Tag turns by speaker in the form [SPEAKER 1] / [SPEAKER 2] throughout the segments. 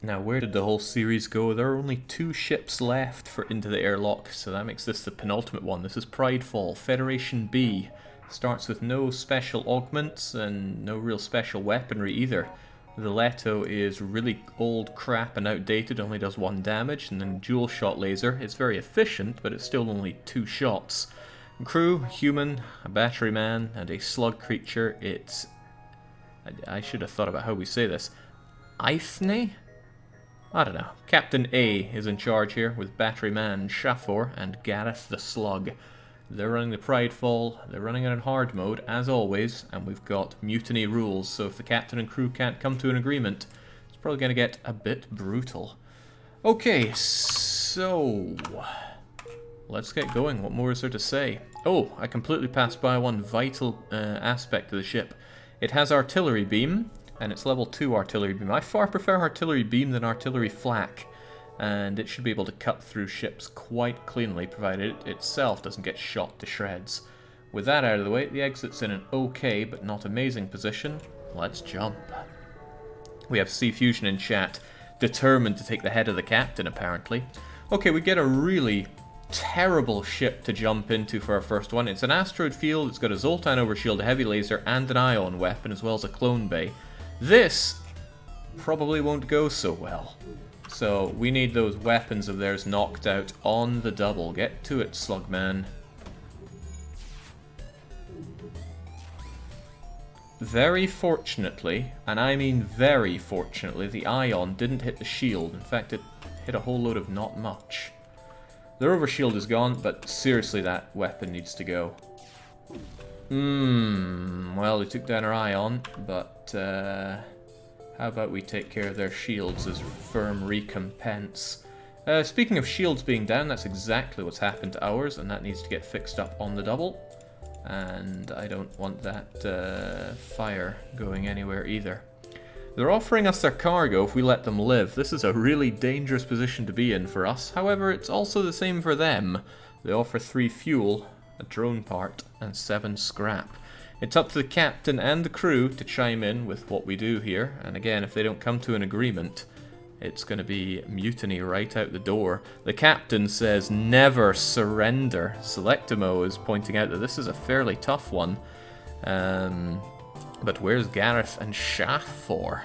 [SPEAKER 1] Now, where did the whole series go? There are only 2 ships left for Into the Airlock, so that makes this the penultimate one. This is Pridefall, Federation B. Starts with no special augments and no real special weaponry either. The Leto is really old crap and outdated, only does 1 damage, and then dual shot laser. It's very efficient, but it's still only 2 shots. Crew, human, a battery man, and a slug creature. It's... I should have thought about how we say this. Eithne? I don't know. Captain A is in charge here with Battery Man Shafor and Gareth the Slug. They're running the Pridefall, they're running it in hard mode, as always, and we've got Mutiny rules, so if the captain and crew can't come to an agreement, it's probably going to get a bit brutal. Okay, so... let's get going. What more is there to say? Oh, I completely passed by one vital aspect of the ship. It has artillery beam, and it's level 2 artillery beam. I far prefer artillery beam than artillery flak, and it should be able to cut through ships quite cleanly, provided it itself doesn't get shot to shreds. With that out of the way, the exit's in an okay but not amazing position. Let's jump. We have Sea Fusion in chat, determined to take the head of the captain, apparently. Okay, we get a really terrible ship to jump into for our first one. It's an asteroid field, it's got a Zoltan overshield, a heavy laser, and an ion weapon, as well as a clone bay. This probably won't go so well. So we need those weapons of theirs knocked out on the double. Get to it, Slugman. Very fortunately, and I mean very fortunately, the ion didn't hit the shield. In fact, it hit a whole load of not much. Their overshield is gone, but seriously, that weapon needs to go. Well, they took down our ion, but how about we take care of their shields as firm recompense? Speaking of shields being down, that's exactly what's happened to ours, and that needs to get fixed up on the double. And I don't want that fire going anywhere either. They're offering us their cargo if we let them live. This is a really dangerous position to be in for us. However, it's also the same for them. They offer 3 fuel, a drone part, and 7 scrap. It's up to the captain and the crew to chime in with what we do here. And again, if they don't come to an agreement, it's going to be mutiny right out the door. The captain says never surrender. Selectimo is pointing out that this is a fairly tough one. But where's Gareth and Shafor?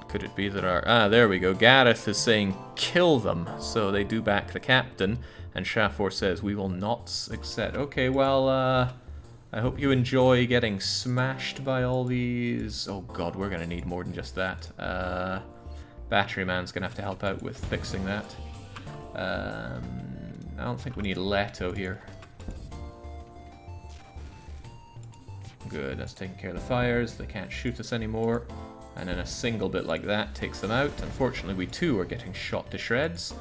[SPEAKER 1] Could it be that our... ah, there we go. Gareth is saying kill them. So they do back the captain. And Shafor says we will not accept. Okay, well, I hope you enjoy getting smashed by all these... oh god, we're going to need more than just that. Battery Man's going to have to help out with fixing that. I don't think we need Leto here. Good, that's taking care of the fires. They can't shoot us anymore. And then a single bit like that takes them out. Unfortunately, we too are getting shot to shreds.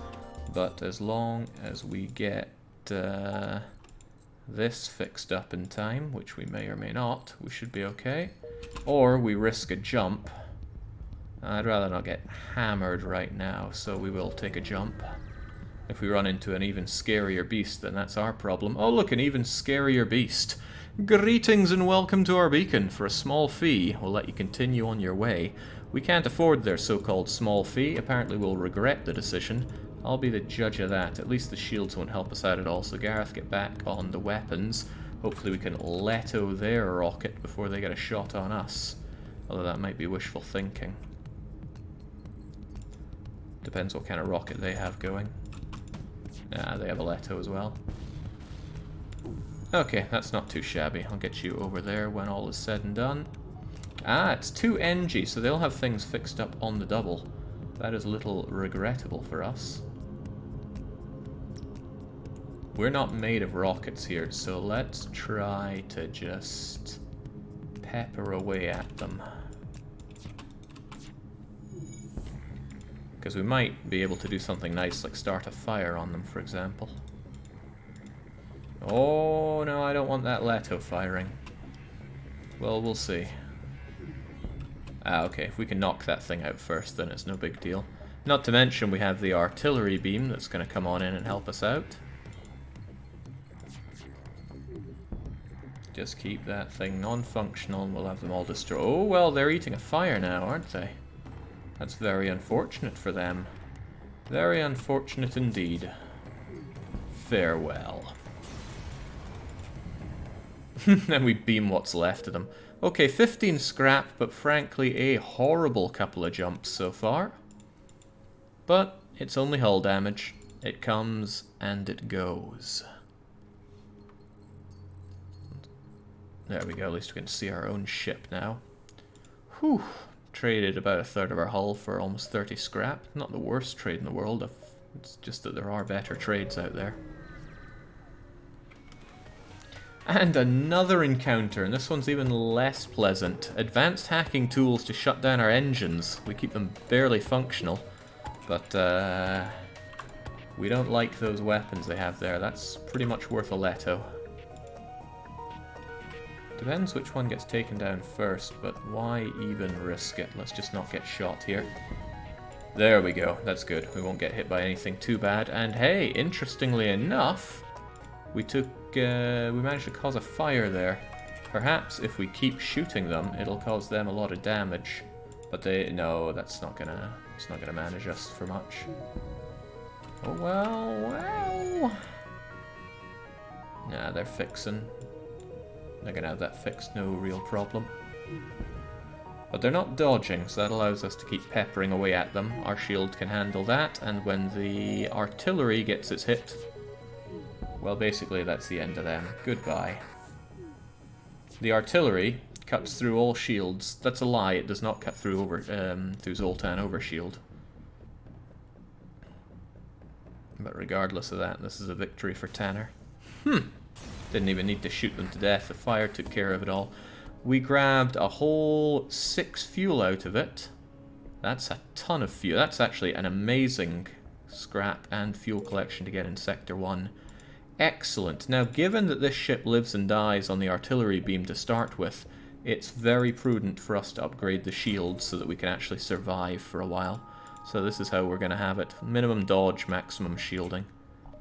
[SPEAKER 1] But as long as we get this fixed up in time, which we may or may not, we should be okay. Or we risk a jump. I'd rather not get hammered right now, so we will take a jump. If we run into an even scarier beast, then that's our problem. Oh look, an even scarier beast. Greetings and welcome to our beacon. For a small fee, we'll let you continue on your way. We can't afford their so-called small fee. Apparently we'll regret the decision. I'll be the judge of that. At least the shields won't help us out at all. So Gareth, get back on the weapons. Hopefully we can Leto their rocket before they get a shot on us. Although that might be wishful thinking. Depends what kind of rocket they have going. Ah, they have a Leto as well. Okay, that's not too shabby. I'll get you over there when all is said and done. Ah, it's 2 NG, so they'll have things fixed up on the double. That is a little regrettable for us. We're not made of rockets here, so let's try to just pepper away at them. Because we might be able to do something nice, like start a fire on them, for example. Oh, no, I don't want that Leto firing. Well, we'll see. Ah, okay, if we can knock that thing out first, then it's no big deal. Not to mention we have the artillery beam that's going to come on in and help us out. Just keep that thing non-functional and we'll have them all destroyed. Oh, well, they're eating a fire now, aren't they? That's very unfortunate for them. Very unfortunate indeed. Farewell. And we beam what's left of them. Okay, 15 scrap, but frankly a horrible couple of jumps so far. But it's only hull damage. It comes and it goes. There we go, at least we can see our own ship now. Whew. Traded about a third of our hull for almost 30 scrap. Not the worst trade in the world. It's just that there are better trades out there. And another encounter, and this one's even less pleasant. Advanced hacking tools to shut down our engines. We keep them barely functional, but we don't like those weapons they have there. That's pretty much worth a Leto. Depends which one gets taken down first, but why even risk it? Let's just not get shot here. There we go, that's good. We won't get hit by anything too bad. And hey, interestingly enough, we managed to cause a fire there. Perhaps if we keep shooting them, it'll cause them a lot of damage. But no, it's not gonna manage us for much. Oh well. Nah, they're fixing. They're gonna have that fixed, no real problem. But they're not dodging, so that allows us to keep peppering away at them. Our shield can handle that, and when the artillery gets its hit, well, basically that's the end of them. Goodbye. The artillery cuts through all shields. That's a lie, it does not cut through through Zoltan overshield. But regardless of that, this is a victory for Tanner. Didn't even need to shoot them to death. The fire took care of it all. We grabbed a whole 6 fuel out of it. That's a ton of fuel. That's actually an amazing scrap and fuel collection to get in Sector 1. Excellent. Now, given that this ship lives and dies on the artillery beam to start with, it's very prudent for us to upgrade the shields so that we can actually survive for a while. So this is how we're going to have it. Minimum dodge, maximum shielding.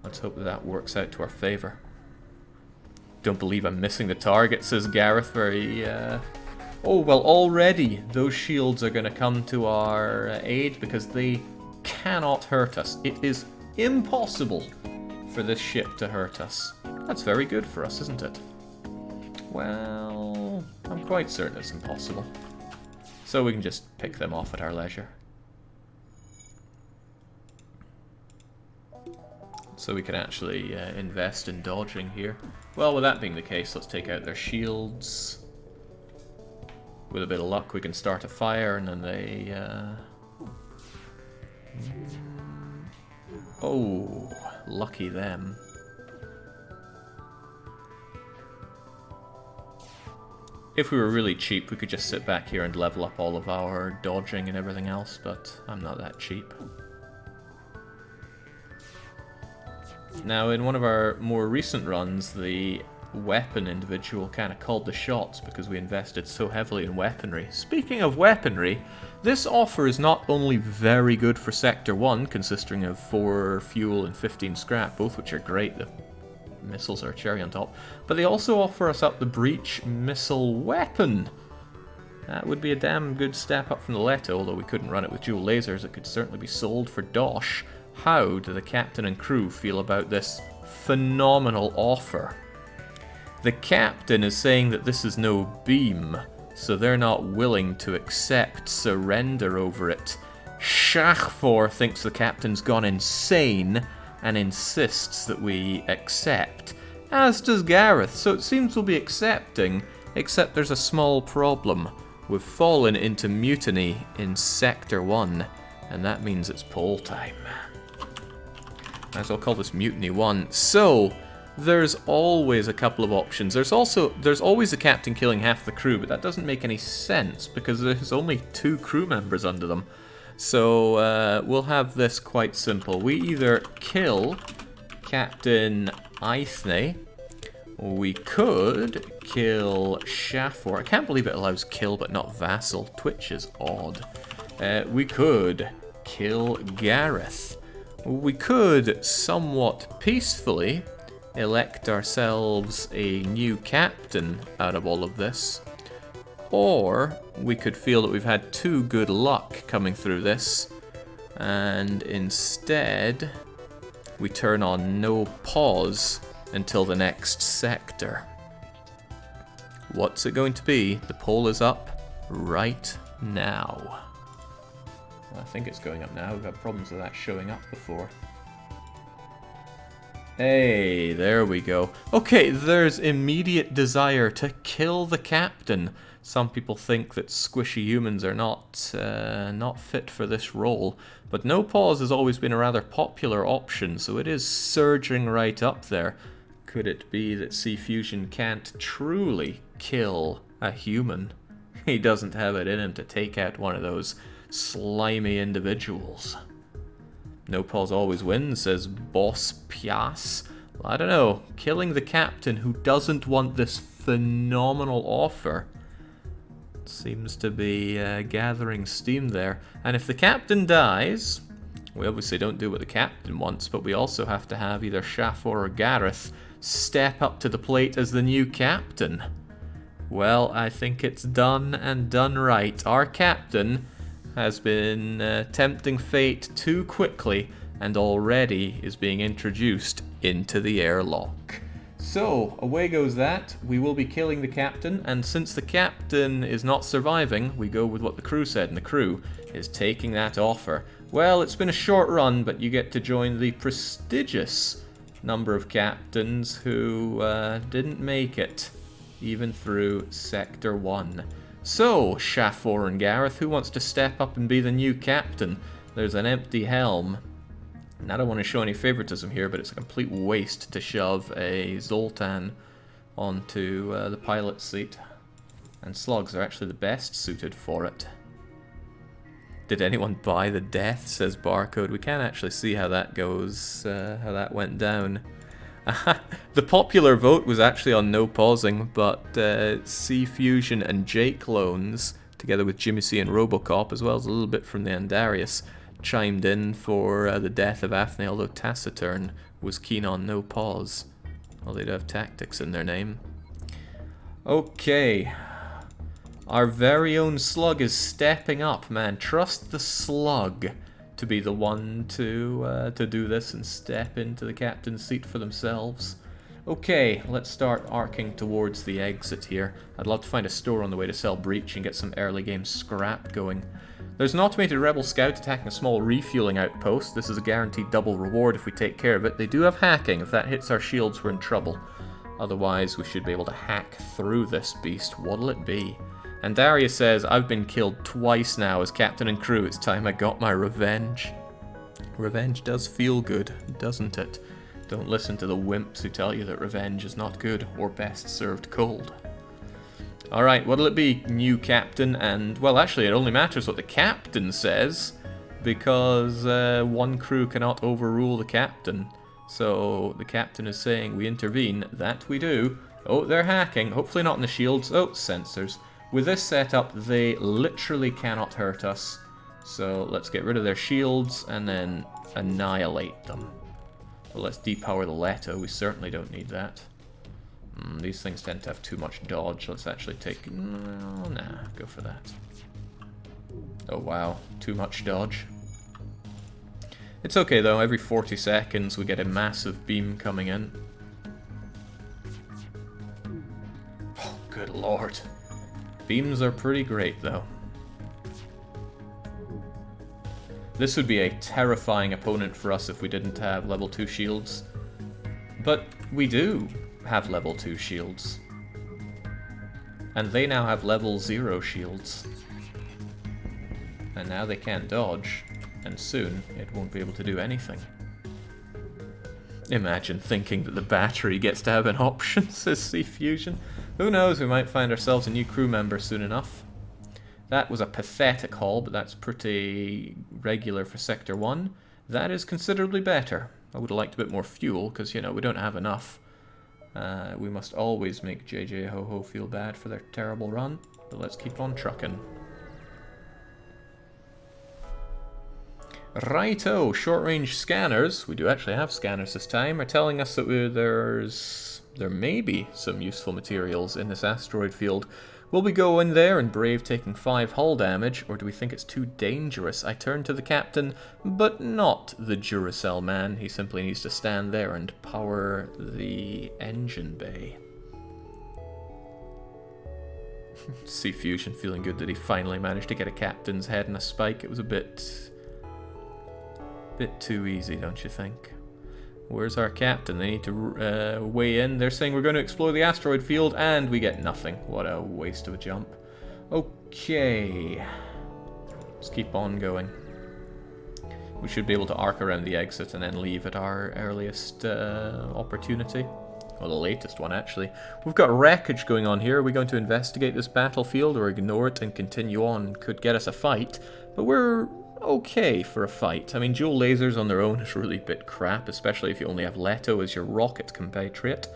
[SPEAKER 1] Let's hope that that works out to our favor. Don't believe I'm missing the target, says Gareth very... Oh, well, already those shields are going to come to our aid because they cannot hurt us. It is impossible for this ship to hurt us. That's very good for us, isn't it? Well, I'm quite certain it's impossible. So we can just pick them off at our leisure. So we can actually invest in dodging here. Well, with that being the case, let's take out their shields. With a bit of luck, we can start a fire, and then they... Oh, lucky them. If we were really cheap, we could just sit back here and level up all of our dodging and everything else, but I'm not that cheap. Now, in one of our more recent runs, the weapon individual kind of called the shots because we invested so heavily in weaponry. Speaking of weaponry, this offer is not only very good for Sector 1, consisting of 4 fuel and 15 scrap, both which are great, the missiles are a cherry on top, but they also offer us up the breach missile weapon. That would be a damn good step up from the Leto, although we couldn't run it with dual lasers. It could certainly be sold for dosh. How do the captain and crew feel about this phenomenal offer? The captain is saying that this is no beam, so they're not willing to accept surrender over it. Shachfor thinks the captain's gone insane and insists that we accept, as does Gareth, so it seems we'll be accepting, except there's a small problem. We've fallen into mutiny in Sector 1, and that means it's poll time. Might as well call this Mutiny 1. So, there's always a couple of options. There's always a captain killing half the crew, but that doesn't make any sense because there's only 2 crew members under them. So, we'll have this quite simple. We either kill Captain Eithne, or we could kill Shachfor. I can't believe it allows kill but not vassal. Twitch is odd. We could kill Gareth. We could, somewhat peacefully, elect ourselves a new captain out of all of this. Or we could feel that we've had too good luck coming through this, and instead we turn on no pause until the next sector. What's it going to be? The poll is up right now. I think it's going up now. We've had problems with that showing up before. Hey, there we go. Okay, there's immediate desire to kill the captain. Some people think that squishy humans are not fit for this role, but no pause has always been a rather popular option, so it is surging right up there. Could it be that Sea Fusion can't truly kill a human? He doesn't have it in him to take out one of those slimy individuals. No pause always wins, says Boss Pias. Well, I don't know, killing the captain who doesn't want this phenomenal offer seems to be gathering steam there. And if the captain dies, we obviously don't do what the captain wants, but we also have to have either Shaffor or Gareth step up to the plate as the new captain. Well, I think it's done and done right. Our captain has been tempting fate too quickly and already is being introduced into the airlock. So, away goes that. We will be killing the captain, and since the captain is not surviving, we go with what the crew said, and the crew is taking that offer. Well, it's been a short run, but you get to join the prestigious number of captains who didn't make it, even through Sector 1. So, Shaffor and Gareth, who wants to step up and be the new captain? There's an empty helm. And I don't want to show any favoritism here, but it's a complete waste to shove a Zoltan onto the pilot's seat. And slugs are actually the best suited for it. Did anyone buy the death, says Barcode. We can't actually see how that goes, how that went down. The popular vote was actually on no pausing, but Sea Fusion and Jake Loans, together with Jimmy C and Robocop, as well as a little bit from the Andarius, chimed in for the death of Athne, although Taciturn was keen on no pause. Well, they do have tactics in their name. Okay. Our very own Slug is stepping up, man. Trust the Slug to be the one to do this and step into the captain's seat for themselves. Okay, let's start arcing towards the exit here. I'd love to find a store on the way to sell Breach and get some early game scrap going. There's an automated rebel scout attacking a small refueling outpost. This is a guaranteed double reward if we take care of it. They do have hacking. If that hits our shields, we're in trouble. Otherwise, we should be able to hack through this beast. What'll it be? And Darius says, I've been killed twice now as captain and crew. It's time I got my revenge. Revenge does feel good, doesn't it? Don't listen to the wimps who tell you that revenge is not good or best served cold. Alright, what'll it be, new captain? And, well, actually, it only matters what the captain says, because one crew cannot overrule the captain. So, the captain is saying we intervene. That we do. Oh, they're hacking. Hopefully not in the shields. Oh, sensors. With this setup, they literally cannot hurt us. So, let's get rid of their shields and then annihilate them. Well, let's depower the Leto. We certainly don't need that. These things tend to have too much dodge. Let's actually take... No, nah, go for that. Oh wow, too much dodge. It's okay though, every 40 seconds we get a massive beam coming in. Oh, good lord. Beams are pretty great though. This would be a terrifying opponent for us if we didn't have level 2 shields. But we do have level 2 shields. And they now have level 0 shields. And now they can't dodge, and soon it won't be able to do anything. Imagine thinking that the battery gets to have an option, says Sea Fusion. Who knows, we might find ourselves a new crew member soon enough. That was a pathetic haul, but that's pretty regular for Sector 1. That is considerably better. I would have liked a bit more fuel, because, you know, we don't have enough. We must always make JJ Ho-Ho feel bad for their terrible run, but let's keep on trucking. Righto, short-range scanners, we do actually have scanners this time, are telling us that there may be some useful materials in this asteroid field. Will we go in there and brave taking 5 hull damage, or do we think it's too dangerous? I turn to the captain, but not the Duracell man. He simply needs to stand there and power the engine bay. See Fusion feeling good that he finally managed to get a captain's head in a spike. It was a bit too easy, don't you think? Where's our captain? They need to weigh in. They're saying we're going to explore the asteroid field, and we get nothing. What a waste of a jump. Okay. Let's keep on going. We should be able to arc around the exit and then leave at our earliest opportunity. Well, the latest one, actually. We've got wreckage going on here. Are we going to investigate this battlefield or ignore it and continue on? Could get us a fight, but we're okay for a fight. I mean, dual lasers on their own is really a bit crap, especially if you only have Leto as your rocket compatriot.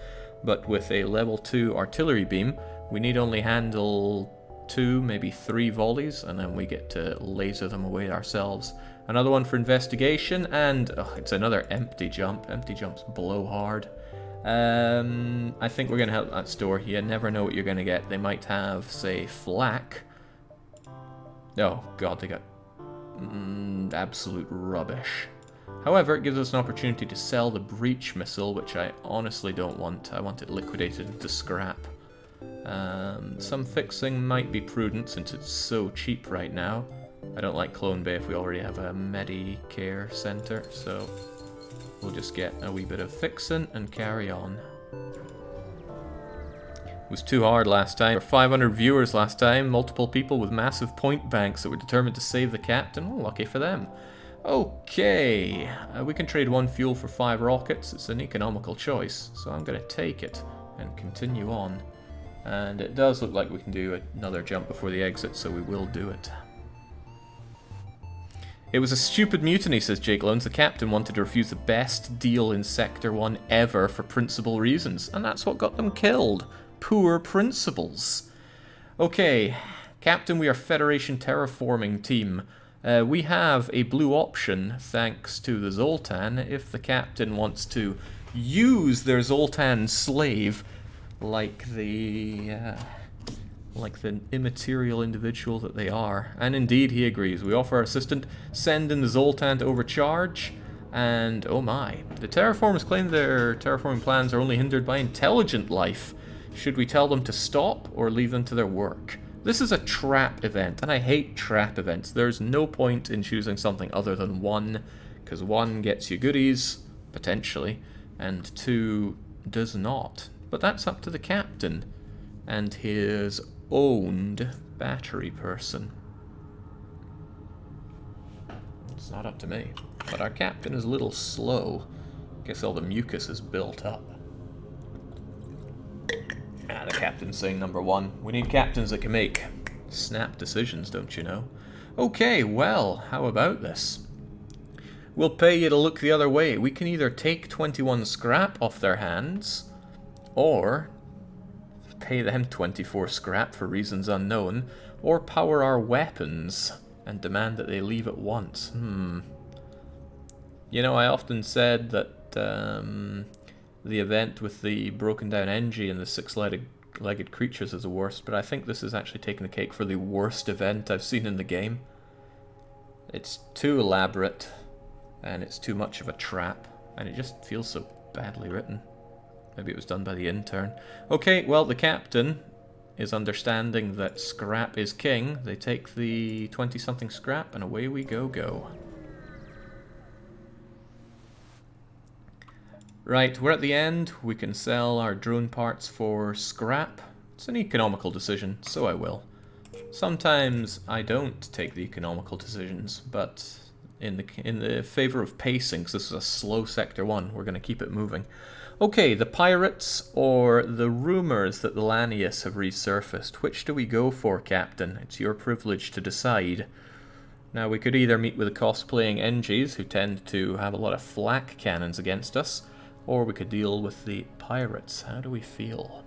[SPEAKER 1] But with a level 2 artillery beam, we need only handle 2, maybe 3 volleys, and then we get to laser them away ourselves. Another one for investigation, and it's another empty jump. Empty jumps blow hard. I think we're going to help that store. You never know what you're going to get. They might have, say, flak. Oh, God, they got absolute rubbish. However, it gives us an opportunity to sell the breach missile, which I honestly don't want. I want it liquidated into scrap. Some fixing might be prudent since it's so cheap right now. I don't like Clone Bay if we already have a Medicare center, so we'll just get a wee bit of fixing and carry on. It was too hard last time. There were 500 viewers last time, multiple people with massive point banks that were determined to save the captain. Well, lucky for them. Okay, we can trade 1 fuel for 5 rockets. It's an economical choice, so I'm going to take it and continue on. And it does look like we can do another jump before the exit, so we will do it. It was a stupid mutiny, says Jake Lones. The captain wanted to refuse the best deal in Sector 1 ever for principal reasons, and that's what got them killed. Poor principles. Okay, Captain, we are Federation terraforming team. We have a blue option thanks to the Zoltan if the captain wants to use their Zoltan slave like the immaterial individual that they are. And indeed, he agrees. We offer our assistant, send in the Zoltan to overcharge, and oh my. The terraformers claim their terraforming plans are only hindered by intelligent life. Should we tell them to stop or leave them to their work? This is a trap event, and I hate trap events. There's no point in choosing something other than 1, because 1 gets you goodies, potentially, and 2 does not. But that's up to the captain and his owned battery person. It's not up to me. But our captain is a little slow. Guess all the mucus is built up. The captain's saying number 1. We need captains that can make snap decisions, don't you know? Okay, well, how about this? We'll pay you to look the other way. We can either take 21 scrap off their hands, or pay them 24 scrap for reasons unknown, or power our weapons and demand that they leave at once. You know, I often said that the event with the broken down Engie and the 6-legged creatures is the worst, but I think this is actually taking the cake for the worst event I've seen in the game. It's too elaborate, and it's too much of a trap, and it just feels so badly written. Maybe it was done by the intern. Okay, well, the captain is understanding that scrap is king. They take the 20-something scrap, and away we go. Right, we're at the end. We can sell our drone parts for scrap. It's an economical decision, so I will. Sometimes I don't take the economical decisions, but in the favor of pacing, because this is a slow Sector 1, we're going to keep it moving. Okay, the pirates or the rumors that the Lanius have resurfaced. Which do we go for, Captain? It's your privilege to decide. Now, we could either meet with the cosplaying Engies, who tend to have a lot of flak cannons against us, or we could deal with the pirates. How do we feel?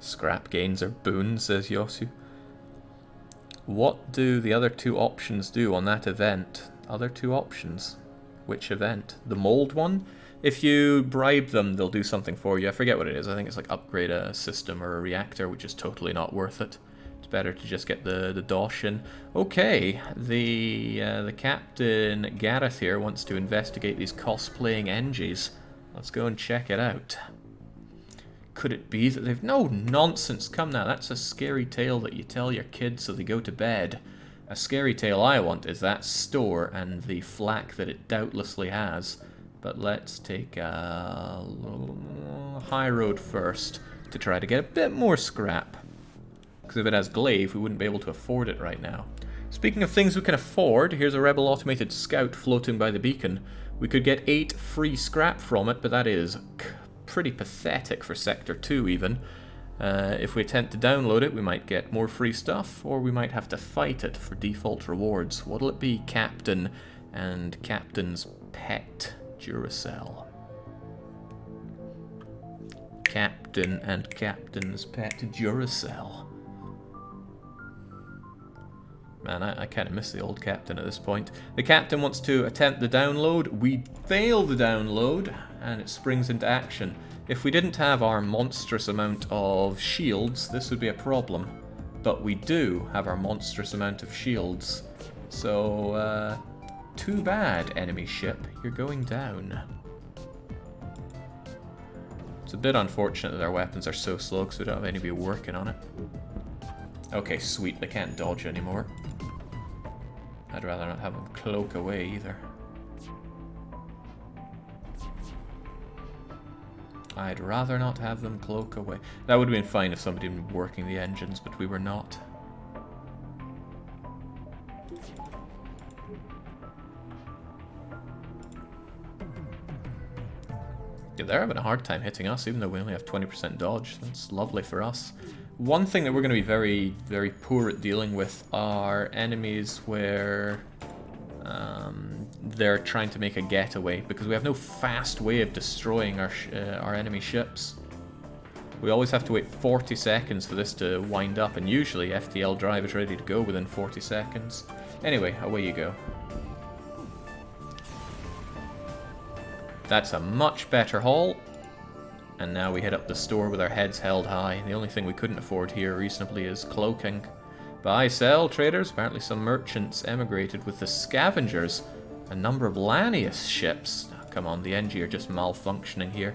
[SPEAKER 1] Scrap gains are boon, says Yosu. What do the other 2 options do on that event? Other 2 options? Which event? The mold one? If you bribe them, they'll do something for you. I forget what it is. I think it's like upgrade a system or a reactor, which is totally not worth it. It's better to just get the dosh in. Okay, the Captain Gareth here wants to investigate these cosplaying Engies. Let's go and check it out. Could it be that they've... No, nonsense, come now, that's a scary tale that you tell your kids so they go to bed. A scary tale I want is that store and the flak that it doubtlessly has. But let's take a high road first to try to get a bit more scrap. Because if it has glaive, we wouldn't be able to afford it right now. Speaking of things we can afford, here's a rebel automated scout floating by the beacon. We could get 8 free scrap from it, but that is pretty pathetic for Sector 2 even. If we attempt to download it, we might get more free stuff, or we might have to fight it for default rewards. What'll it be? Captain and Captain's pet Duracell. Captain and Captain's pet Duracell. Man, I kind of miss the old Captain at this point. The Captain wants to attempt the download. We fail the download, and it springs into action. If we didn't have our monstrous amount of shields, this would be a problem. But we do have our monstrous amount of shields. So, too bad, enemy ship. You're going down. It's a bit unfortunate that our weapons are so slow because we don't have anybody working on it. Okay, sweet. They can't dodge anymore. I'd rather not have them cloak away either. I'd rather not have them cloak away. That would have been fine if somebody had been working the engines, but we were not. Yeah, they're having a hard time hitting us, even though we only have 20% dodge. That's lovely for us. One thing that we're going to be very, very poor at dealing with are enemies where they're trying to make a getaway, because we have no fast way of destroying our enemy ships. We always have to wait 40 seconds for this to wind up, and usually FTL drive is ready to go within 40 seconds. Anyway, away you go. That's a much better haul. And now we head up the store with our heads held high. The only thing we couldn't afford here reasonably is cloaking. Buy, sell, traders. Apparently some merchants emigrated with the scavengers. A number of Lanius ships. Oh, come on, the NG are just malfunctioning here.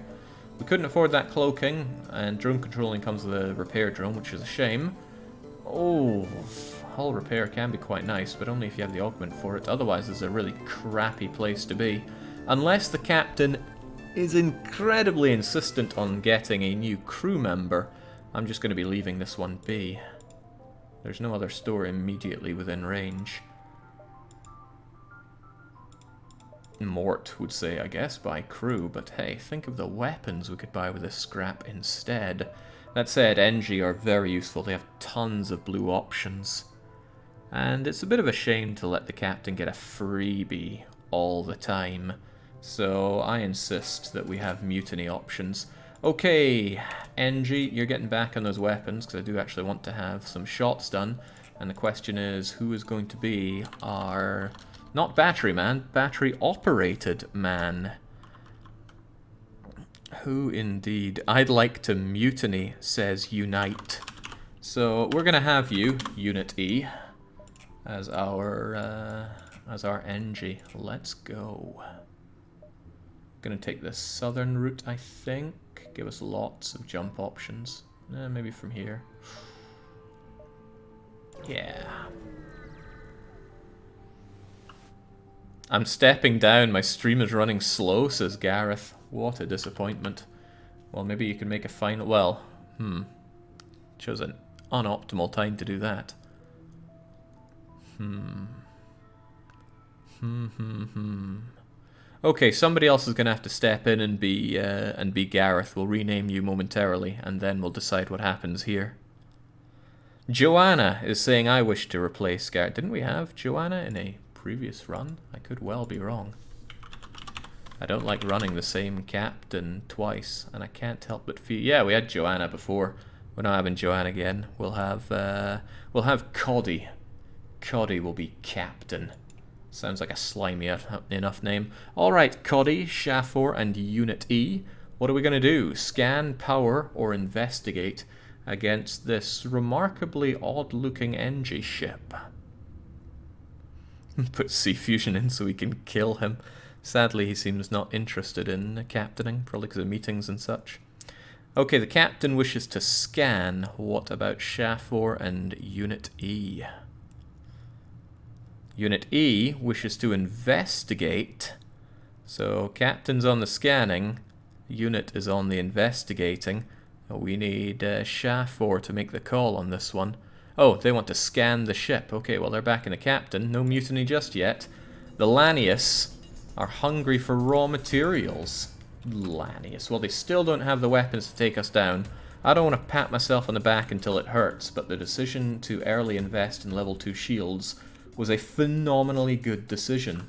[SPEAKER 1] We couldn't afford that cloaking, and drone controlling comes with a repair drone, which is a shame. Oh, hull repair can be quite nice, but only if you have the augment for it. Otherwise, it's a really crappy place to be. Unless the captain is incredibly insistent on getting a new crew member, I'm just going to be leaving this one be. There's no other store immediately within range. Mort would say, I guess, buy crew, but hey, think of the weapons we could buy with this scrap instead. That said, NG are very useful. They have tons of blue options. And it's a bit of a shame to let the captain get a freebie all the time. So I insist that we have mutiny options. Okay, NG, you're getting back on those weapons, because I do actually want to have some shots done. And the question is, who is going to be our... not battery man, battery operated man. Who indeed? I'd like to mutiny, says Unite. So we're going to have you, Unit E, as our NG. Let's go. Gonna take the southern route, I think. Give us lots of jump options. Maybe from here. Yeah. I'm stepping down. My stream is running slow, says Gareth. What a disappointment. Well, maybe you can make a final... Well, chose an unoptimal time to do that. Okay, somebody else is going to have to step in and be Gareth. We'll rename you momentarily, and then we'll decide what happens here. Joanna is saying, I wish to replace Gareth. Didn't we have Joanna in a previous run? I could well be wrong. I don't like running the same captain twice, and I can't help but feel... Yeah, we had Joanna before. We're not having Joanna again. We'll have Coddy. Coddy will be captain. Sounds like a slimy enough name. Alright, Coddy, Shaffor, and Unit E. What are we going to do? Scan, power, or investigate? against this remarkably odd-looking NG ship. Put sea fusion in so we can kill him. Sadly, he seems not interested in captaining, probably because of meetings and such. Okay, the captain wishes to scan. What about Shafor and Unit E? Unit E wishes to investigate. So, captain's on the scanning. Unit is on the investigating. We need Shafor to make the call on this one. Oh, they want to scan the ship. Okay, well, they're backing the captain. No mutiny just yet. The Lanius are hungry for raw materials. Lanius. Well, they still don't have the weapons to take us down. I don't want to pat myself on the back until it hurts, but the decision to early invest in level 2 shields was a phenomenally good decision.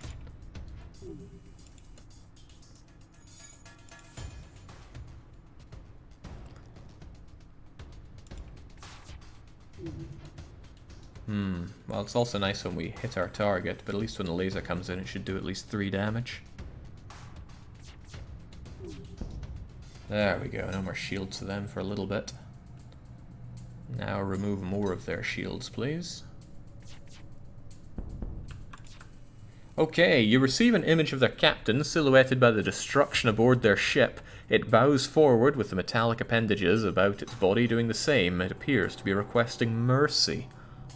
[SPEAKER 1] Well, it's also nice when we hit our target, but at least when the laser comes in, it should do at least 3 damage. There we go, no more shields to them for a little bit. Now remove more of their shields, please. Okay, you receive an image of their captain silhouetted by the destruction aboard their ship. It bows forward with the metallic appendages about its body doing the same. It appears to be requesting mercy.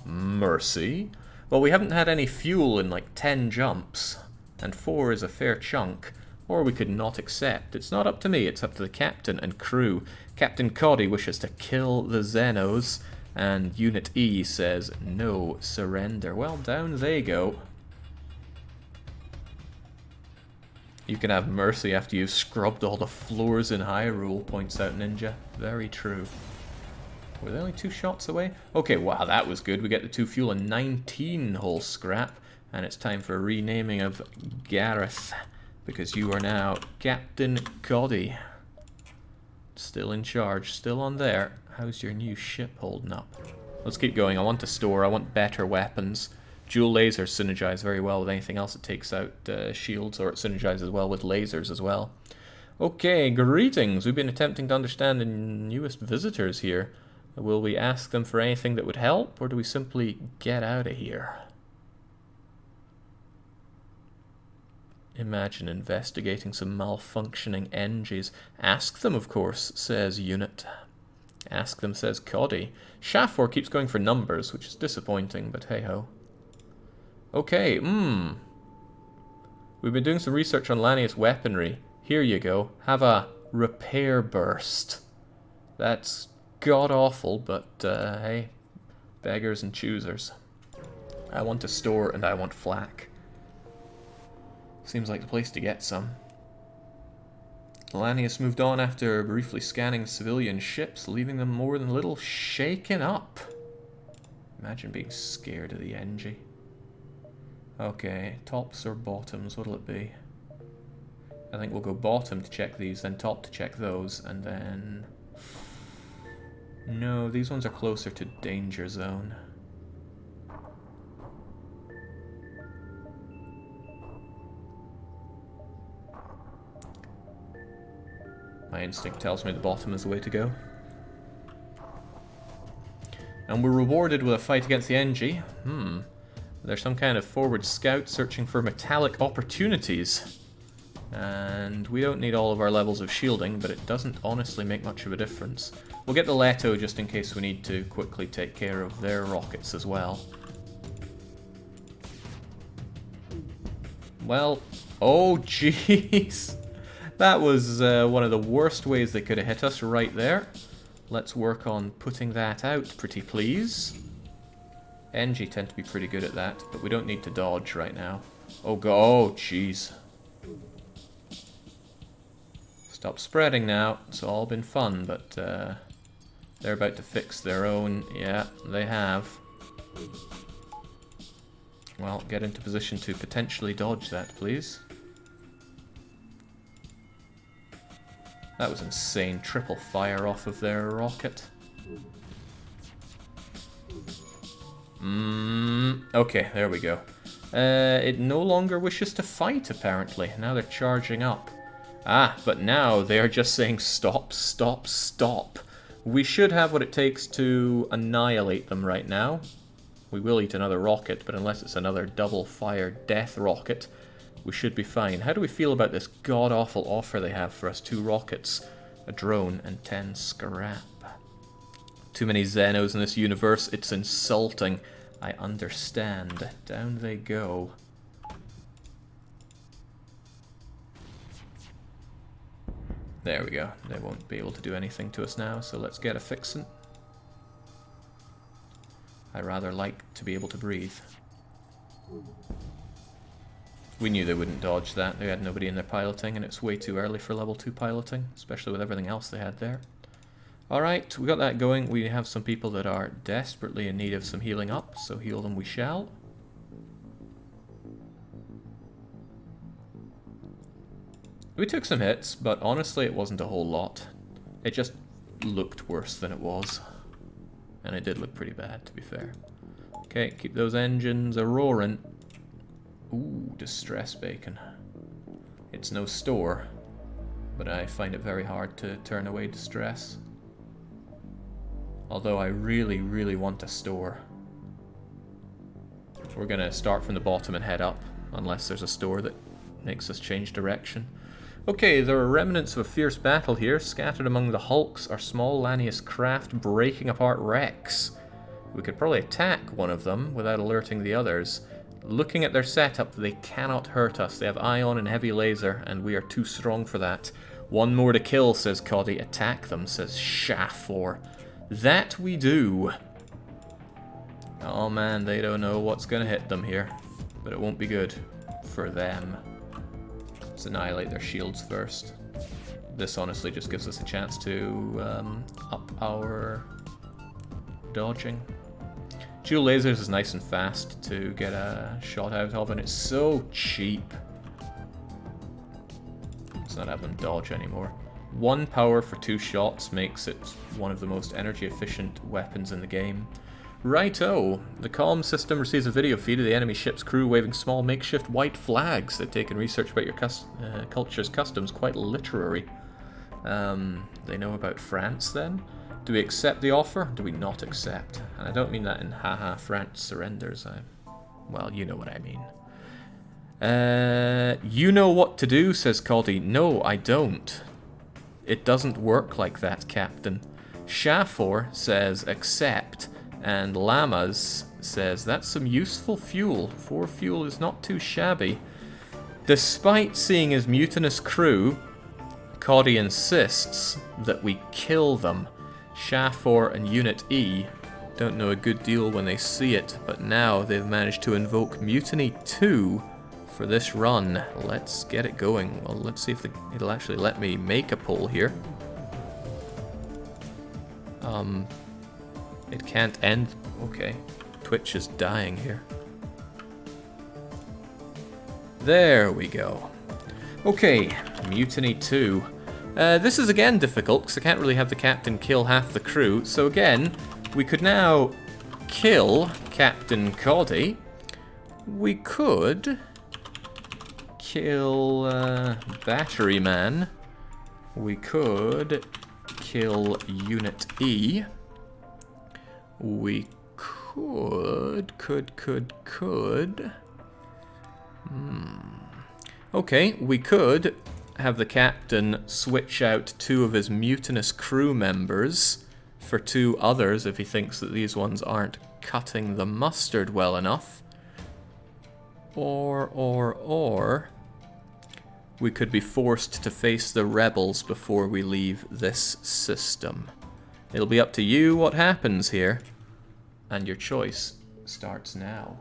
[SPEAKER 1] Mercy? Well, we haven't had any fuel in like 10 jumps, and 4 is a fair chunk. Or we could not accept. It's not up to me, it's up to the captain and crew. Captain Coddy wishes to kill the Xenos, and Unit E says no surrender. Well, down they go. You can have mercy after you've scrubbed all the floors in Hyrule, points out Ninja. Very true. Were they only 2 shots away? Okay, wow, that was good. We get the 2 fuel and 19 whole scrap. And it's time for a renaming of Gareth, because you are now Captain Coddy. Still in charge, still on there. How's your new ship holding up? Let's keep going. I want to store, I want better weapons. Dual lasers synergize very well with anything else that takes out shields, or it synergizes well with lasers as well. Okay, greetings. We've been attempting to understand the newest visitors here. Will we ask them for anything that would help, or do we simply get out of here? Imagine investigating some malfunctioning NGs. Ask them, of course, says Unit. Ask them, says Coddy. Shafor keeps going for numbers, which is disappointing, but hey-ho. Okay, We've been doing some research on Lanius weaponry. Here you go. Have a repair burst. That's god-awful, but hey, beggars and choosers. I want to store and I want flak. Seems like the place to get some. Lanius moved on after briefly scanning civilian ships, leaving them more than a little shaken up. Imagine being scared of the NG. Okay, tops or bottoms, what'll it be? I think we'll go bottom to check these, then top to check those, and then... No, these ones are closer to danger zone. My instinct tells me the bottom is the way to go. And we're rewarded with a fight against the NG. There's some kind of forward scout searching for metallic opportunities. And we don't need all of our levels of shielding, but it doesn't honestly make much of a difference. We'll get the Leto just in case we need to quickly take care of their rockets as well. Well, oh jeez. That was one of the worst ways they could have hit us right there. Let's work on putting that out, pretty please. NG tend to be pretty good at that, but we don't need to dodge right now. Oh, oh, jeez. Stop spreading now. It's all been fun, but they're about to fix their own. Yeah, they have. Well, get into position to potentially dodge that, please. That was insane. Triple fire off of their rocket. Okay, there we go. It no longer wishes to fight, apparently. Now they're charging up. Ah, but now they are just saying stop, stop, stop. We should have what it takes to annihilate them right now. We will eat another rocket, but unless it's another double-fire death rocket, we should be fine. How do we feel about this god-awful offer they have for us? 2 rockets, a drone, and 10 scrap. Too many Xenos in this universe, it's insulting. I understand. Down they go. There we go. They won't be able to do anything to us now, so let's get a fixin'. I rather like to be able to breathe. We knew they wouldn't dodge that. They had nobody in their piloting, and it's way too early for level 2 piloting, especially with everything else they had there. Alright, we got that going. We have some people that are desperately in need of some healing up, so heal them we shall. We took some hits, but honestly it wasn't a whole lot. It just looked worse than it was. And it did look pretty bad, to be fair. Okay, keep those engines a-roaring. Ooh, distress bacon. It's no store, but I find it very hard to turn away distress. Although I really, really want a store. We're gonna start from the bottom and head up, unless there's a store that makes us change direction. Okay, there are remnants of a fierce battle here. Scattered among the hulks are small Lanius craft breaking apart wrecks. We could probably attack one of them without alerting the others. Looking at their setup, they cannot hurt us. They have ion and heavy laser, and we are too strong for that. 1 more to kill, says Coddy. Attack them, says Shaffor. That we do. Oh man, they don't know what's gonna hit them here. But it won't be good for them. Let's annihilate their shields first. This honestly just gives us a chance to up our dodging. Dual lasers is nice and fast to get a shot out of, and it's so cheap. Let's not have them dodge anymore. 1 power for 2 shots makes it one of the most energy efficient weapons in the game. Righto! The comm system receives a video feed of the enemy ship's crew waving small makeshift white flags. They've taken research about your culture's customs quite literary. They know about France then? Do we accept the offer? Do we not accept? And I don't mean that in haha, France surrenders. Well, you know what I mean. You know what to do, says Coddy. No, I don't. It doesn't work like that, Captain. Shaffor says accept, and Lamas says that's some useful fuel. 4 fuel is not too shabby. Despite seeing his mutinous crew, Coddy insists that we kill them. Shaffor and Unit E don't know a good deal when they see it, but now they've managed to invoke Mutiny 2 for this run. Let's get it going. Well, let's see if it'll actually let me make a pull here. It can't end. Okay. Twitch is dying here. There we go. Okay, Mutiny 2. This is again difficult, because I can't really have the captain kill half the crew. So again, we could now kill Captain Coddy. We could kill Battery Man. We could kill Unit E. We could. Okay, we could have the captain switch out 2 of his mutinous crew members for 2 others if he thinks that these ones aren't cutting the mustard well enough. Or we could be forced to face the rebels before we leave this system. It'll be up to you what happens here, and your choice starts now.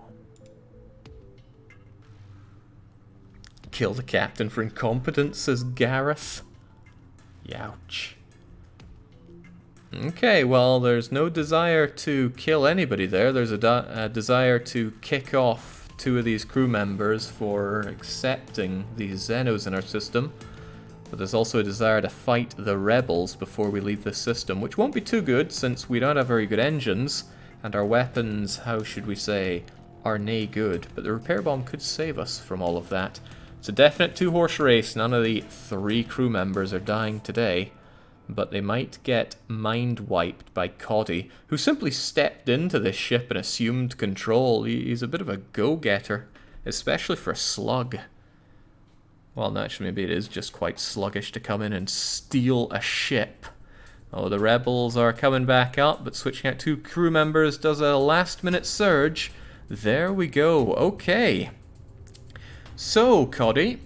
[SPEAKER 1] Kill the captain for incompetence, says Gareth. Youch. Okay, well, there's no desire to kill anybody there. There's a desire to kick off 2 of these crew members for accepting these Xenos in our system. But there's also a desire to fight the rebels before we leave this system, which won't be too good since we don't have very good engines, and our weapons, how should we say, are nae good. But the repair bomb could save us from all of that. It's a definite 2-horse race. None of the 3 crew members are dying today. but they might get mind-wiped by Coddy, who simply stepped into this ship and assumed control. He's a bit of a go-getter, especially for a slug. Well, naturally, maybe it is just quite sluggish to come in and steal a ship. Oh, the rebels are coming back up, but switching out 2 crew members does a last-minute surge. There we go. Okay. So, Coddy,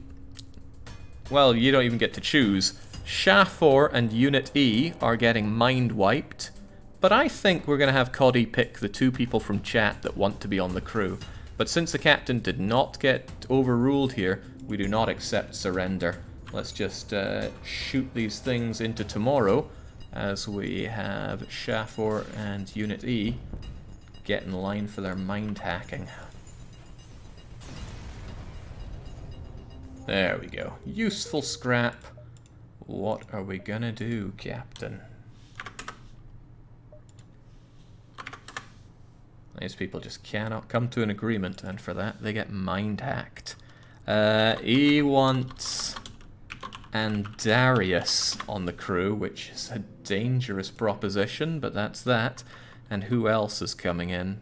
[SPEAKER 1] well, you don't even get to choose. SHA-4 and Unit E are getting mind-wiped, but I think we're going to have Coddy pick the 2 people from chat that want to be on the crew. But since the captain did not get overruled here, we do not accept surrender. Let's just shoot these things into tomorrow, as we have SHA-4 and Unit E get in line for their mind hacking. There we go. Useful scrap. What are we gonna do, Captain? These people just cannot come to an agreement, and for that they get mind hacked. He wants Andarius on the crew, which is a dangerous proposition, but that's that. And who else is coming in?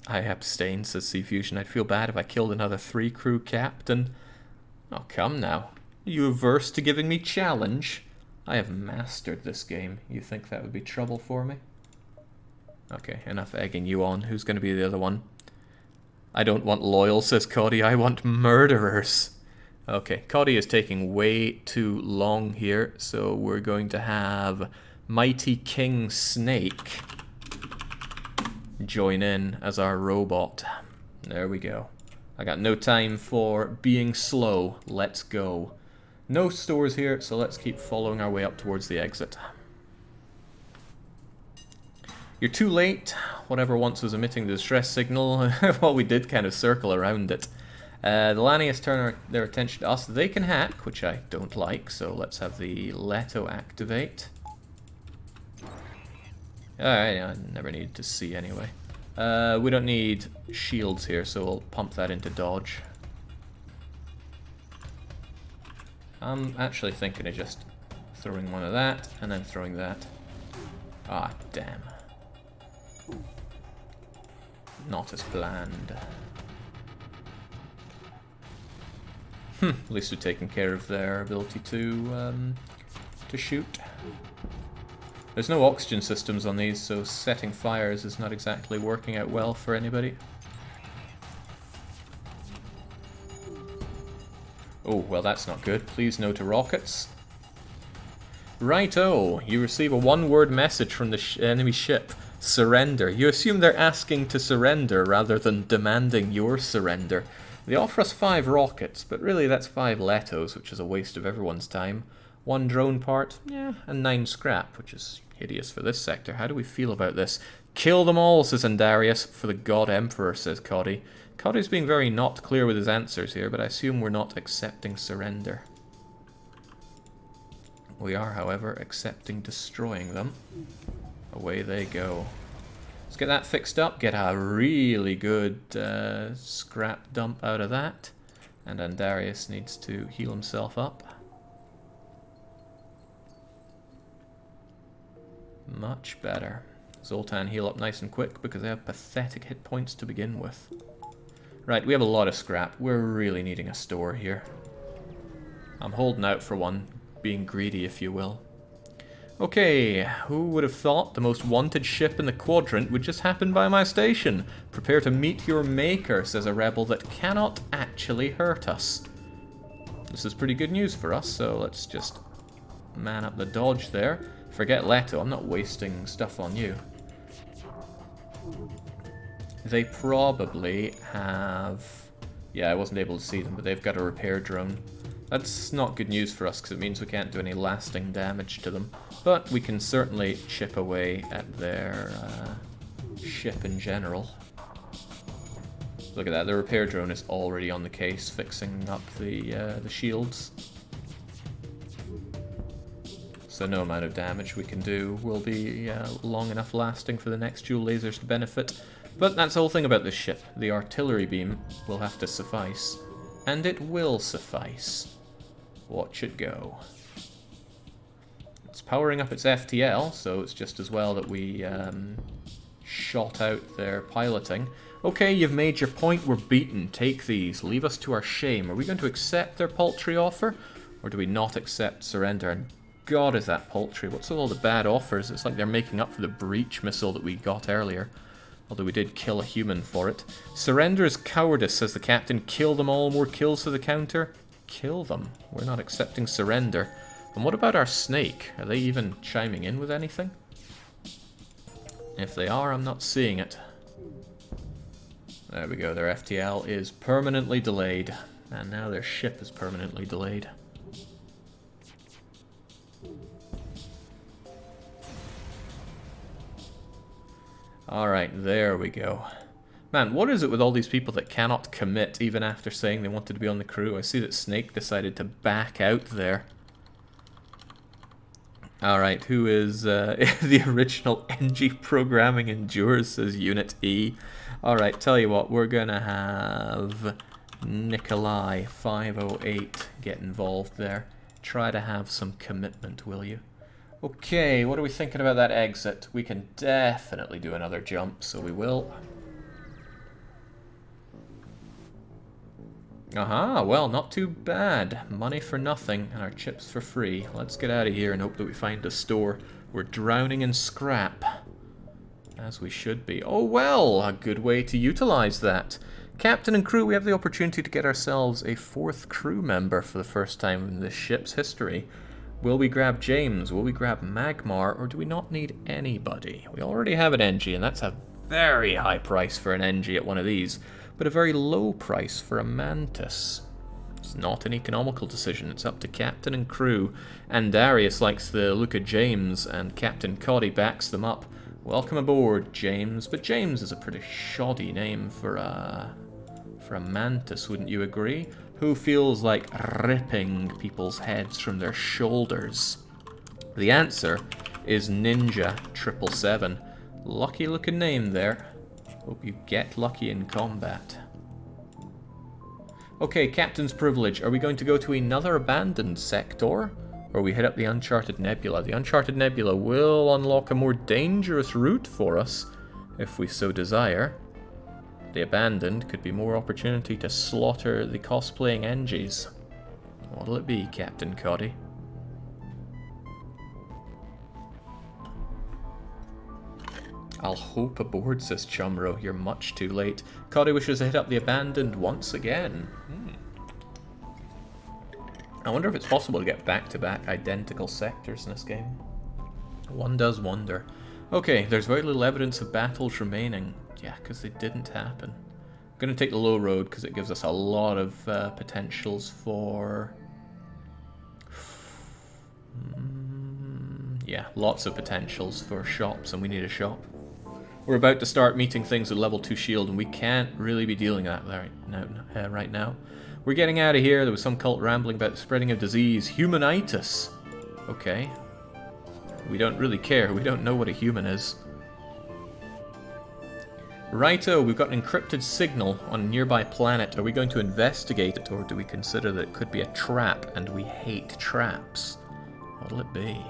[SPEAKER 1] I abstain, says Sea Fusion. I'd feel bad if I killed another 3 crew captain. Oh, come now. Are you averse to giving me challenge? I have mastered this game. You think that would be trouble for me? Okay, enough egging you on. Who's going to be the other one? I don't want loyal, says Coddy. I want murderers. Okay, Coddy is taking way too long here, so we're going to have Mighty King Snake join in as our robot. There we go. I got no time for being slow. Let's go. No stores here, so let's keep following our way up towards the exit. You're too late. Whatever once was emitting the distress signal, well, we did kind of circle around it. The Lanius turn their attention to us. They can hack, which I don't like, so let's have the Leto activate. Alright, I never needed to see anyway. We don't need shields here, so we'll pump that into dodge. I'm actually thinking of just throwing one of that, and then throwing that. Ah, damn. Not as planned. At least we're taking care of their ability to shoot. There's no oxygen systems on these, so setting fires is not exactly working out well for anybody. Oh, well that's not good. Please no to rockets. Righto, you receive a one-word message from the enemy ship. Surrender. You assume they're asking to surrender rather than demanding your surrender. They offer us 5 rockets, but really that's 5 Letos, which is a waste of everyone's time. 1 drone part, yeah, and 9 scrap, which is hideous for this sector. How do we feel about this? Kill them all, says Andarius. For the God Emperor, says Coddy. Coddy's being very not clear with his answers here, but I assume we're not accepting surrender. We are, however, accepting destroying them. Away they go. Let's get that fixed up, get a really good scrap dump out of that. And Andarius needs to heal himself up. Much better. Zoltan heal up nice and quick because they have pathetic hit points to begin with. Right, we have a lot of scrap. We're really needing a store here. I'm holding out for one, being greedy if you will. Okay, who would have thought the most wanted ship in the quadrant would just happen by my station? Prepare to meet your maker, says a rebel that cannot actually hurt us. This is pretty good news for us, so let's just man up the dodge there. Forget Leto, I'm not wasting stuff on you. They probably have... Yeah, I wasn't able to see them, but they've got a repair drone. That's not good news for us, because it means we can't do any lasting damage to them. But we can certainly chip away at their ship in general. Look at that, the repair drone is already on the case, fixing up the shields. So no amount of damage we can do will be long enough lasting for the next dual lasers to benefit. But that's the whole thing about this ship. The artillery beam will have to suffice. And it will suffice. Watch it go. It's powering up its FTL, so it's just as well that we shot out their piloting. Okay, you've made your point, we're beaten. Take these, leave us to our shame. Are we going to accept their paltry offer? Or do we not accept surrender? And God, is that paltry. What's with all the bad offers? It's like they're making up for the breach missile that we got earlier. Although we did kill a human for it. Surrender is cowardice, says the captain. Kill them all, more kills to the counter. Kill them. We're not accepting surrender. And what about our snake? Are they even chiming in with anything? If they are, I'm not seeing it. There we go, their FTL is permanently delayed. And now their ship is permanently delayed. Alright, there we go. Man, what is it with all these people that cannot commit even after saying they wanted to be on the crew? I see that Snake decided to back out there. Alright, who is the original NG programming endures, says Unit E. Alright, tell you what, we're gonna have Nikolai 508 get involved there. Try to have some commitment, will you? Okay, what are we thinking about that exit? We can definitely do another jump, so we will. Aha, well, not too bad. Money for nothing, and our chips for free. Let's get out of here and hope that we find a store. We're drowning in scrap. As we should be. Oh well, a good way to utilize that. Captain and crew, we have the opportunity to get ourselves a 4th crew member for the first time in this ship's history. Will we grab James? Will we grab Magmar? Or do we not need anybody? We already have an NG, and that's a very high price for an NG at one of these, but a very low price for a Mantis. It's not an economical decision. It's up to Captain and crew. And Darius likes the look of James, and Captain Coddy backs them up. Welcome aboard, James. But James is a pretty shoddy name for a Mantis, wouldn't you agree? Who feels like ripping people's heads from their shoulders? The answer is Ninja 777. Lucky looking name there. Hope you get lucky in combat. Okay, Captain's Privilege. Are we going to go to another abandoned sector? Or we hit up the Uncharted Nebula? The Uncharted Nebula will unlock a more dangerous route for us, if we so desire. The abandoned could be more opportunity to slaughter the cosplaying NGs. What'll it be, Captain Coddy? I'll hope aboard, says Chumro. You're much too late. Coddy wishes to hit up the abandoned once again. I wonder if it's possible to get back-to-back identical sectors in this game. One does wonder. Okay, there's very little evidence of battles remaining. Yeah, because they didn't happen. I'm going to take the low road because it gives us a lot of potentials for... yeah, lots of potentials for shops, and we need a shop. We're about to start meeting things with level 2 shield, and we can't really be dealing with that right now. We're getting out of here. There was some cult rambling about the spreading of disease. Humanitis. Okay. We don't really care. We don't know what a human is. Righto, we've got an encrypted signal on a nearby planet. Are we going to investigate it, or do we consider that it could be a trap, and we hate traps? What'll it be?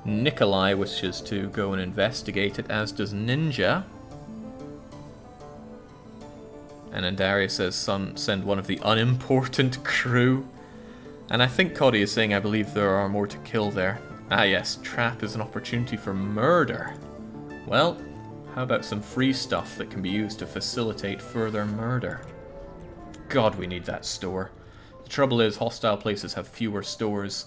[SPEAKER 1] Nikolai wishes to go and investigate it, as does Ninja. And then Darius says, send one of the unimportant crew. And I think Coddy is saying, I believe there are more to kill there. Ah yes, trap is an opportunity for murder. Well, how about some free stuff that can be used to facilitate further murder? God, we need that store. The trouble is, hostile places have fewer stores.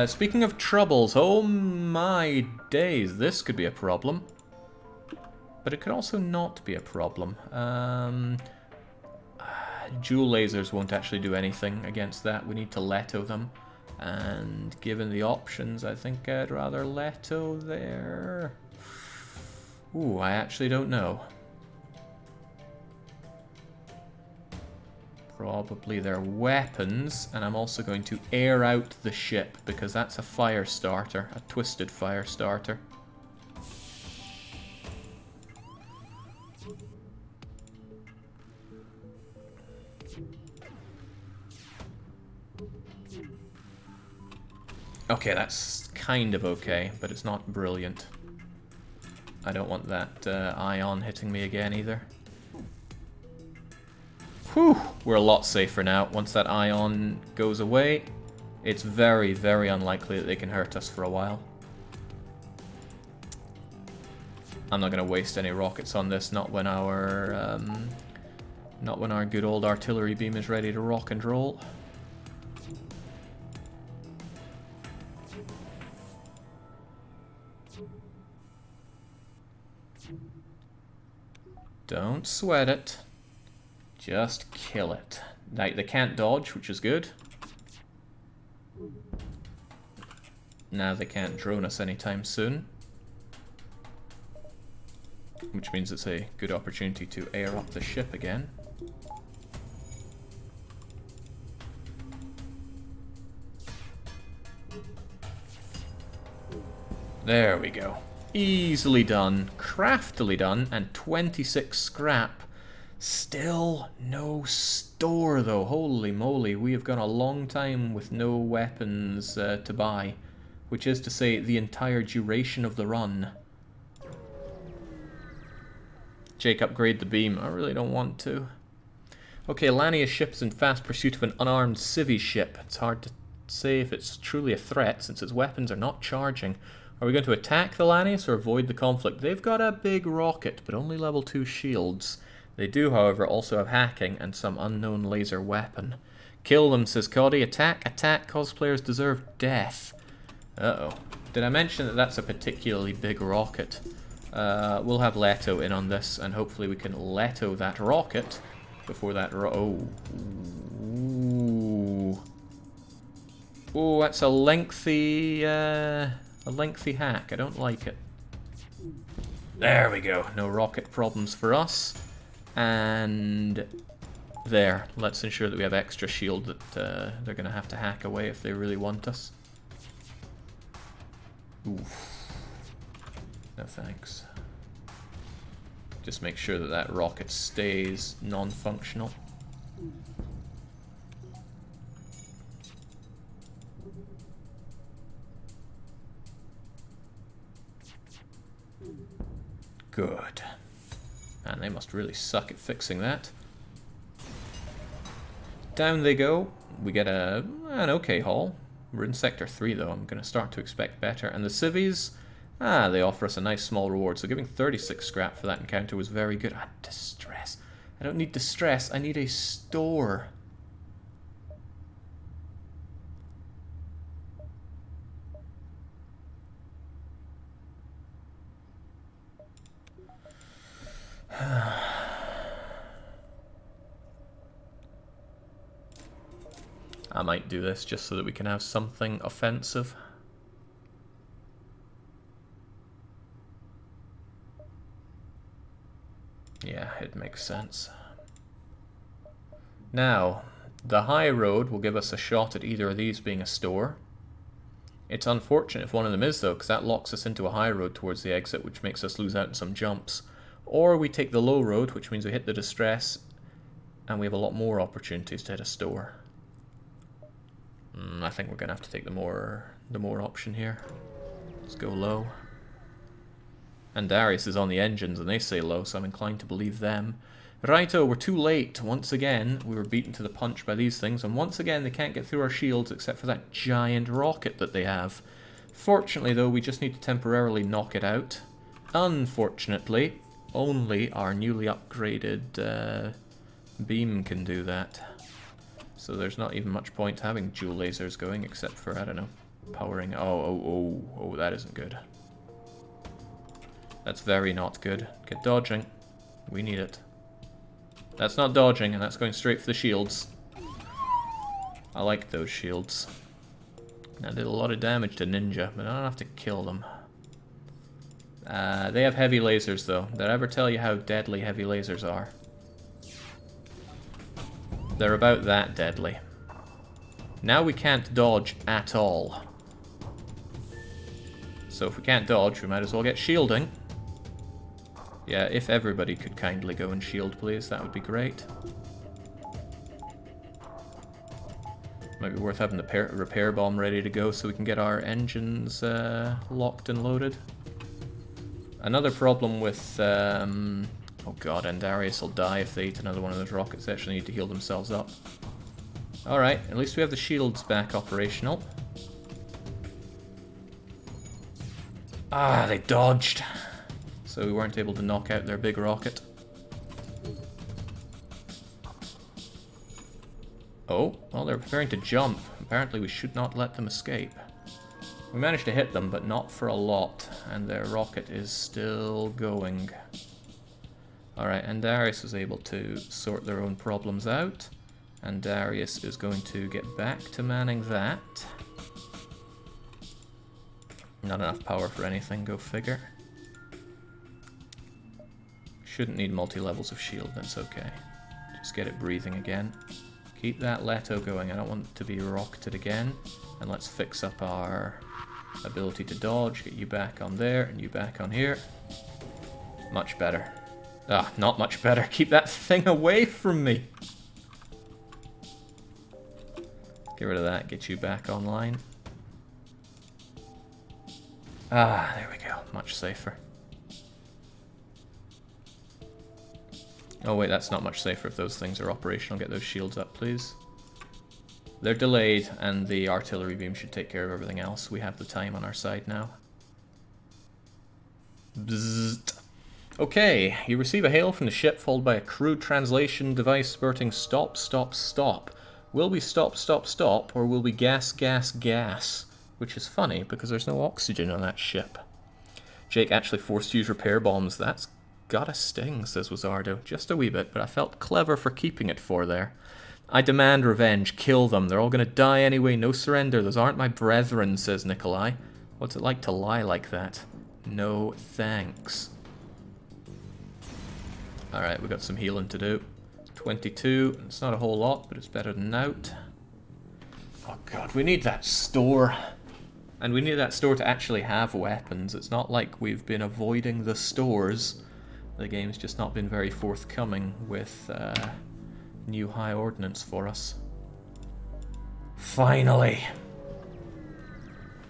[SPEAKER 1] Speaking of troubles, oh my days, this could be a problem. But it could also not be a problem. Jewel lasers won't actually do anything against that. We need to Leto them. And given the options, I think I'd rather Leto there. Ooh, I actually don't know. Probably their weapons, and I'm also going to air out the ship, because that's a fire starter, a twisted fire starter. Okay, that's kind of okay, but it's not brilliant. I don't want that ion hitting me again either. Whew! We're a lot safer now. Once that ion goes away, it's very, very unlikely that they can hurt us for a while. I'm not going to waste any rockets on this, not when our good old artillery beam is ready to rock and roll. Don't sweat it. Just kill it. Now, they can't dodge, which is good. Now they can't drone us anytime soon. Which means it's a good opportunity to air up the ship again. There we go. Easily done, craftily done, and 26 scrap. Still no store though, holy moly, we have gone a long time with no weapons to buy. Which is to say, the entire duration of the run. Jake, upgrade the beam. I really don't want to. Okay, Lanius ship's in fast pursuit of an unarmed civvy ship. It's hard to say if it's truly a threat since its weapons are not charging. Are we going to attack the Lanius or avoid the conflict? They've got a big rocket, but only level 2 shields. They do, however, also have hacking and some unknown laser weapon. Kill them, says Coddy. Attack, attack, cosplayers deserve death. Uh-oh. Did I mention that that's a particularly big rocket? We'll have Leto in on this, and hopefully we can Leto that rocket before that oh. Ooh. Ooh, that's a lengthy hack. I don't like it. There we go. No rocket problems for us. And there. Let's ensure that we have extra shield that they're going to have to hack away if they really want us. Oof. No thanks. Just make sure that that rocket stays non-functional. Good. And they must really suck at fixing that. Down they go. We get an okay haul. We're in Sector 3 though. I'm going to start to expect better. And the civvies, they offer us a nice small reward. So giving 36 scrap for that encounter was very good. Ah, distress. I don't need distress. I need a store. I might do this just so that we can have something offensive. Yeah, it makes sense. Now, the high road will give us a shot at either of these being a store. It's unfortunate if one of them is though, because that locks us into a high road towards the exit, which makes us lose out on some jumps. Or we take the low road, which means we hit the distress, and we have a lot more opportunities to hit a store. I think we're going to have to take the more option here. Let's go low. And Darius is on the engines, and they say low, so I'm inclined to believe them. Righto, we're too late. Once again, we were beaten to the punch by these things, and once again they can't get through our shields except for that giant rocket that they have. Fortunately, though, we just need to temporarily knock it out. Unfortunately, only our newly upgraded beam can do that. So there's not even much point having dual lasers going, except for, I don't know, powering... Oh, that isn't good. That's very not good. Get dodging. We need it. That's not dodging, and that's going straight for the shields. I like those shields. That did a lot of damage to Ninja, but I don't have to kill them. They have heavy lasers, though. Did I ever tell you how deadly heavy lasers are? They're about that deadly. Now we can't dodge at all. So if we can't dodge, we might as well get shielding. Yeah, if everybody could kindly go and shield, please, that would be great. Might be worth having the repair bomb ready to go so we can get our engines locked and loaded. Another problem with... oh god, Andarius will die if they eat another one of those rockets. They actually need to heal themselves up. Alright, at least we have the shields back operational. Ah, they dodged. So we weren't able to knock out their big rocket. Oh, well, they're preparing to jump. Apparently we should not let them escape. We managed to hit them, but not for a lot, and their rocket is still going. Alright, and Darius was able to sort their own problems out, and Darius is going to get back to manning that. Not enough power for anything, go figure. Shouldn't need multi-levels of shield, that's okay. Just get it breathing again. Keep that Leto going, I don't want it to be rocketed again. And let's fix up our ability to dodge, get you back on there, and you back on here. Much better. Ah, not much better, keep that thing away from me! Get rid of that, get you back online. Ah, there we go, much safer. Oh wait, that's not much safer if those things are operational. Get those shields up, please. They're delayed, and the artillery beam should take care of everything else. We have the time on our side now. Bzzzt. Okay, you receive a hail from the ship followed by a crude translation device spurting stop, stop, stop. Will we stop, stop, stop, or will we gas, gas, gas? Which is funny, because there's no oxygen on that ship. Jake actually forced to use repair bombs. That's gotta sting, says Wizardo. Just a wee bit, but I felt clever for keeping it for there. I demand revenge. Kill them. They're all gonna die anyway. No surrender. Those aren't my brethren, says Nikolai. What's it like to lie like that? No thanks. Alright, we got some healing to do. 22. It's not a whole lot, but it's better than out. Oh god, we need that store. And we need that store to actually have weapons. It's not like we've been avoiding the stores. The game's just not been very forthcoming with new high ordnance for us. Finally!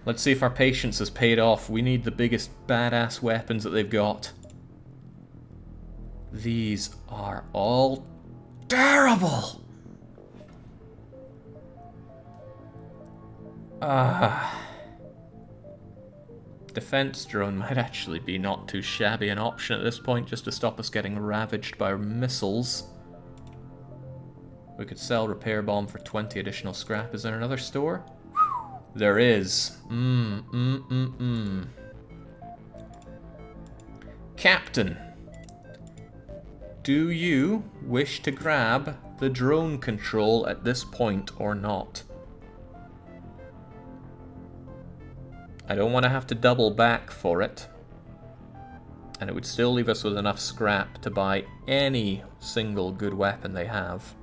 [SPEAKER 1] Let's see if our patience has paid off. We need the biggest badass weapons that they've got. These are all terrible! Defense drone might actually be not too shabby an option at this point, just to stop us getting ravaged by missiles. We could sell repair bomb for 20 additional scrap. Is there another store? There is. Captain, do you wish to grab the drone control at this point or not? I don't want to have to double back for it. And it would still leave us with enough scrap to buy any single good weapon they have.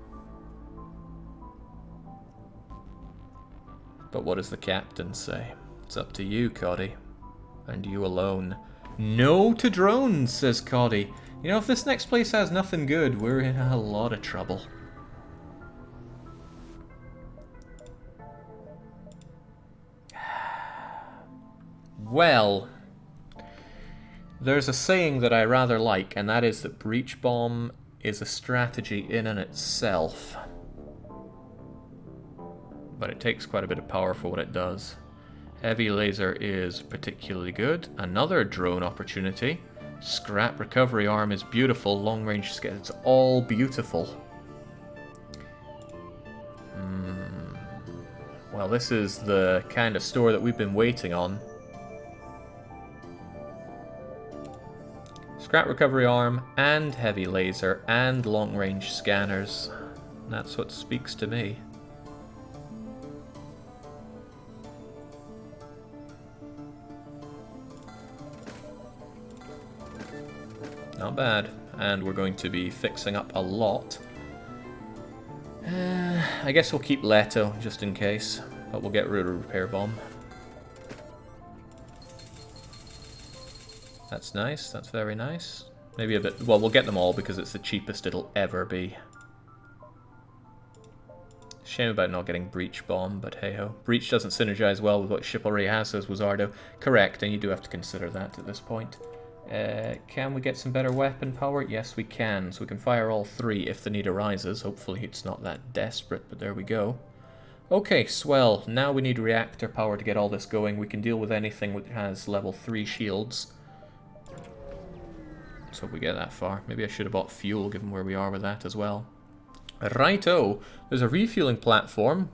[SPEAKER 1] But what does the captain say? It's up to you, Coddy. And you alone. No to drones, says Coddy. You know, if this next place has nothing good, we're in a lot of trouble. Well, there's a saying that I rather like, and that is that breach bomb is a strategy in and itself. But it takes quite a bit of power for what it does. Heavy laser is particularly good. Another drone opportunity. Scrap recovery arm is beautiful. Long range scale, it's all beautiful. Well, this is the kind of store that we've been waiting on. Scrap recovery arm, and heavy laser, and long range scanners. That's what speaks to me. Not bad. And we're going to be fixing up a lot. I guess we'll keep Leto, just in case. But we'll get rid of repair bomb. That's nice, that's very nice. Maybe a bit... Well, we'll get them all because it's the cheapest it'll ever be. Shame about not getting Breach Bomb, but hey-ho. Breach doesn't synergize well with what ship already has, says Wizardo. Correct, and you do have to consider that at this point. Can we get some better weapon power? Yes, we can. So we can fire all 3 if the need arises. Hopefully it's not that desperate, but there we go. Okay, swell. Now we need reactor power to get all this going. We can deal with anything that has level 3 shields. Let's hope we get that far. Maybe I should have bought fuel, given where we are with that as well. Righto, there's a refueling platform.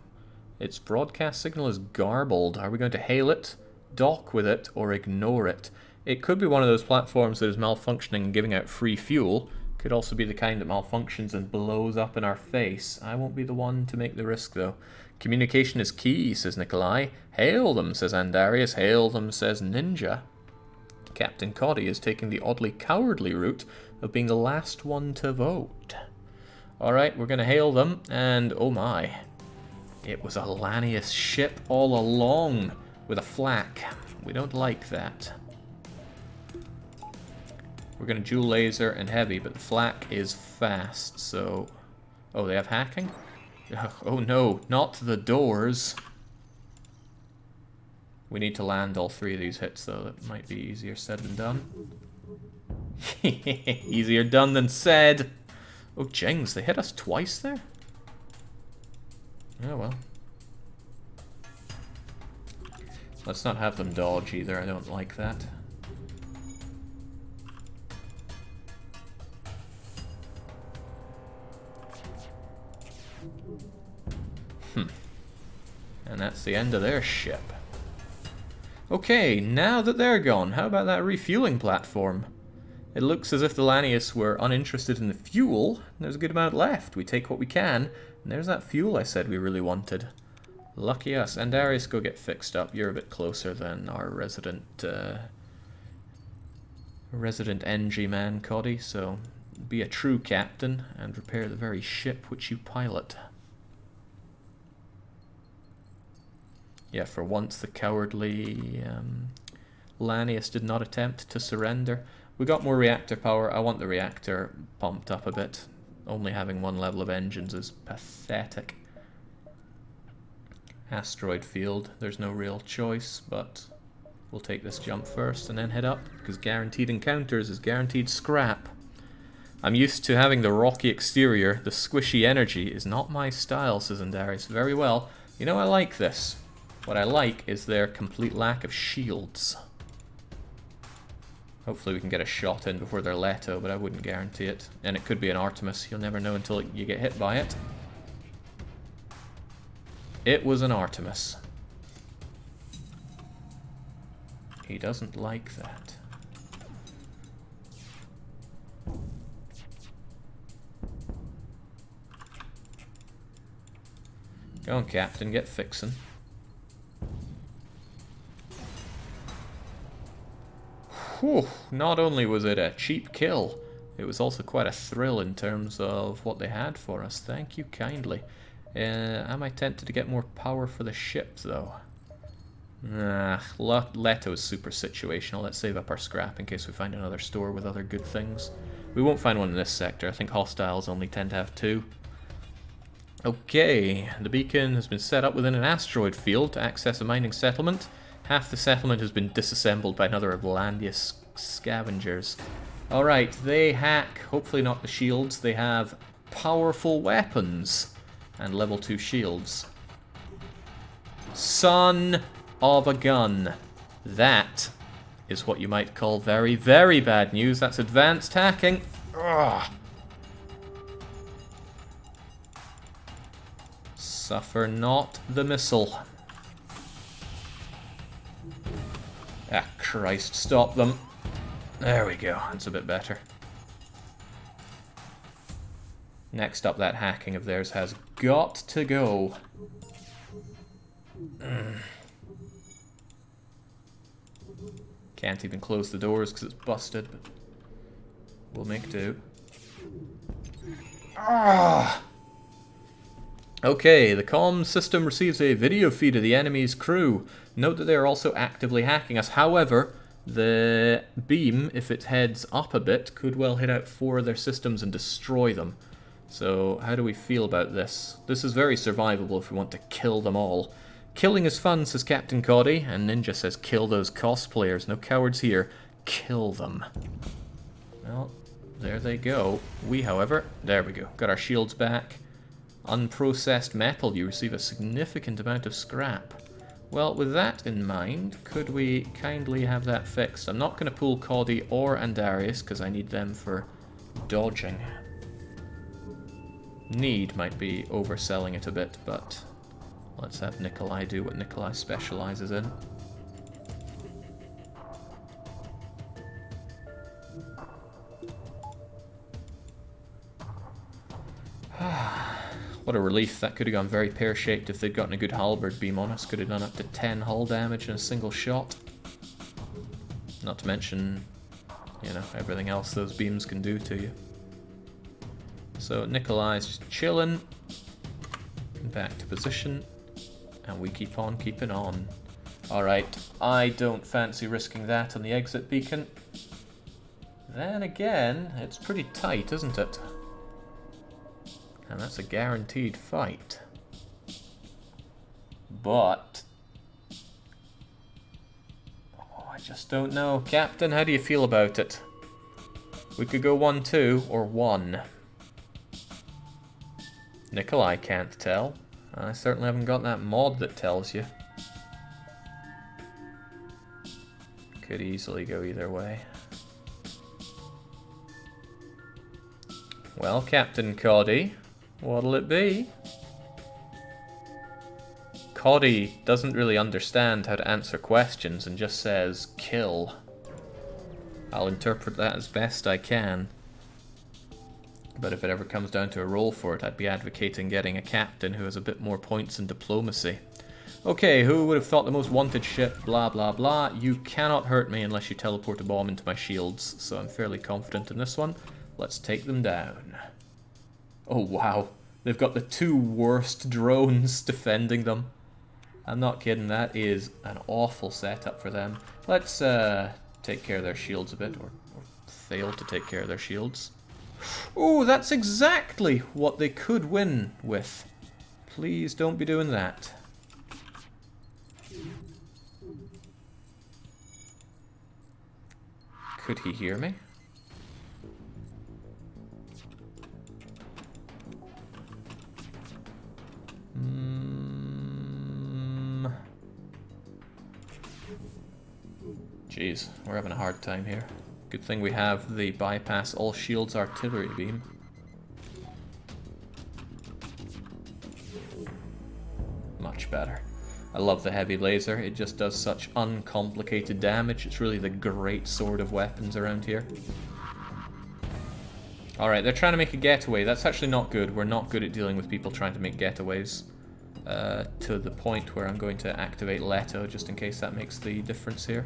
[SPEAKER 1] Its broadcast signal is garbled. Are we going to hail it, dock with it, or ignore it? It could be one of those platforms that is malfunctioning and giving out free fuel. Could also be the kind that malfunctions and blows up in our face. I won't be the one to make the risk, though. Communication is key, says Nikolai. Hail them, says Andarius. Hail them, says Ninja. Captain Coddy is taking the oddly cowardly route of being the last one to vote. Alright, we're going to hail them, and oh my. It was a Lanius ship all along with a flak. We don't like that. We're going to dual laser and heavy, but the flak is fast, so... Oh, they have hacking? Oh no, not the doors. We need to land all 3 of these hits, though. That might be easier said than done. Easier done than said. Oh, jings, they hit us twice there? Oh, well. Let's not have them dodge either, I don't like that. And that's the end of their ship. Okay, now that they're gone, how about that refueling platform? It looks as if the Lanius were uninterested in the fuel. There's a good amount left. We take what we can. And there's that fuel I said we really wanted. Lucky us. And Darius, go get fixed up. You're a bit closer than our resident NG man, Coddy. So be a true captain and repair the very ship which you pilot. Yeah, for once the cowardly Lanius did not attempt to surrender. We got more reactor power. I want the reactor pumped up a bit. Only having 1 level of engines is pathetic. Asteroid field. There's no real choice, but we'll take this jump first and then head up, because guaranteed encounters is guaranteed scrap. I'm used to having the rocky exterior. The squishy energy is not my style, says Andarius. Very well. You know, I like this. What I like is their complete lack of shields. Hopefully we can get a shot in before they're Leto, but I wouldn't guarantee it. And it could be an Artemis. You'll never know until you get hit by it. It was an Artemis. He doesn't like that. Go on, Captain, get fixin'. Whew, not only was it a cheap kill, it was also quite a thrill in terms of what they had for us. Thank you kindly. Am I tempted to get more power for the ship, though? Leto's super situational. Let's save up our scrap in case we find another store with other good things. We won't find one in this sector. I think hostiles only tend to have 2. Okay, the beacon has been set up within an asteroid field to access a mining settlement. Half the settlement has been disassembled by another of Lanius scavengers. Alright, they hack, hopefully not the shields. They have powerful weapons and level 2 shields. Son of a gun. That is what you might call very, very bad news. That's advanced hacking. Ugh. Suffer not the missile. Ah, Christ, stop them. There we go, that's a bit better. Next up, that hacking of theirs has got to go. Can't even close the doors because it's busted, but we'll make do. Ah! Okay, the comm system receives a video feed of the enemy's crew. Note that they are also actively hacking us. However, the beam, if it heads up a bit, could well hit out 4 of their systems and destroy them. So how do we feel about this? This is very survivable if we want to kill them all. Killing is fun, says Captain Coddy, and Ninja says kill those cosplayers. No cowards here. Kill them. Well, there they go. We, however, there we go. Got our shields back. Unprocessed metal, you receive a significant amount of scrap. Well, with that in mind, could we kindly have that fixed? I'm not going to pull Coddy or Andarius because I need them for dodging. Need might be overselling it a bit, but let's have Nikolai do what Nikolai specializes in. What a relief. That could have gone very pear-shaped if they'd gotten a good halberd beam on us. Could have done up to 10 hull damage in a single shot. Not to mention, you know, everything else those beams can do to you. So Nikolai's just chilling. Back to position. And we keep on keeping on. Alright, I don't fancy risking that on the exit beacon. Then again, it's pretty tight, isn't it? And that's a guaranteed fight. But oh, I just don't know. Captain, how do you feel about it? We could go 1-2 or 1. Nikolai can't tell. I certainly haven't got that mod that tells you. Could easily go either way. Well, Captain Coddy, what'll it be? Coddy doesn't really understand how to answer questions and just says, kill. I'll interpret that as best I can. But if it ever comes down to a roll for it, I'd be advocating getting a captain who has a bit more points in diplomacy. Okay, who would have thought the most wanted ship, blah blah blah. You cannot hurt me unless you teleport a bomb into my shields, so I'm fairly confident in this one. Let's take them down. Oh wow, they've got the 2 worst drones defending them. I'm not kidding, that is an awful setup for them. Let's take care of their shields a bit, or fail to take care of their shields. Oh, that's exactly what they could win with. Please don't be doing that. Could he hear me? Jeez, we're having a hard time here. Good thing we have the bypass all shields artillery beam. Much better. I love the heavy laser. It just does such uncomplicated damage. It's really the great sword of weapons around here. Alright, they're trying to make a getaway. That's actually not good. We're not good at dealing with people trying to make getaways. To the point where I'm going to activate Leto just in case that makes the difference here.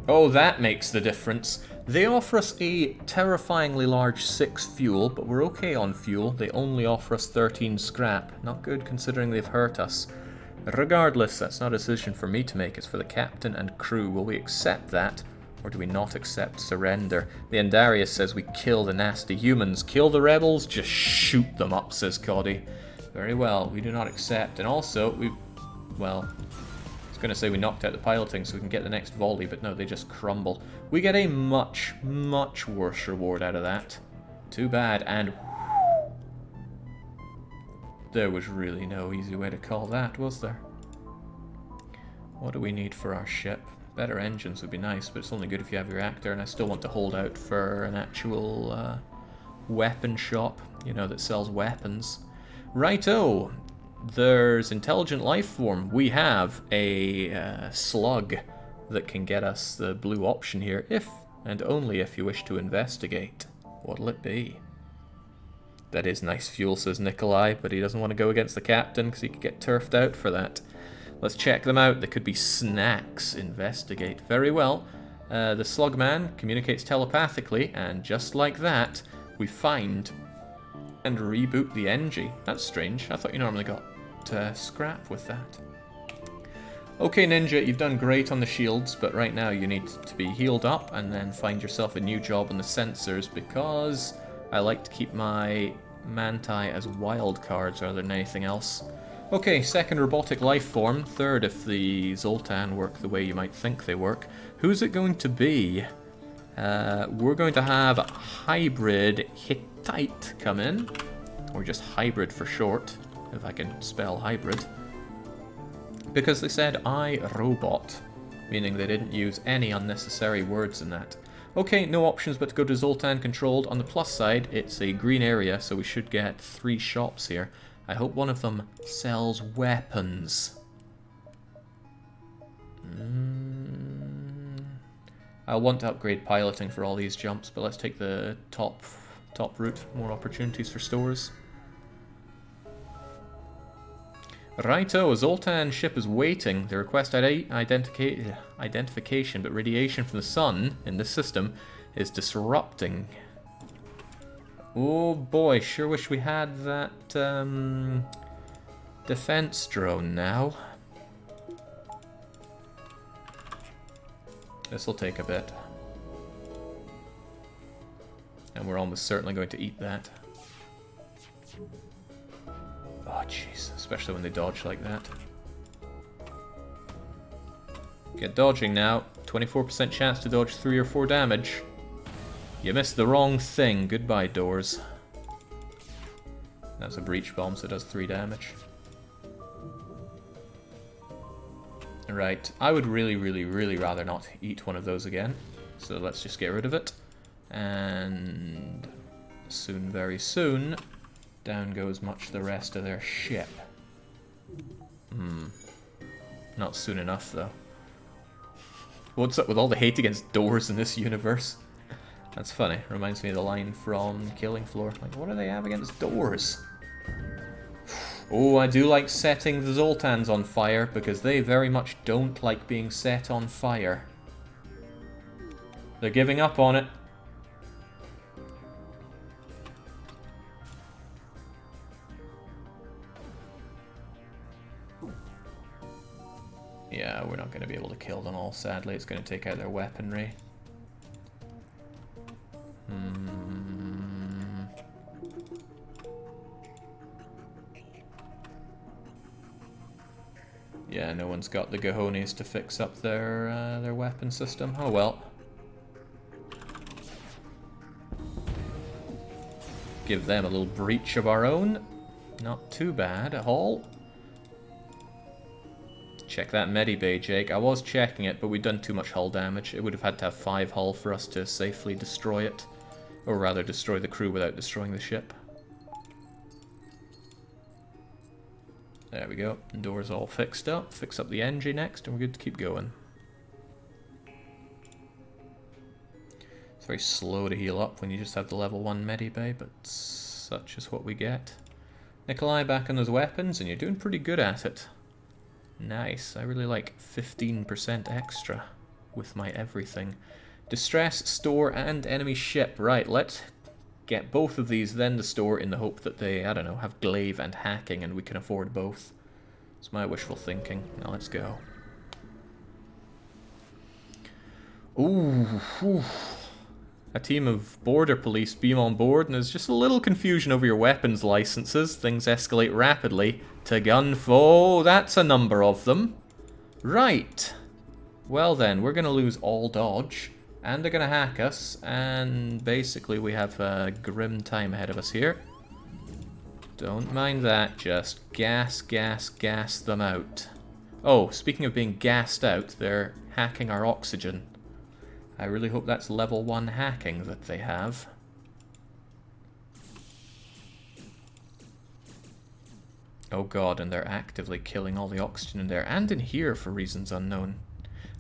[SPEAKER 1] Oh, that makes the difference. They offer us a terrifyingly large 6 fuel, but we're okay on fuel. They only offer us 13 scrap. Not good considering they've hurt us. Regardless, that's not a decision for me to make. It's for the captain and crew. Will we accept that, or do we not accept surrender? The Andarius says we kill the nasty humans. Kill the rebels, just shoot them up, says Coddy. Very well, we do not accept. And also, well, I was going to say we knocked out the piloting so we can get the next volley, but no, they just crumble. We get a much, much worse reward out of that. Too bad, and there was really no easy way to call that, was there? What do we need for our ship? Better engines would be nice, but it's only good if you have your reactor, and I still want to hold out for an actual weapon shop, you know, that sells weapons. Righto! There's intelligent life form. We have a slug that can get us the blue option here, if and only if you wish to investigate. What'll it be? That is nice fuel, says Nikolai, but he doesn't want to go against the captain because he could get turfed out for that. Let's check them out. They could be snacks. Investigate. Very well. The slugman communicates telepathically, and just like that, we find and reboot the NG. That's strange. I thought you normally got scrap with that. Okay, Ninja, you've done great on the shields, but right now you need to be healed up and then find yourself a new job on the sensors, because I like to keep my Manti as wild cards rather than anything else. Okay, second robotic life form, third if the Zoltan work the way you might think they work. Who's it going to be? We're going to have hybrid Hittite come in, or just hybrid for short, if I can spell hybrid. Because they said I robot, meaning they didn't use any unnecessary words in that. Okay, no options but to go to Zoltan controlled. On the plus side, it's a green area, so we should get 3 shops here. I hope one of them sells weapons. I'll want to upgrade piloting for all these jumps, but let's take the top route. More opportunities for stores. Righto, a Zoltan ship is waiting. They request identification, but radiation from the sun in this system is disrupting. Oh boy, sure wish we had that defense drone now. This'll take a bit. And we're almost certainly going to eat that. Oh jeez, especially when they dodge like that. Get dodging now. 24% chance to dodge 3 or 4 damage. You missed the wrong thing. Goodbye, doors. That's a breach bomb, so it does 3 damage. Right, I would really, really, really rather not eat one of those again. So let's just get rid of it. And soon, very soon, down goes much the rest of their ship. Not soon enough, though. What's up with all the hate against doors in this universe? That's funny. Reminds me of the line from Killing Floor. Like, what do they have against doors? Oh, I do like setting the Zoltans on fire, because they very much don't like being set on fire. They're giving up on it. Yeah, we're not going to be able to kill them all, sadly. It's going to take out their weaponry. Yeah, no one's got the cojones to fix up their weapon system. Oh well. Give them a little breach of our own. Not too bad at all. Check that medibay, Jake. I was checking it, but we'd done too much hull damage. It would have had to have 5 hull for us to safely destroy it. Or rather, destroy the crew without destroying the ship. There we go. Doors all fixed up. Fix up the engine next, and we're good to keep going. It's very slow to heal up when you just have the level 1 medibay, but such is what we get. Nikolai back on those weapons, and you're doing pretty good at it. Nice. I really like 15% extra with my everything. Distress, store, and enemy ship. Right, let's get both of these, then the store, in the hope that they, I don't know, have glaive and hacking, and we can afford both. It's my wishful thinking. Now let's go. Ooh. A team of border police beam on board, and there's just a little confusion over your weapons licenses. Things escalate rapidly to gunfo. That's a number of them. Right. Well then, we're going to lose all dodge, and they're going to hack us, and basically we have a grim time ahead of us here. Don't mind that, just gas them out. Oh, speaking of being gassed out, they're hacking our oxygen. I really hope that's level 1 hacking that they have. Oh god, and they're actively killing all the oxygen in there, and in here for reasons unknown.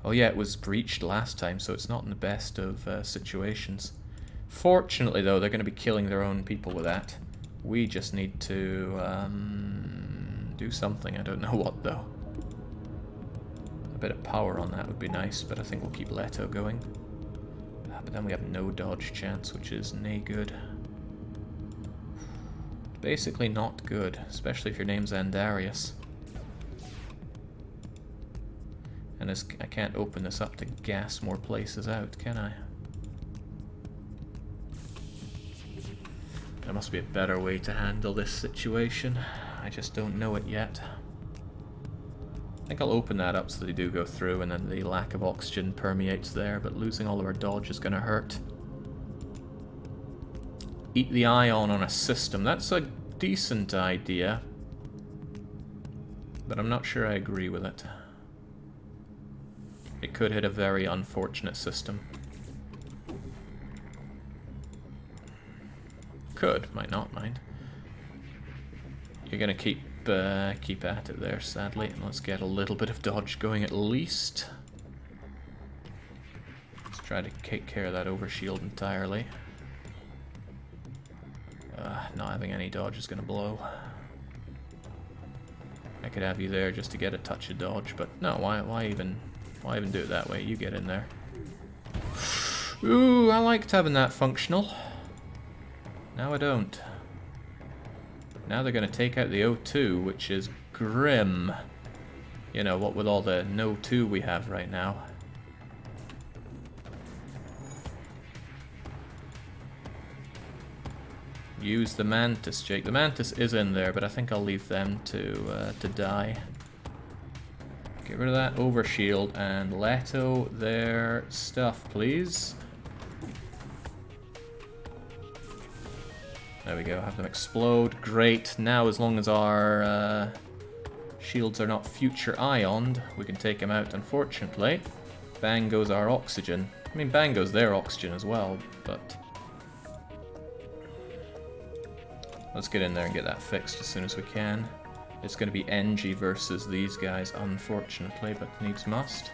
[SPEAKER 1] Oh yeah, it was breached last time, so it's not in the best of situations. Fortunately though, they're going to be killing their own people with that. We just need to do something, I don't know what though. A bit of power on that would be nice, but I think we'll keep Leto going. But then we have no dodge chance, which is nay good. Basically not good, especially if your name's Andarius. And I can't open this up to gas more places out, can I? There must be a better way to handle this situation. I just don't know it yet. I think I'll open that up so they do go through, and then the lack of oxygen permeates there, but losing all of our dodge is going to hurt. Eat the ion on a system. That's a decent idea, but I'm not sure I agree with it. It could hit a very unfortunate system. Could, might not mind. You're gonna keep at it there, sadly. And let's get a little bit of dodge going at least. Let's try to take care of that overshield entirely. Not having any dodge is gonna blow. I could have you there just to get a touch of dodge, but no, why even do it that way? You get in there. Ooh, I liked having that functional. Now I don't. Now they're going to take out the O2, which is grim. You know, what with all the no 2 we have right now. Use the Mantis, Jake. The Mantis is in there, but I think I'll leave them to die. Get rid of that overshield and Leto their stuff, please. There we go, have them explode. Great. Now, as long as our shields are not future ioned, we can take them out, unfortunately. Bang goes our oxygen. I mean, bang goes their oxygen as well, but... let's get in there and get that fixed as soon as we can. It's going to be NG versus these guys, unfortunately, but needs must.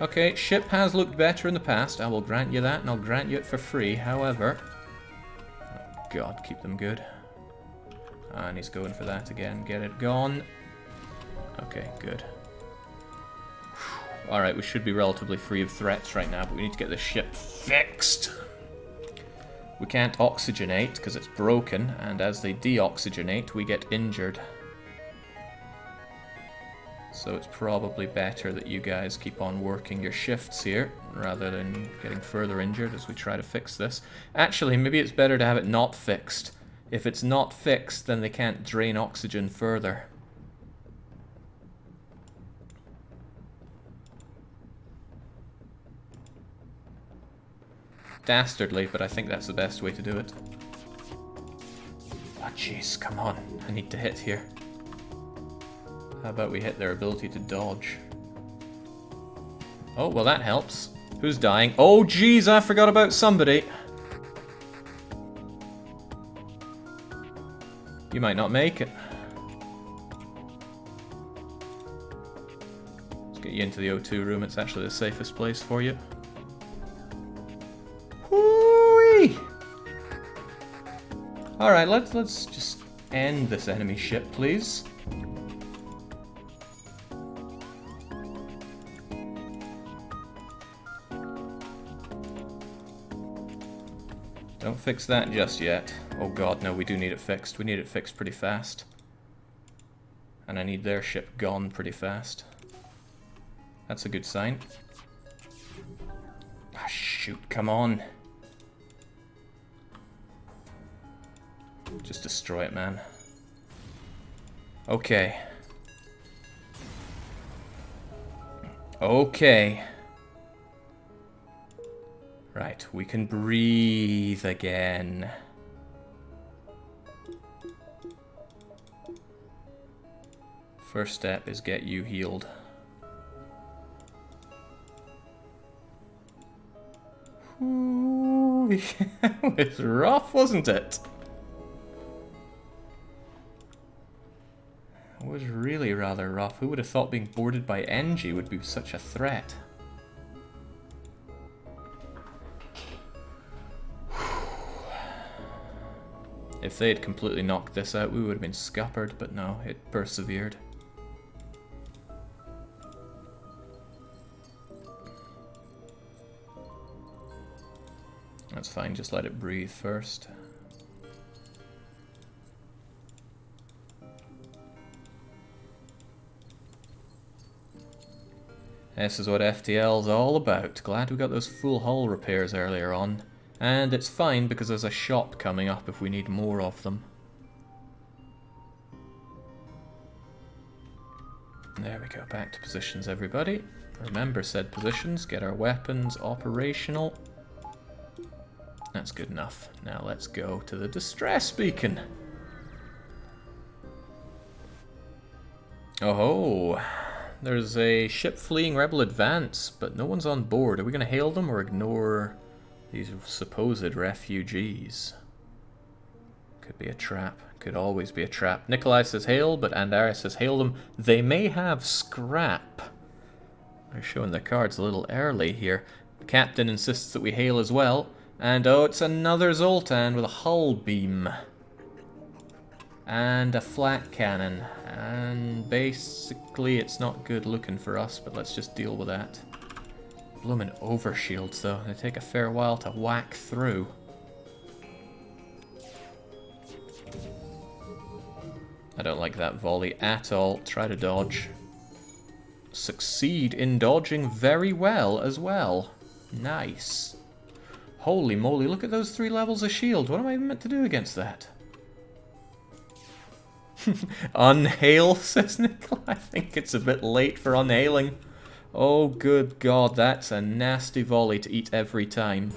[SPEAKER 1] Okay, ship has looked better in the past. I will grant you that, and I'll grant you it for free. However... oh God, keep them good. And he's going for that again. Get it gone. Okay, good. Alright, we should be relatively free of threats right now, but we need to get the ship fixed. We can't oxygenate because it's broken, and as they deoxygenate, we get injured. So it's probably better that you guys keep on working your shifts here, rather than getting further injured as we try to fix this. Actually, maybe it's better to have it not fixed. If it's not fixed, then they can't drain oxygen further. Dastardly, but I think that's the best way to do it. Oh jeez, come on. I need to hit here. How about we hit their ability to dodge? Oh, well that helps. Who's dying? Oh jeez, I forgot about somebody. You might not make it. Let's get you into the O2 room. It's actually the safest place for you. Alright, let's just end this enemy ship, please. Don't fix that just yet. Oh god, no, we do need it fixed. We need it fixed pretty fast. And I need their ship gone pretty fast. That's a good sign. Ah, shoot, come on. Just destroy it, man. Okay. Okay. Right, we can breathe again. First step is get you healed. Ooh, it was rough, wasn't it? It was really rather rough. Who would have thought being boarded by NG would be such a threat? If they had completely knocked this out, we would have been scuppered, but no, it persevered. That's fine, just let it breathe first. This is what FTL's all about. Glad we got those full hull repairs earlier on. And it's fine because there's a shop coming up if we need more of them. There we go, back to positions everybody. Remember said positions, get our weapons operational. That's good enough. Now let's go to the distress beacon. Oh, there's a ship fleeing rebel advance, but no one's on board. Are we going to hail them or ignore these supposed refugees? Could be a trap. Could always be a trap. Nikolai says hail, but Andarius says hail them. They may have scrap. They're showing their cards a little early here. The captain insists that we hail as well. And oh, it's another Zoltan with a hull beam. And a flat cannon. And basically it's not good looking for us, but let's just deal with that. Bloomin' overshields though. They take a fair while to whack through. I don't like that volley at all. Try to dodge. Succeed in dodging very well as well. Nice. Holy moly, look at those 3 levels of shield. What am I even meant to do against that? Unhail, says Nicola. I think it's a bit late for unhailing. Oh, good God, that's a nasty volley to eat every time.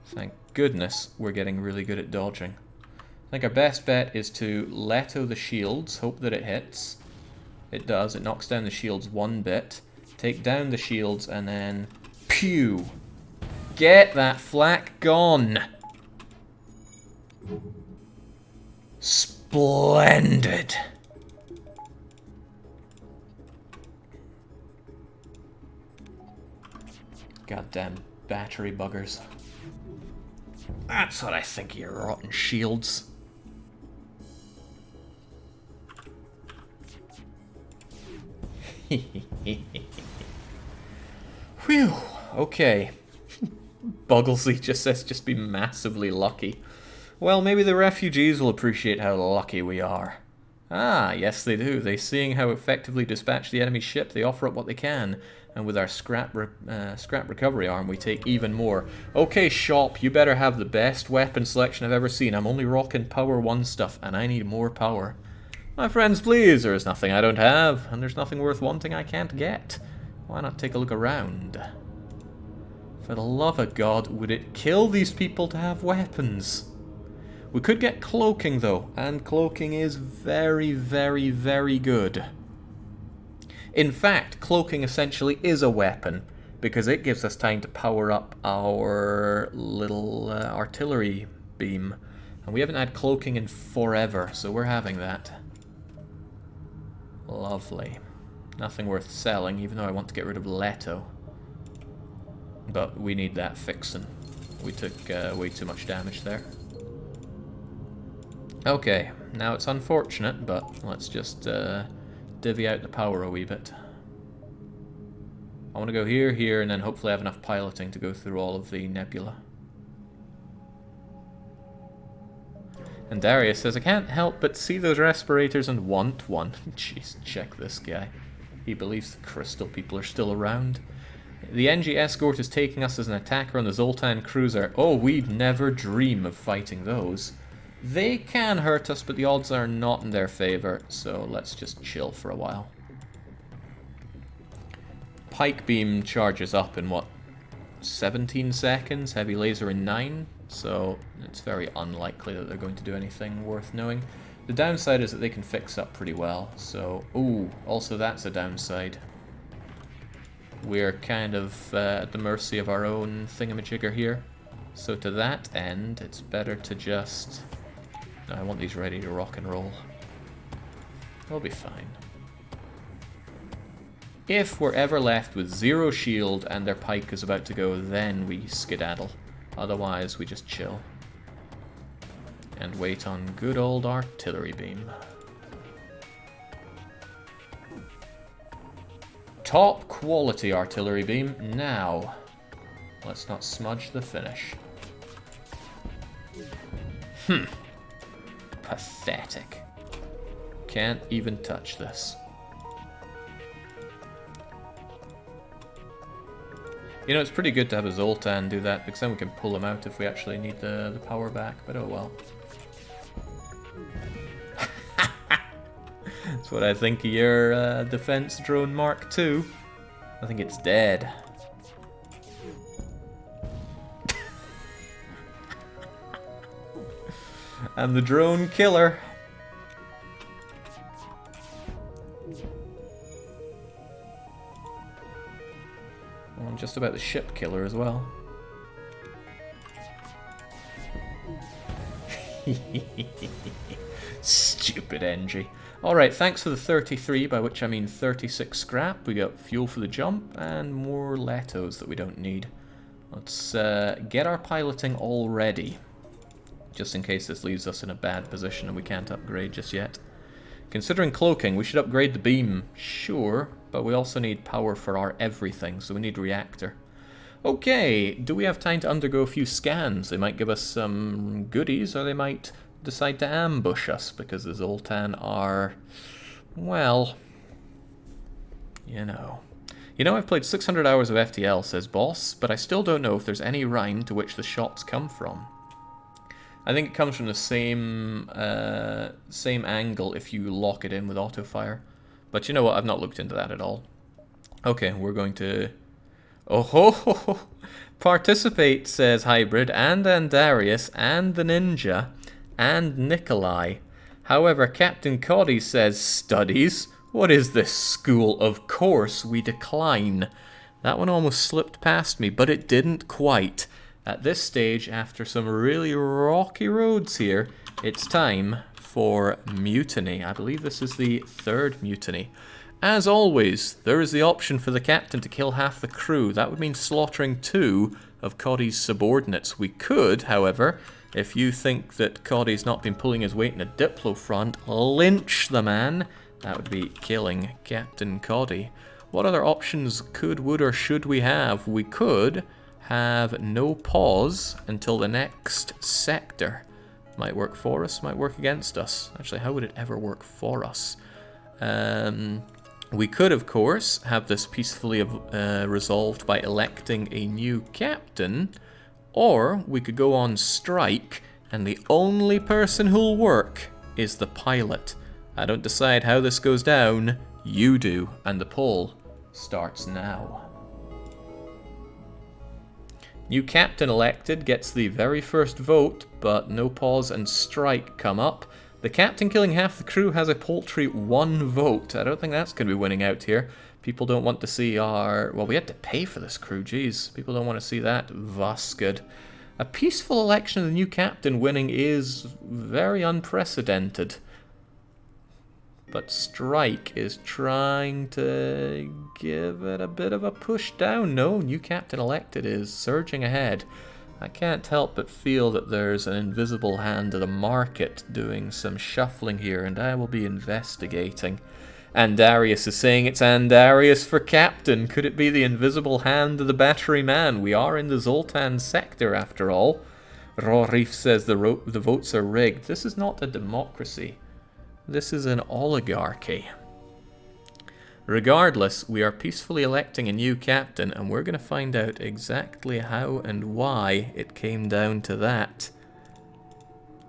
[SPEAKER 1] Thank goodness we're getting really good at dodging. I think our best bet is to Leto the shields, hope that it hits. It does, it knocks down the shields 1 bit. Take down the shields and then... Pew! Get that flak gone! Splendid! Goddamn battery buggers. That's what I think of your rotten shields. Whew, okay. Bugglesy just says just be massively lucky. Well, maybe the refugees will appreciate how lucky we are. Ah, yes they do. They seeing how effectively dispatch the enemy ship, they offer up what they can. And with our scrap recovery arm, we take even more. Okay, shop, you better have the best weapon selection I've ever seen. I'm only rocking power 1 stuff, and I need more power. My friends, please, there is nothing I don't have, and there's nothing worth wanting I can't get. Why not take a look around? For the love of God, would it kill these people to have weapons? We could get cloaking, though, and cloaking is very, very, very good. In fact, cloaking essentially is a weapon, because it gives us time to power up our little artillery beam. And we haven't had cloaking in forever, so we're having that. Lovely. Nothing worth selling, even though I want to get rid of Leto. But we need that fixing. We took way too much damage there. Okay, now it's unfortunate, but let's just divvy out the power a wee bit. I want to go here, here, and then hopefully have enough piloting to go through all of the Nebula. And Darius says, I can't help but see those respirators and want one. Jeez, check this guy. He believes the crystal people are still around. The NG escort is taking us as an attacker on the Zoltan cruiser. Oh, we'd never dream of fighting those. They can hurt us, but the odds are not in their favor, so let's just chill for a while. Pike beam charges up in, what, 17 seconds? Heavy laser in 9? So it's very unlikely that they're going to do anything worth knowing. The downside is that they can fix up pretty well, so... Ooh, also that's a downside. We're kind of at the mercy of our own thingamajigger here. So to that end, it's better to just... No, I want these ready to rock and roll. We'll be fine. If we're ever left with 0 shield and their pike is about to go, then we skedaddle. Otherwise, we just chill. And wait on good old artillery beam. Top quality artillery beam. Now, let's not smudge the finish. Pathetic. Can't even touch this. You know, it's pretty good to have a Zoltan do that, because then we can pull him out if we actually need the power back, but oh well. That's what I think of your defense drone Mark II. I think it's dead. I'm the drone killer. I'm just about the ship killer as well. Stupid NG. Alright, thanks for the 33, by which I mean 36 scrap. We got fuel for the jump and more Letos that we don't need. Let's get our piloting all ready, just in case this leaves us in a bad position and we can't upgrade just yet. Considering cloaking, we should upgrade the beam, sure, but we also need power for our everything, so we need reactor. Okay, do we have time to undergo a few scans? They might give us some goodies, or they might decide to ambush us, because the Zoltan are, well, you know. You know, I've played 600 hours of FTL, says Boss, but I still don't know if there's any rhyme to which the shots come from. I think it comes from the same angle if you lock it in with auto-fire. But you know what, I've not looked into that at all. Okay, we're going to... Oh ho ho ho! Participate, says Hybrid, and Andarius, and the Ninja, and Nikolai. However, Captain Coddy says, studies? What is this school? Of course, we decline. That one almost slipped past me, but it didn't quite. At this stage, after some really rocky roads here, it's time for Mutiny. I believe this is the third Mutiny. As always, there is the option for the captain to kill half the crew. That would mean slaughtering 2 of Coddy's subordinates. We could, however, if you think that Coddy's not been pulling his weight in a Diplo front, lynch the man. That would be killing Captain Coddy. What other options could, would, or should we have? We could have no pause until the next sector. Might work for us, might work against us. Actually, how would it ever work for us? We could, of course, have this peacefully resolved by electing a new captain, or we could go on strike, and the only person who'll work is the pilot. I don't decide how this goes down, you do, and the poll starts now. New captain elected gets the very first vote, but no pause and strike come up. The captain killing half the crew has a paltry 1 vote. I don't think that's going to be winning out here. People don't want to see our... Well, we had to pay for this crew, jeez. People don't want to see that. Vaskud. A peaceful election of the new captain winning is very unprecedented. But Strike is trying to give it a bit of a push down. No, new captain elected is surging ahead. I can't help but feel that there's an invisible hand of the market doing some shuffling here, and I will be investigating. Andarius is saying it's Andarius for captain. Could it be the invisible hand of the battery man? We are in the Zoltan sector, after all. Rorif says the votes are rigged. This is not a democracy. This is an oligarchy. Regardless, we are peacefully electing a new captain, and we're going to find out exactly how and why it came down to that.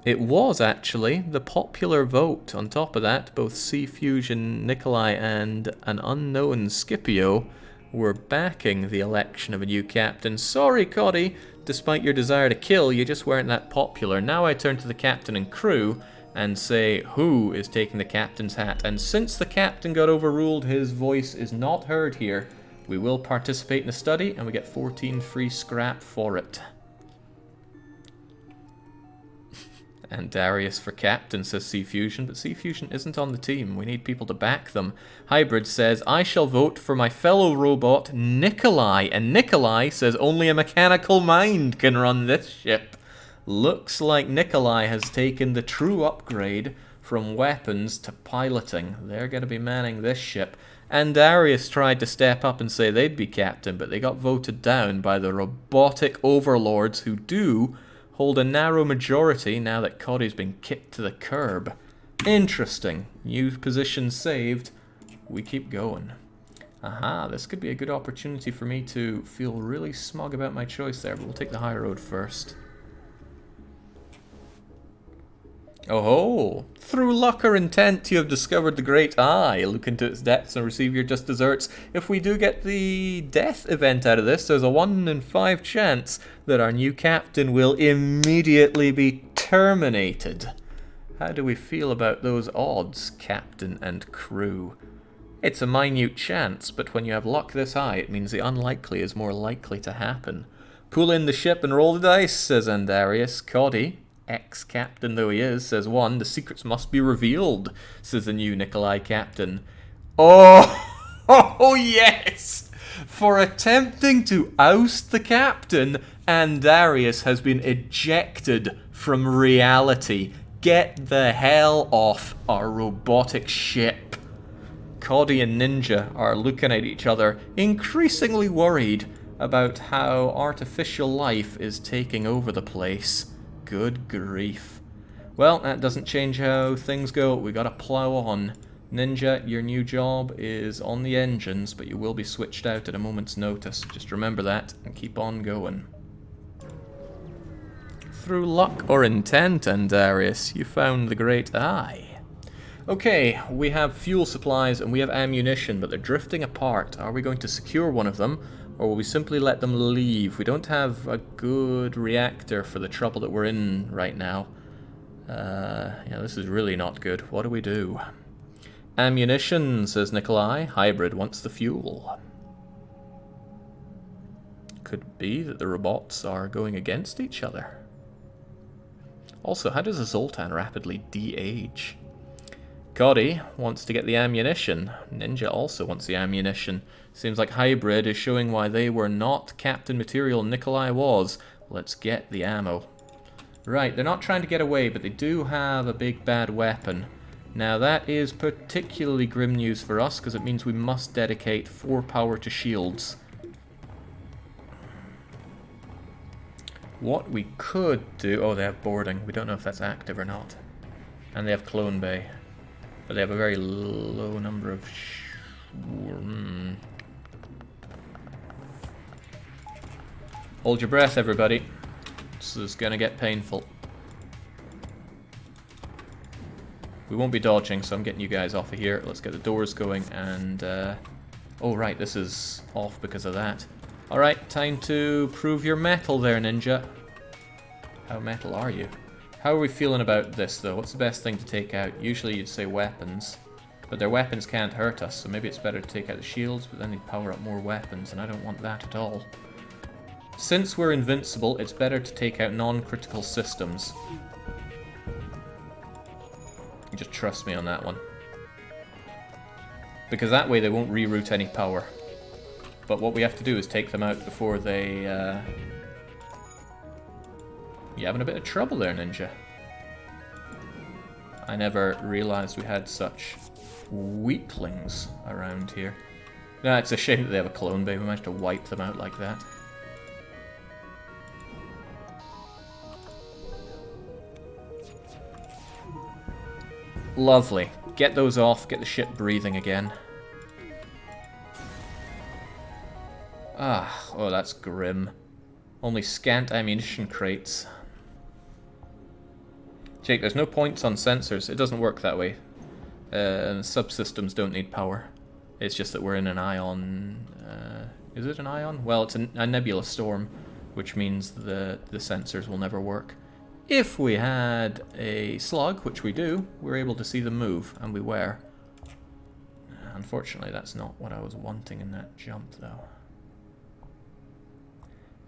[SPEAKER 1] It was actually the popular vote. On top of that, both Sea Fusion Nikolai and an unknown Scipio were backing the election of a new captain. Sorry, Coddy, despite your desire to kill, you just weren't that popular. Now I turn to the captain and crew and say, who is taking the captain's hat? And since the captain got overruled, his voice is not heard here. We will participate in the study, and we get 14 free scrap for it. And Darius for captain, says Sea Fusion, but Sea Fusion isn't on the team. We need people to back them. Hybrid says, I shall vote for my fellow robot, Nikolai. And Nikolai says only a mechanical mind can run this ship. Looks like Nikolai has taken the true upgrade from weapons to piloting. They're going to be manning this ship. And Darius tried to step up and say they'd be captain, but they got voted down by the robotic overlords who do hold a narrow majority now that Coddy's been kicked to the curb. Interesting. New position saved. We keep going. Aha, this could be a good opportunity for me to feel really smug about my choice there, but we'll take the high road first. Oh ho! Through luck or intent, you have discovered the Great Eye. Look into its depths and receive your just desserts. If we do get the death event out of this, there's a 1 in 5 chance that our new captain will immediately be terminated. How do we feel about those odds, captain and crew? It's a minute chance, but when you have luck this high, it means the unlikely is more likely to happen. Pull in the ship and roll the dice, says Andarius. Coddy, ex-captain though he is, says 1. The secrets must be revealed, says the new Nikolai captain. Oh yes! For attempting to oust the captain, Andarius has been ejected from reality. Get the hell off our robotic ship. Coddy and Ninja are looking at each other, increasingly worried about how artificial life is taking over the place. Good grief. Well, that doesn't change how things go. We gotta plow on. Ninja, your new job is on the engines, but you will be switched out at a moment's notice. Just remember that and keep on going. Through luck or intent, Andarius, you found the Great Eye. Okay, we have fuel supplies and we have ammunition, but they're drifting apart. Are we going to secure one of them, or will we simply let them leave? We don't have a good reactor for the trouble that we're in right now. Yeah, this is really not good. What do we do? Ammunition, says Nikolai. Hybrid wants the fuel. Could be that the robots are going against each other. Also, how does a Zoltan rapidly de-age? Coddy wants to get the ammunition. Ninja also wants the ammunition. Seems like Hybrid is showing why they were not Captain Material Nikolai was. Let's get the ammo. Right, they're not trying to get away, but they do have a big bad weapon. Now that is particularly grim news for us, because it means we must dedicate 4 power to shields. What we could do... Oh, they have boarding. We don't know if that's active or not. And they have clone bay. But they have a very low number of... Hold your breath, everybody. This is gonna get painful. We won't be dodging, so I'm getting you guys off of here. Let's get the doors going and... Oh, right, this is off because of that. Alright, time to prove your mettle there, Ninja. How metal are you? How are we feeling about this, though? What's the best thing to take out? Usually you'd say weapons, but their weapons can't hurt us, so maybe it's better to take out the shields, but then they power up more weapons, and I don't want that at all. Since we're invincible, it's better to take out non-critical systems. You just trust me on that one. Because that way they won't reroute any power. But what we have to do is take them out before they... You're having a bit of trouble there, Ninja. I never realized we had such weaklings around here. No, it's a shame that they have a clone bay. We managed to wipe them out like that. Lovely. Get those off, get the ship breathing again. Ah, oh, that's grim. Only scant ammunition crates. Jake, there's no points on sensors. It doesn't work that way. Subsystems don't need power. It's just that we're in an ion... is it an ion? Well, it's a nebula storm, which means the sensors will never work. If we had a slug, which we do, we're able to see them move, and we were. Unfortunately, that's not what I was wanting in that jump, though.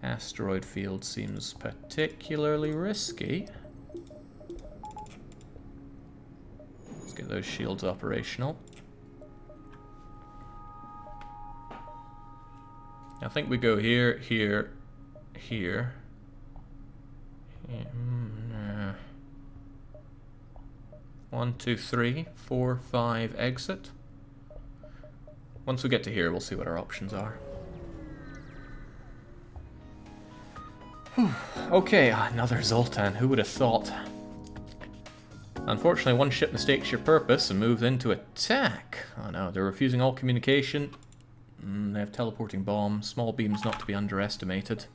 [SPEAKER 1] Asteroid field seems particularly risky. Let's get those shields operational. I think we go here, here, here. 1, 2, 3, 4, 5, exit. Once we get to here, we'll see what our options are. Whew. Okay, another Zoltan. Who would have thought? Unfortunately, one ship mistakes your purpose and moves into attack. Oh no, they're refusing all communication. They have teleporting bomb. Small beams not to be underestimated.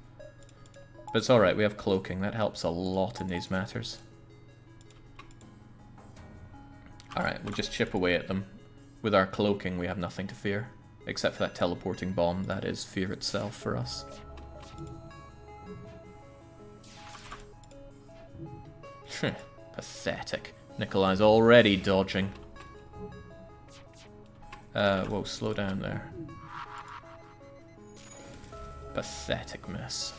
[SPEAKER 1] But it's alright, we have cloaking. That helps a lot in these matters. Alright, we'll just chip away at them. With our cloaking, we have nothing to fear. Except for that teleporting bomb. That is fear itself for us. Pathetic. Nikolai's already dodging. Whoa, slow down there. Pathetic mess.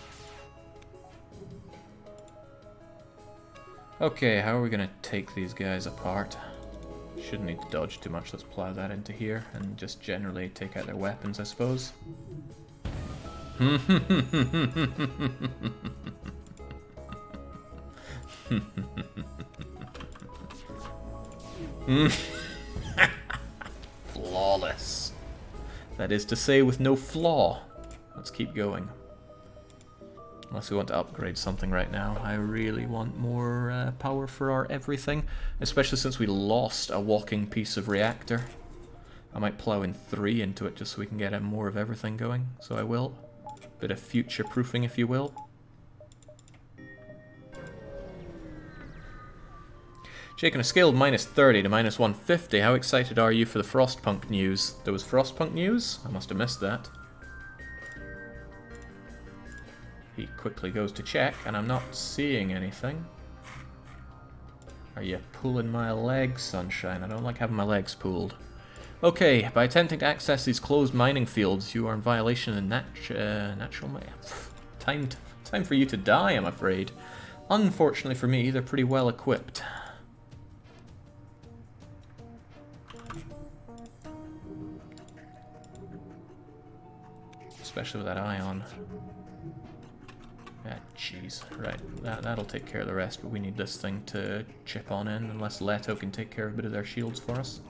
[SPEAKER 1] Okay, how are we gonna take these guys apart? Shouldn't need to dodge too much, let's plow that into here and just generally take out their weapons, I suppose. Flawless. That is to say, with no flaw. Let's keep going. Unless we want to upgrade something right now. I really want more power for our everything. Especially since we lost a walking piece of reactor. I might plow in 3 into it just so we can get more of everything going. So I will. Bit of future proofing, if you will. Jake, on a scale of -30 to -150, how excited are you for the Frostpunk news? There was Frostpunk news? I must have missed that. He quickly goes to check, and I'm not seeing anything. Are you pulling my legs, sunshine? I don't like having my legs pulled. Okay, by attempting to access these closed mining fields, you are in violation of natural... Time for you to die, I'm afraid. Unfortunately for me, they're pretty well equipped. Especially with that ion. Ah, jeez. Right, that'll take care of the rest, but we need this thing to chip on in, unless Leto can take care of a bit of their shields for us.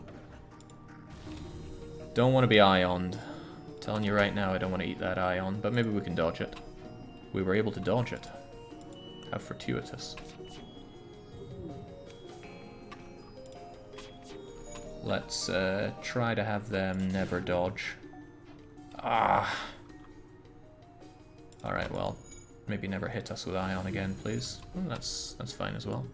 [SPEAKER 1] Don't want to be ioned. I'm telling you right now, I don't want to eat that ion, but maybe we can dodge it. We were able to dodge it. How fortuitous. Let's try to have them never dodge. Ah! Alright, well, maybe never hit us with ion again, please. Oh, that's fine as well.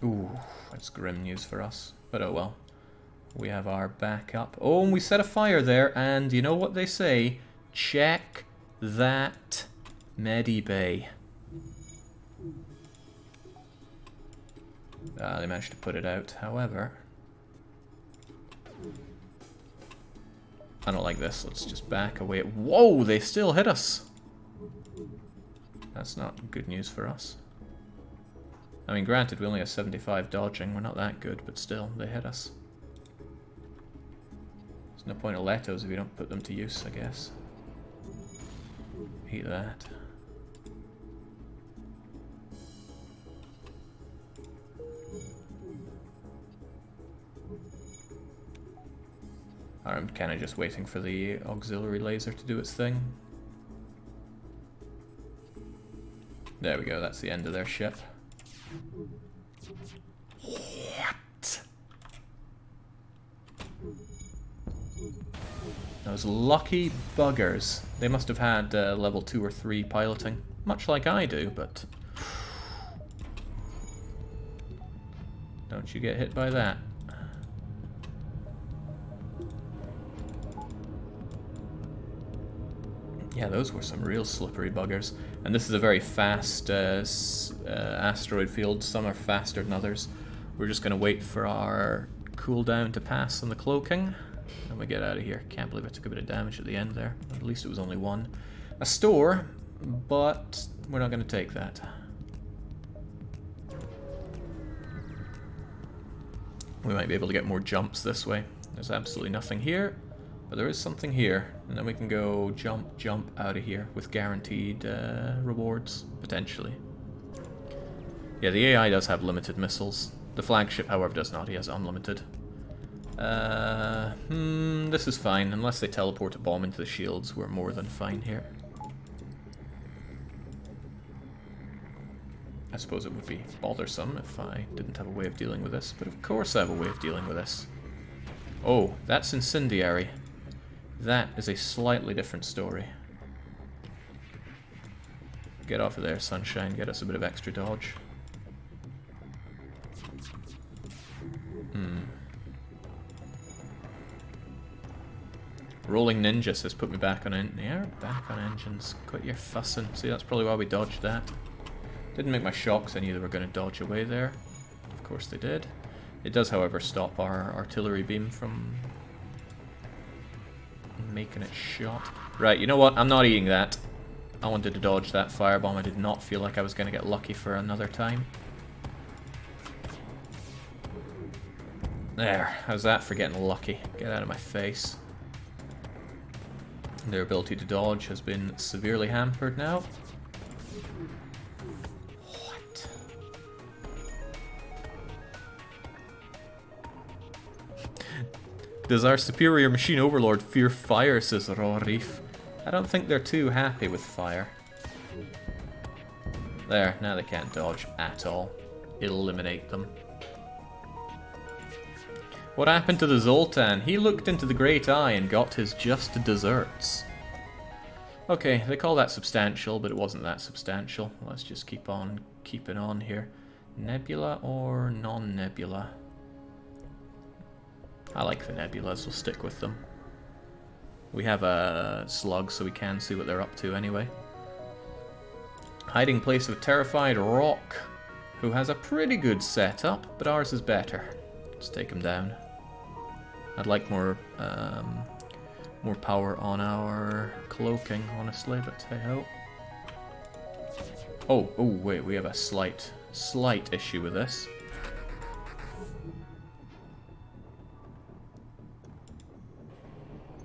[SPEAKER 1] Ooh, that's grim news for us. But oh well. We have our backup. Oh, and we set a fire there, and you know what they say? Check that medibay. They managed to put it out, however... I don't like this. Let's just back away. Whoa, they still hit us. That's not good news for us. I mean, granted, we only have 75 dodging. We're not that good, but still, they hit us. There's no point of Letos if you don't put them to use, I guess. Eat that. I'm kind of just waiting for the auxiliary laser to do its thing. There we go, that's the end of their ship. What? Those lucky buggers. They must have had level 2 or 3 piloting. Much like I do, but... Don't you get hit by that. Yeah, those were some real slippery buggers. And this is a very fast asteroid field. Some are faster than others. We're just going to wait for our cooldown to pass on the cloaking. And we get out of here. Can't believe I took a bit of damage at the end there. At least it was only one. A store, but we're not going to take that. We might be able to get more jumps this way. There's absolutely nothing here. But there is something here, and then we can go jump out of here with guaranteed rewards, potentially. Yeah, the AI does have limited missiles. The flagship, however, does not. He has unlimited. This is fine. Unless they teleport a bomb into the shields, we're more than fine here. I suppose it would be bothersome if I didn't have a way of dealing with this, but of course I have a way of dealing with this. Oh, that's incendiary. That is a slightly different story. Get off of there, sunshine. Get us a bit of extra dodge. Rolling Ninja says put me back on back on engines. Quit your fussing. See, that's probably why we dodged that. Didn't make my shocks. I knew they were going to dodge away there. Of course they did. It does, however, stop our artillery beam from making it shot. Right, you know what? I'm not eating that. I wanted to dodge that firebomb. I did not feel like I was going to get lucky for another time. There. How's that for getting lucky? Get out of my face. Their ability to dodge has been severely hampered now. What? Does our superior machine overlord fear fire, says Rorif. I don't think they're too happy with fire. There, now they can't dodge at all. Eliminate them. What happened to the Zoltan? He looked into the Great Eye and got his just desserts. Okay, they call that substantial, but it wasn't that substantial. Let's just keep on keeping on here. Nebula or non-nebula? I like the nebulas, we'll stick with them. We have a slug, so we can see what they're up to anyway. Hiding place of a terrified rock, who has a pretty good setup, but ours is better. Let's take him down. I'd like more power on our cloaking, honestly, but hey-ho. Oh, wait, we have a slight issue with this.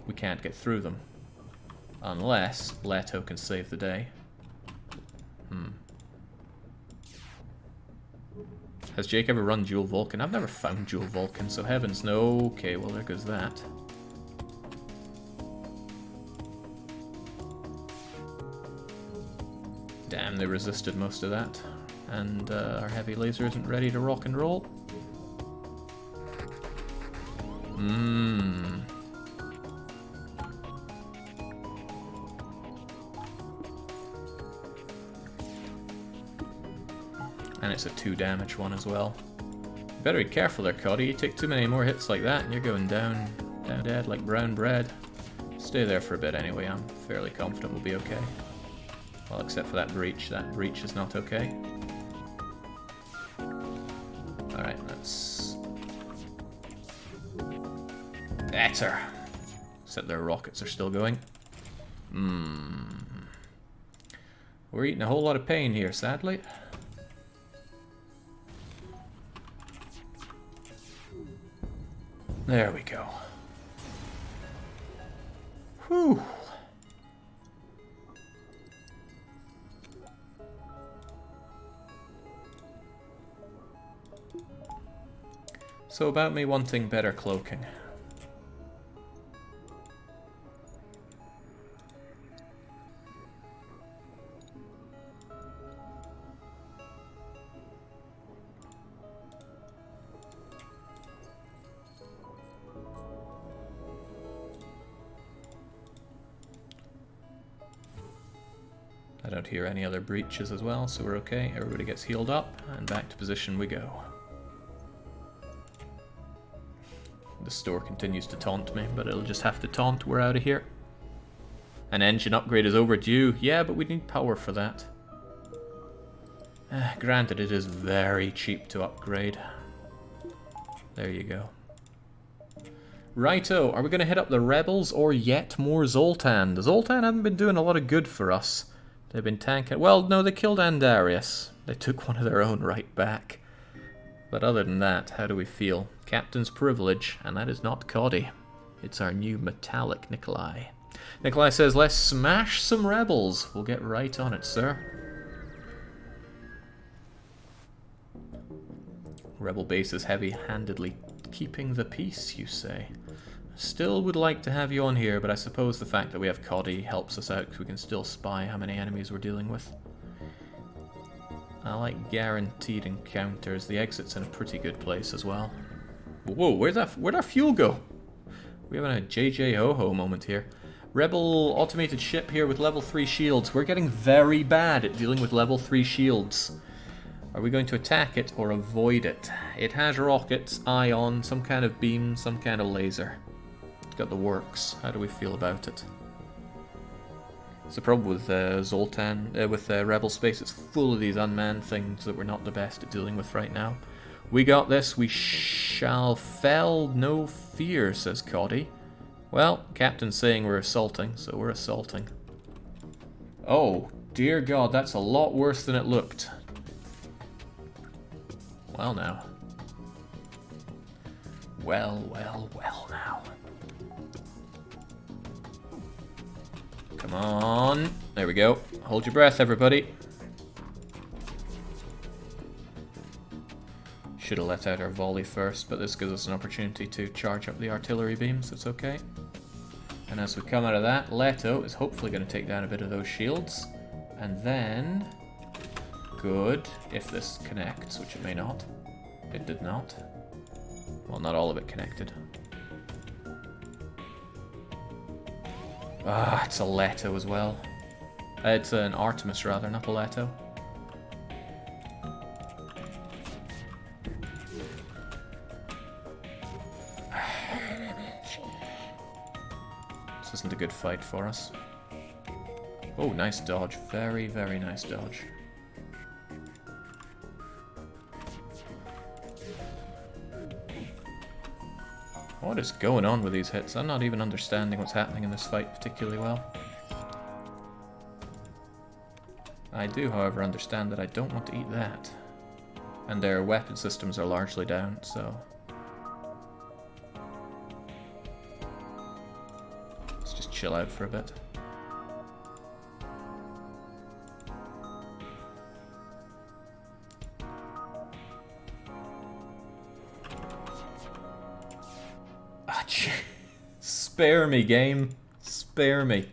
[SPEAKER 1] We can't get through them. Unless Leto can save the day. Has Jake ever run dual Vulcan? I've never found dual Vulcan, so heavens no. Okay, well there goes that. Damn, they resisted most of that. And our heavy laser isn't ready to rock and roll. And it's a 2 damage one as well. You better be careful there, Coddy. You take too many more hits like that and you're going down dead like brown bread. Stay there for a bit anyway. I'm fairly confident we'll be okay. Well, except for that breach. That breach is not okay. Alright, let's... Better! Except their rockets are still going. We're eating a whole lot of pain here, sadly. There we go. Whew. So about me wanting better cloaking. I don't hear any other breaches as well, so we're okay. Everybody gets healed up, and back to position we go. The store continues to taunt me, but it'll just have to taunt. We're out of here. An engine upgrade is overdue. Yeah, but we need power for that. Granted, it is very cheap to upgrade. There you go. Righto, are we going to hit up the rebels or yet more Zoltan? The Zoltan haven't been doing a lot of good for us. They've been tanking... Well, no, they killed Andarius. They took one of their own right back. But other than that, how do we feel? Captain's privilege, and that is not Coddy. It's our new metallic Nikolai. Nikolai says, let's smash some rebels. We'll get right on it, sir. Rebel base is heavy-handedly keeping the peace, you say? Still would like to have you on here, but I suppose the fact that we have Coddy helps us out because we can still spy how many enemies we're dealing with. I like guaranteed encounters. The exit's in a pretty good place as well. Whoa, where'd our fuel go? We're having a JJ Ho-Ho moment here. Rebel automated ship here with level 3 shields. We're getting very bad at dealing with level 3 shields. Are we going to attack it or avoid it? It has rockets, ion, some kind of beam, some kind of laser. It's got the works. How do we feel about it? It's the problem with Zoltan, with Rebel space. It's full of these unmanned things that we're not the best at dealing with right now. We got this. We shall fell no fear, says Coddy. Well, Captain's saying we're assaulting, so we're assaulting. Oh, dear God, that's a lot worse than it looked. Well now. Well now. Come on. There we go. Hold your breath, everybody. Should have let out our volley first, but this gives us an opportunity to charge up the artillery beams. It's okay. And as we come out of that, Leto is hopefully going to take down a bit of those shields. And then... good, if this connects, which it may not. It did not. Well, not all of it connected. Ah, it's a Leto as well. It's an Artemis, rather, not a Leto. This isn't a good fight for us. Oh, nice dodge. Very, very nice dodge. What is going on with these hits? I'm not even understanding what's happening in this fight particularly well. I do, however, understand that I don't want to eat that. And their weapon systems are largely down, so... let's just chill out for a bit. Spare me, game. Spare me.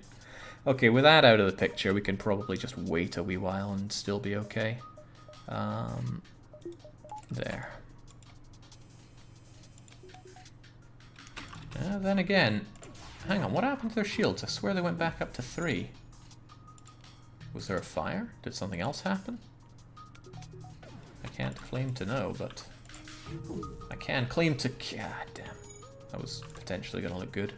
[SPEAKER 1] Okay, with that out of the picture, we can probably just wait a wee while and still be okay. There. Then again, hang on, what happened to their shields? I swear they went back up to 3. Was there a fire? Did something else happen? I can't claim to know, but I can claim to... God damn. That was potentially going to look good.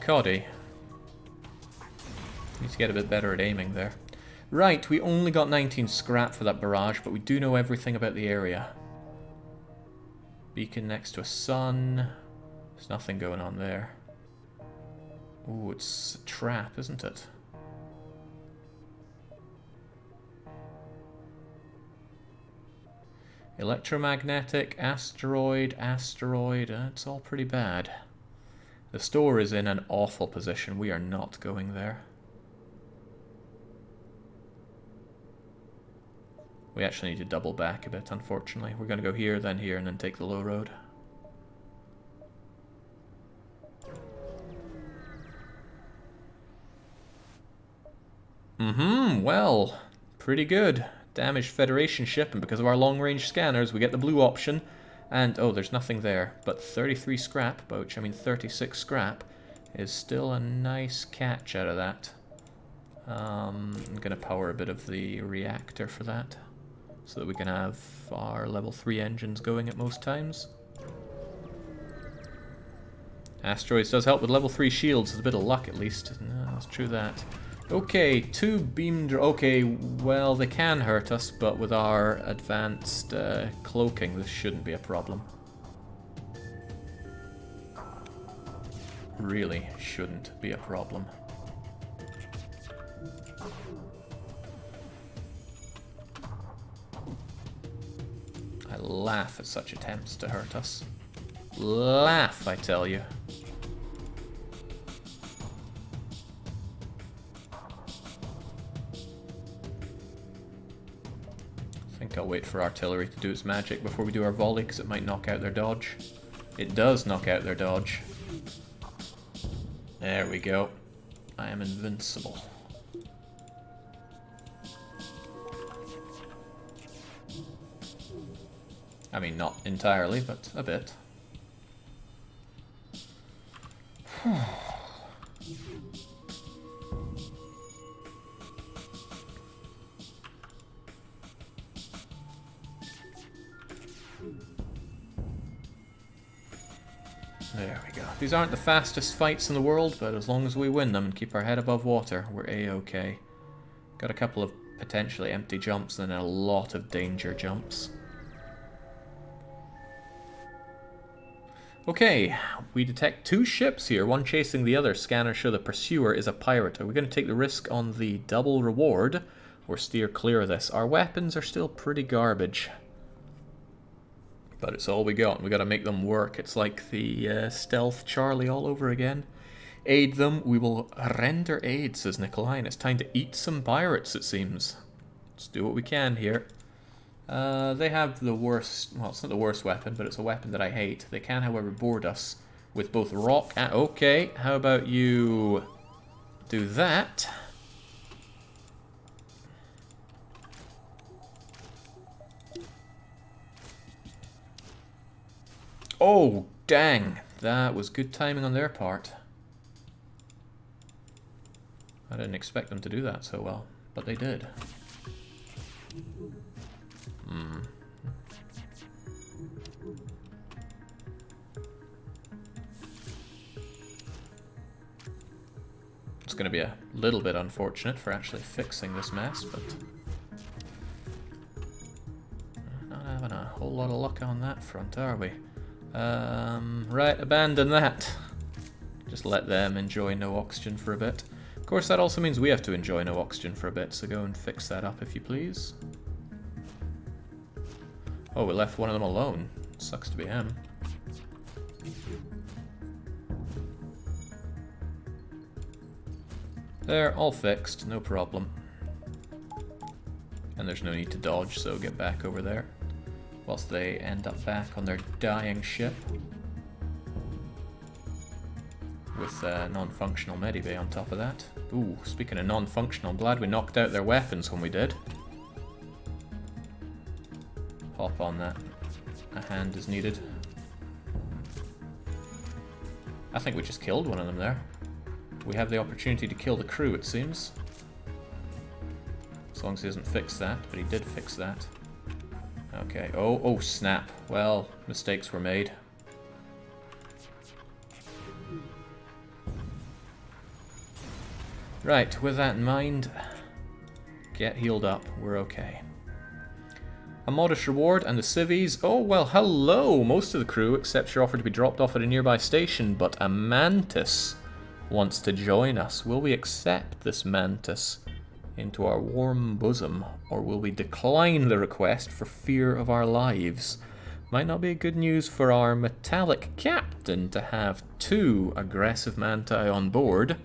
[SPEAKER 1] Coddy. Need to get a bit better at aiming there. Right, we only got 19 scrap for that barrage, but we do know everything about the area. Beacon next to a sun. There's nothing going on there. Ooh, it's a trap, isn't it? Electromagnetic, asteroid, it's all pretty bad. The store is in an awful position. We are not going there. We actually need to double back a bit, unfortunately. We're going to go here, and then take the low road. Well, pretty good. Damaged Federation ship, and because of our long-range scanners, we get the blue option. And, oh, there's nothing there, but 33 scrap, by which I mean 36 scrap, is still a nice catch out of that. I'm going to power a bit of the reactor for that, so that we can have our level 3 engines going at most times. Asteroids does help with level 3 shields, it's a bit of luck at least. No, that's true that. Okay, 2 beam... okay, well, they can hurt us, but with our advanced cloaking, this shouldn't be a problem. Really shouldn't be a problem. I laugh at such attempts to hurt us. Laugh, I tell you. I'll wait for artillery to do its magic before we do our volley, because it might knock out their dodge. It does knock out their dodge. There we go. I am invincible. I mean, not entirely, but a bit. There we go. These aren't the fastest fights in the world, but as long as we win them and keep our head above water, we're A-okay. Got a couple of potentially empty jumps and then a lot of danger jumps. Okay, we detect two ships here, one chasing the other. Scanners show the pursuer is a pirate. Are we going to take the risk on the double reward or steer clear of this? Our weapons are still pretty garbage. But it's all we got. We got to make them work. It's like the stealth Charlie all over again. Aid them. We will render aid, says Nikolai. And it's time to eat some pirates, it seems. Let's do what we can here. They have the worst... Well, it's not the worst weapon, but it's a weapon that I hate. They can, however, board us with both rock and... Okay, how about you do that? Oh, dang. That was good timing on their part. I didn't expect them to do that so well, but they did. It's going to be a little bit unfortunate for actually fixing this mess, but... Not having a whole lot of luck on that front, are we? Right, abandon that. Just let them enjoy no oxygen for a bit. Of course, that also means we have to enjoy no oxygen for a bit, so go and fix that up if you please. Oh, we left one of them alone. Sucks to be him. There, all fixed, no problem. And there's no need to dodge, so get back over there. Whilst they end up back on their dying ship. With a non-functional medibay on top of that. Ooh, speaking of non-functional, I'm glad we knocked out their weapons when we did. Hop on that. A hand is needed. I think we just killed one of them there. We have the opportunity to kill the crew, it seems. As long as he doesn't fix that, but he did fix that. Okay, oh snap. Well, mistakes were made. Right, with that in mind, get healed up, we're okay. A modest reward and the civvies. Oh, well, hello! Most of the crew accepts your offer to be dropped off at a nearby station, but a mantis wants to join us. Will we accept this mantis into our warm bosom, or will we decline the request for fear of our lives? Might not be good news for our metallic captain to have two aggressive manti on board.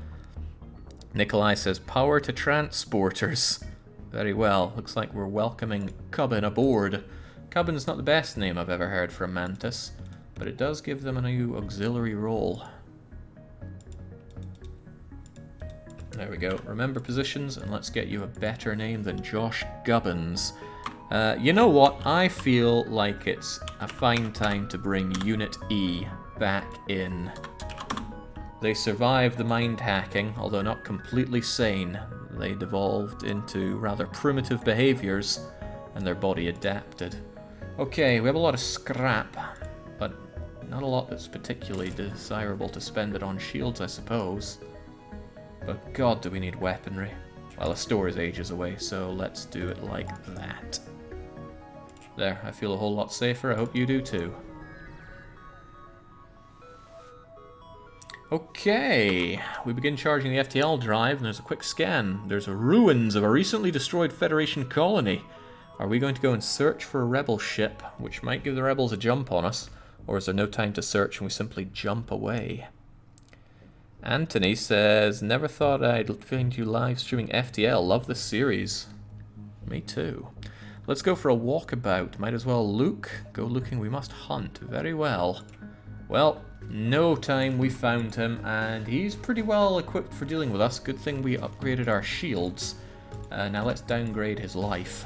[SPEAKER 1] Nikolai says, power to transporters. Very well, looks like we're welcoming Cubbin aboard. Cubbin's not the best name I've ever heard for a mantis, but it does give them a new auxiliary role. There we go. Remember positions, and let's get you a better name than Josh Gubbins. You know what? I feel like it's a fine time to bring Unit E back in. They survived the mind hacking, although not completely sane. They devolved into rather primitive behaviors, and their body adapted. Okay, we have a lot of scrap, but not a lot that's particularly desirable to spend it on shields, I suppose. But god, do we need weaponry. Well, the store is ages away, so let's do it like that. There, I feel a whole lot safer. I hope you do too. Okay, we begin charging the FTL drive, and there's a quick scan. There's ruins of a recently destroyed Federation colony. Are we going to go and search for a rebel ship, which might give the rebels a jump on us, or is there no time to search and we simply jump away? Anthony says, never thought I'd find you live streaming FTL. Love the series. Me too. Let's go for a walkabout. Might as well look. Go looking, we must hunt. Very well. Well, No time we found him, and he's pretty well equipped for dealing with us. Good thing we upgraded our shields. Now let's downgrade his life.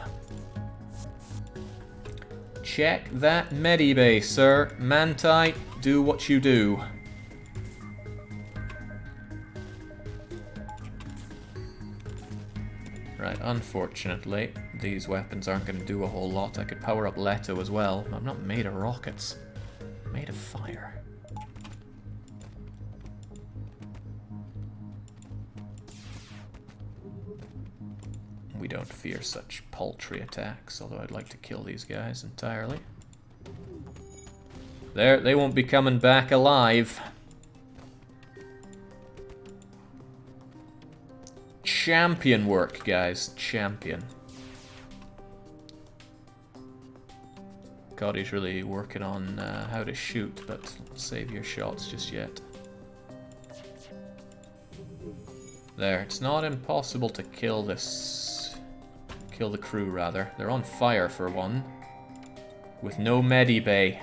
[SPEAKER 1] Check that medibay, sir. Manti, do what you do. Right, unfortunately, these weapons aren't going to do a whole lot. I could power up Leto as well. I'm not made of rockets. I'm made of fire. We don't fear such paltry attacks, although I'd like to kill these guys entirely. There, they won't be coming back alive. Champion work, guys. Champion. God, he's really working on how to shoot, but save your shots just yet. There, it's not impossible to kill this... kill the crew, rather. They're on fire, for one. With no medibay.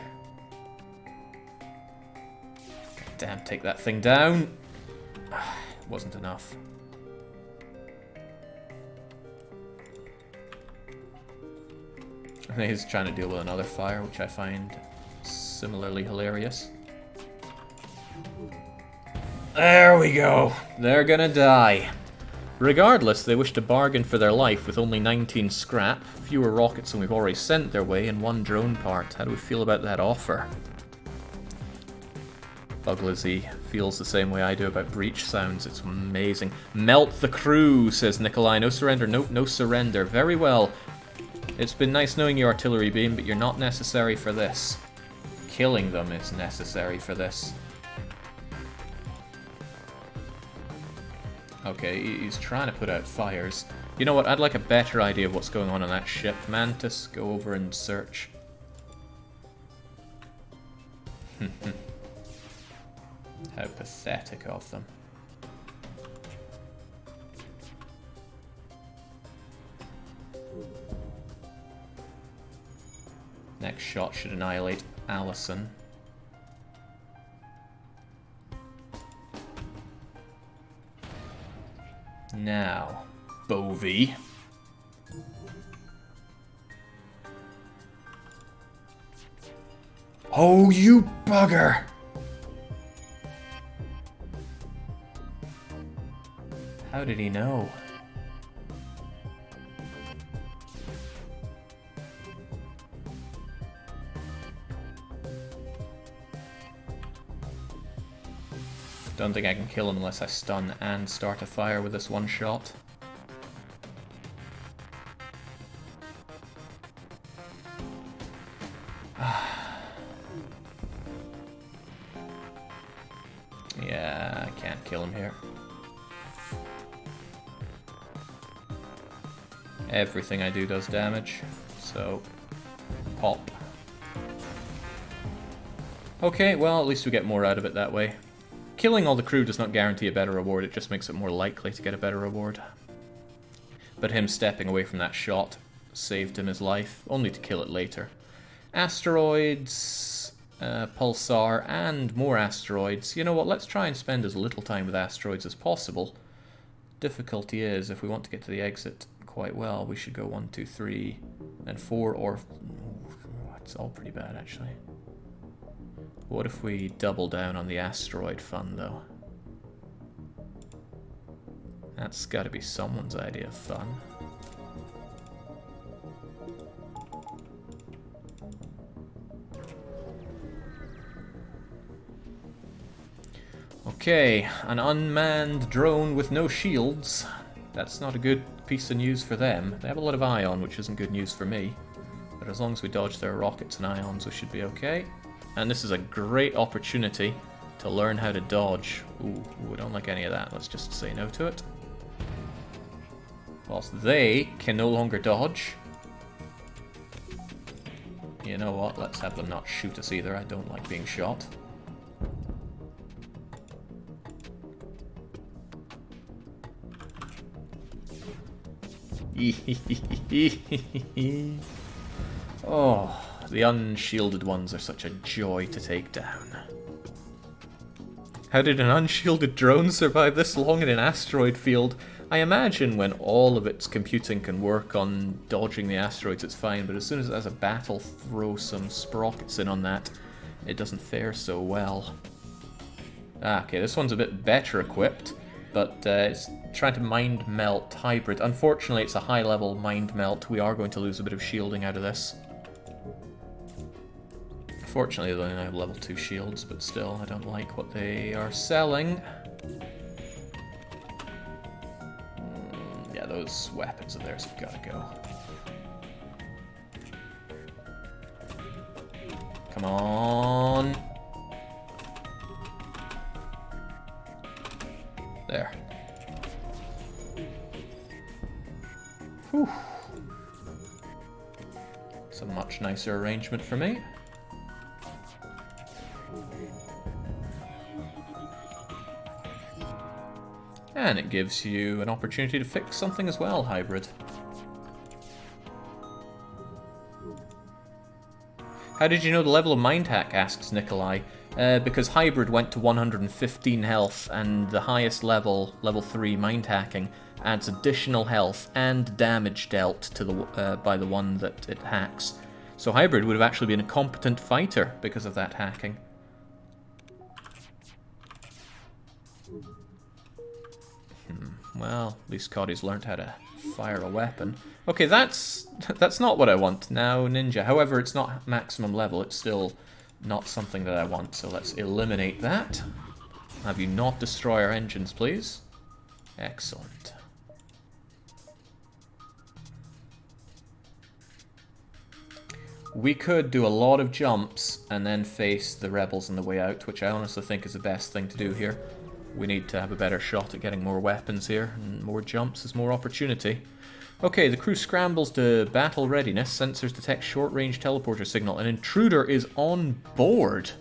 [SPEAKER 1] Damn, take that thing down. Wasn't enough. He's trying to deal with another fire, which I find similarly hilarious. There we go. They're gonna die. Regardless, they wish to bargain for their life with only 19 scrap, fewer rockets than we've already sent their way, and 1 drone part. How do we feel about that offer? Buglizzy feels the same way I do about breach sounds. It's amazing. Melt the crew, says Nikolai. No surrender. Nope, no surrender. Very well. It's been nice knowing you, artillery beam, but you're not necessary for this. Killing them is necessary for this. Okay, he's trying to put out fires. You know what? I'd like a better idea of what's going on that ship. Mantis, go over and search. How pathetic of them. Next shot should annihilate Allison. Now, Bovey. Oh, you bugger! How did he know? Don't think I can kill him unless I stun and start a fire with this one shot. Yeah, I can't kill him here. Everything I do does damage, so pop. Okay, well, at least we get more out of it that way. Killing all the crew does not guarantee a better reward, it just makes it more likely to get a better reward. But him stepping away from that shot saved him his life, only to kill it later. Asteroids, pulsar, and more asteroids. You know what, let's try and spend as little time with asteroids as possible. Difficulty is, if we want to get to the exit quite well, we should go 1, 2, 3, and 4, or... it's all pretty bad, actually. What if we double down on the asteroid fun, though? That's gotta be someone's idea of fun. Okay, an unmanned drone with no shields. That's not a good piece of news for them. They have a lot of ion, which isn't good news for me. But as long as we dodge their rockets and ions, we should be okay. And this is a great opportunity to learn how to dodge. Ooh, we don't like any of that. Let's just say no to it. Whilst they can no longer dodge. You know what? Let's have them not shoot us either. I don't like being shot. Oh, the unshielded ones are such a joy to take down. How did an unshielded drone survive this long in an asteroid field? I imagine when all of its computing can work on dodging the asteroids, it's fine, but as soon as it has a battle throw some sprockets in on that, it doesn't fare so well. Ah, okay, this one's a bit better equipped, but it's trying to mind melt hybrid. Unfortunately, it's a high level mind melt. We are going to lose a bit of shielding out of this. Fortunately, they only have level 2 shields, but still, I don't like what they are selling. Yeah, those weapons of theirs have got to go. Come on. There. Whew. It's a much nicer arrangement for me. And it gives you an opportunity to fix something as well, hybrid. How did you know the level of mind hack, asks Nikolai. Because hybrid went to 115 health, and the highest level, level 3 mind hacking, adds additional health and damage dealt to the by the one that it hacks. So hybrid would have actually been a competent fighter because of that hacking. Well, at least Coddy's learned how to fire a weapon. Okay, that's not what I want now, Ninja. However, it's not maximum level. It's still not something that I want, so let's eliminate that. Have you not destroy our engines, please? Excellent. We could do a lot of jumps and then face the rebels on the way out, which I honestly think is the best thing to do here. We need to have a better shot at getting more weapons here, and more jumps is more opportunity. Okay, the crew scrambles to battle readiness. Sensors detect short-range teleporter signal. An intruder is on board.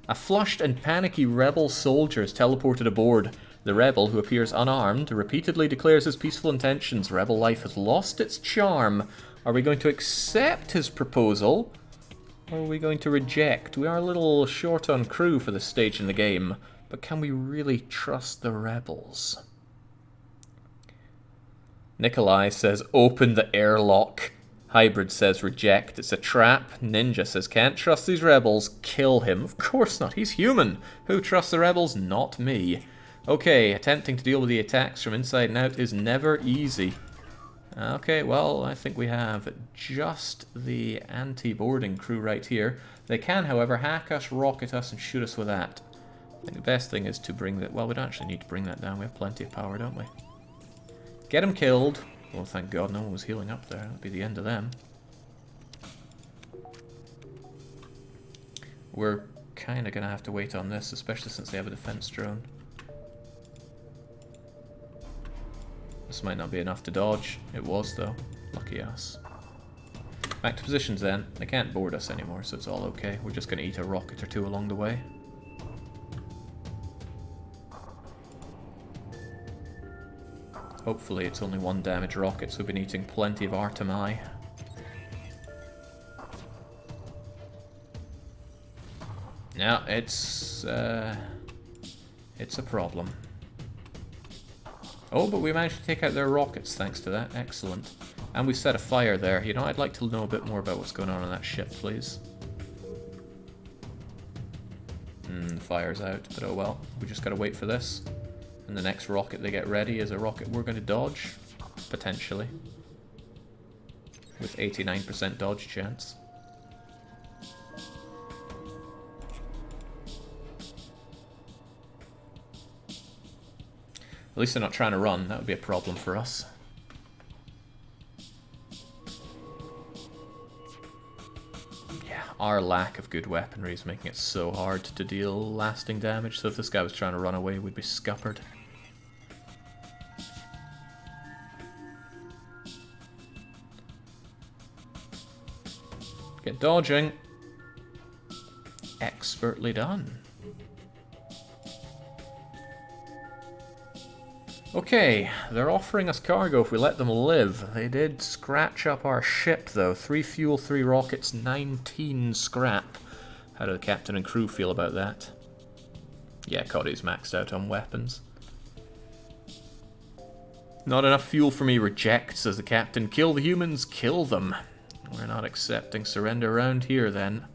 [SPEAKER 1] A flushed and panicky rebel soldier is teleported aboard. The rebel, who appears unarmed, repeatedly declares his peaceful intentions. Rebel life has lost its charm. Are we going to accept his proposal, or are we going to reject? We are a little short on crew for this stage in the game. But can we really trust the rebels? Nikolai says, open the airlock. Hybrid says, reject. It's a trap. Ninja says, can't trust these rebels. Kill him. Of course not. He's human. Who trusts the rebels? Not me. Okay, attempting to deal with the attacks from inside and out is never easy. Okay, well, I think we have just the anti-boarding crew right here. They can, however, hack us, rocket us, and shoot us with that. I think the best thing is to bring that... Well, we don't actually need to bring that down. We have plenty of power, don't we? Get him killed. Well, thank God no one was healing up there. That'd be the end of them. We're kind of going to have to wait on this, especially since they have a defense drone. This might not be enough to dodge. It was, though. Lucky us. Back to positions, then. They can't board us anymore, so it's all okay. We're just going to eat a rocket or two along the way. Hopefully it's only one damage rocket, so we've been eating plenty of Artemi. Yeah, it's a problem. Oh, but we managed to take out their rockets thanks to that. Excellent. And we set a fire there. You know, I'd like to know a bit more about what's going on that ship, please. The fire's out, but oh well. We just gotta wait for this. And the next rocket they get ready is a rocket we're going to dodge, potentially, with 89% dodge chance. At least they're not trying to run, that would be a problem for us. Yeah, our lack of good weaponry is making it so hard to deal lasting damage, so if this guy was trying to run away, we'd be scuppered. Get dodging. Expertly done. Okay, they're offering us cargo if we let them live. They did scratch up our ship, though. 3 fuel, 3 rockets, 19 scrap. How do the captain and crew feel about that? Yeah, Cody's maxed out on weapons. Not enough fuel for me, reject, says the captain. Kill the humans, kill them. We're not accepting surrender around here, then.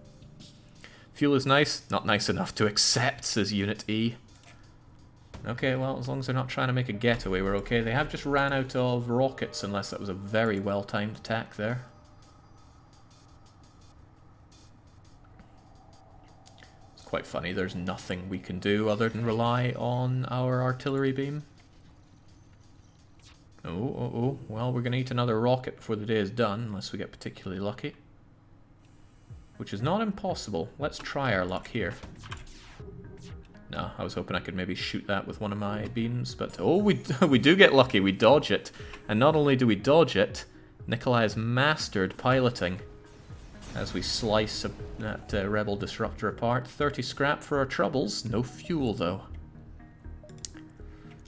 [SPEAKER 1] Fuel is nice, not nice enough to accept, says Unit E. Okay, well, as long as they're not trying to make a getaway, we're okay. They have just ran out of rockets, unless that was a very well-timed attack there. It's quite funny, there's nothing we can do other than rely on our artillery beam. Oh, well, we're going to eat another rocket before the day is done, unless we get particularly lucky. Which is not impossible. Let's try our luck here. No, I was hoping I could maybe shoot that with one of my beams, but oh, we do get lucky, we dodge it. And not only do we dodge it, Nikolai has mastered piloting as we slice that rebel disruptor apart. 30 scrap for our troubles, no fuel though.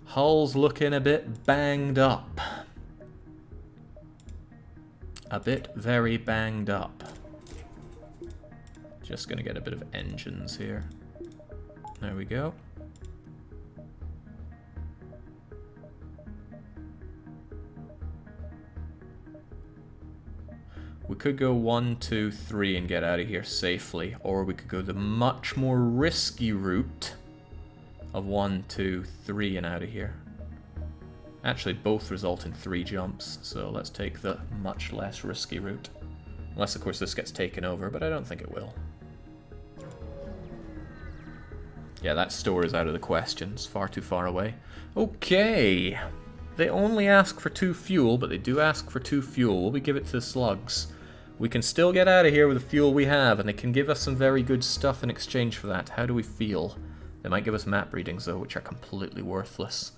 [SPEAKER 1] Hull's looking a bit banged up. A bit very banged up. Just gonna get a bit of engines here. There we go. We could go 1, 2, 3 and get out of here safely, or we could go the much more risky route of 1, 2, 3 and out of here. Actually, both result in 3 jumps, so let's take the much less risky route. Unless, of course, this gets taken over, but I don't think it will. Yeah, that store is out of the question. It's far too far away. Okay. They only ask for 2 fuel, but they do ask for 2 fuel. Will we give it to the slugs? We can still get out of here with the fuel we have, and they can give us some very good stuff in exchange for that. How do we feel? They might give us map readings, though, which are completely worthless.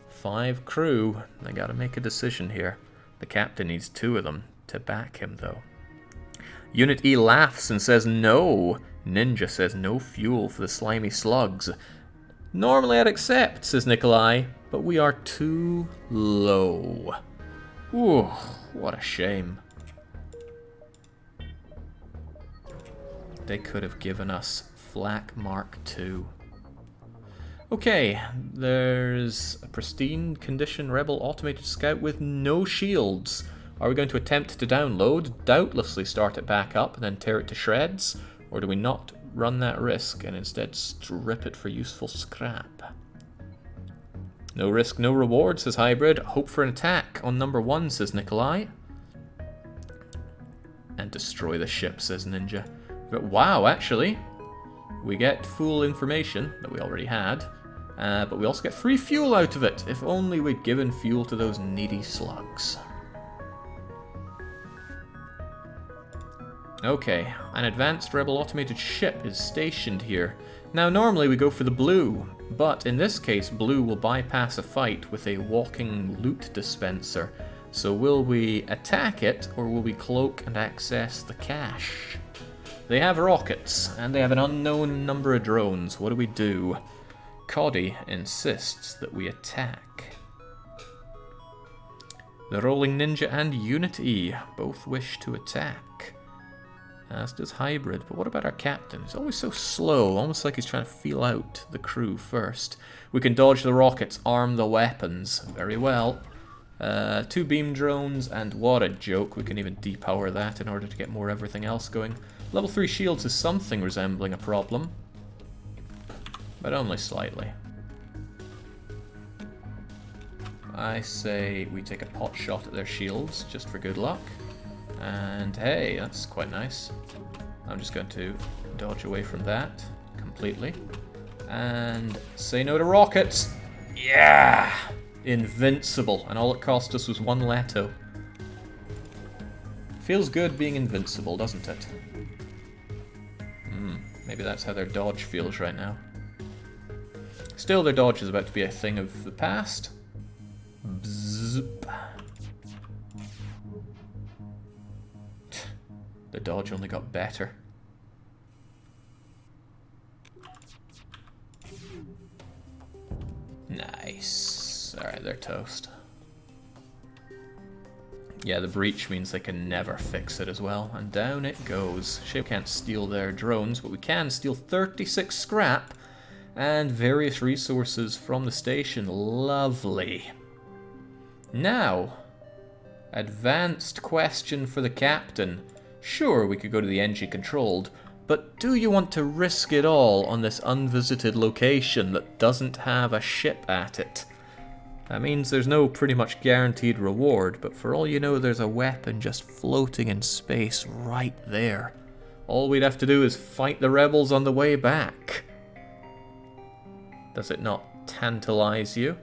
[SPEAKER 1] 5 crew. They gotta make a decision here. The captain needs 2 of them to back him, though. Unit E laughs and says no. Ninja says no fuel for the slimy slugs. Normally I'd accept, says Nikolai, but we are too low. Ooh, what a shame. They could have given us Flak Mark II. Okay, there's a pristine condition rebel automated scout with no shields. Are we going to attempt to download, doubtlessly start it back up, and then tear it to shreds? Or do we not run that risk and instead strip it for useful scrap? No risk, no reward, says Hybrid. Hope for an attack on number 1, says Nikolai. And destroy the ship, says Ninja. But wow, actually, we get full information that we already had. But we also get free fuel out of it. If only we'd given fuel to those needy slugs. Okay, an advanced rebel automated ship is stationed here. Now normally we go for the blue, but in this case blue will bypass a fight with a walking loot dispenser. So will we attack it, or will we cloak and access the cache? They have rockets, and they have an unknown number of drones. What do we do? Coddy insists that we attack. The Rolling Ninja and Unit E both wish to attack. As does Hybrid, but what about our captain? He's always so slow, almost like he's trying to feel out the crew first. We can dodge the rockets, arm the weapons. Very well. 2 beam drones, and what a joke. We can even depower that in order to get more everything else going. Level 3 shields is something resembling a problem, but only slightly. I say we take a pot shot at their shields, just for good luck. And hey, that's quite nice. I'm just going to dodge away from that completely. And say no to rockets. Yeah! Invincible. And all it cost us was 1 Leto. Feels good being invincible, doesn't it? Maybe that's how their dodge feels right now. Still, their dodge is about to be a thing of the past. Bzzz. The dodge only got better. Nice. Alright, they're toast. Yeah, the breach means they can never fix it as well. And down it goes. Shame we can't steal their drones, but we can steal 36 scrap. And various resources from the station. Lovely. Now, advanced question for the captain. Sure, we could go to the NG controlled, but do you want to risk it all on this unvisited location that doesn't have a ship at it? That means there's no pretty much guaranteed reward, but for all you know, there's a weapon just floating in space right there. All we'd have to do is fight the rebels on the way back. Does it not tantalize you?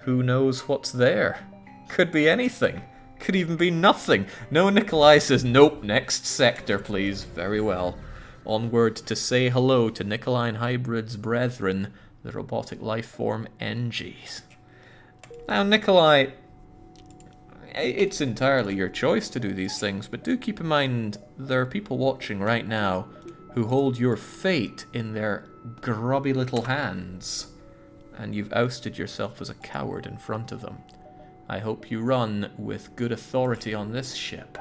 [SPEAKER 1] Who knows what's there? Could be anything. Could even be nothing. No, Nikolai says, nope, next sector, please. Very well. Onward to say hello to Nikolai Hybrid's brethren, the robotic life form NGs. Now, Nikolai, it's entirely your choice to do these things, but do keep in mind there are people watching right now who hold your fate in their grubby little hands, and you've ousted yourself as a coward in front of them. I hope you run with good authority on this ship,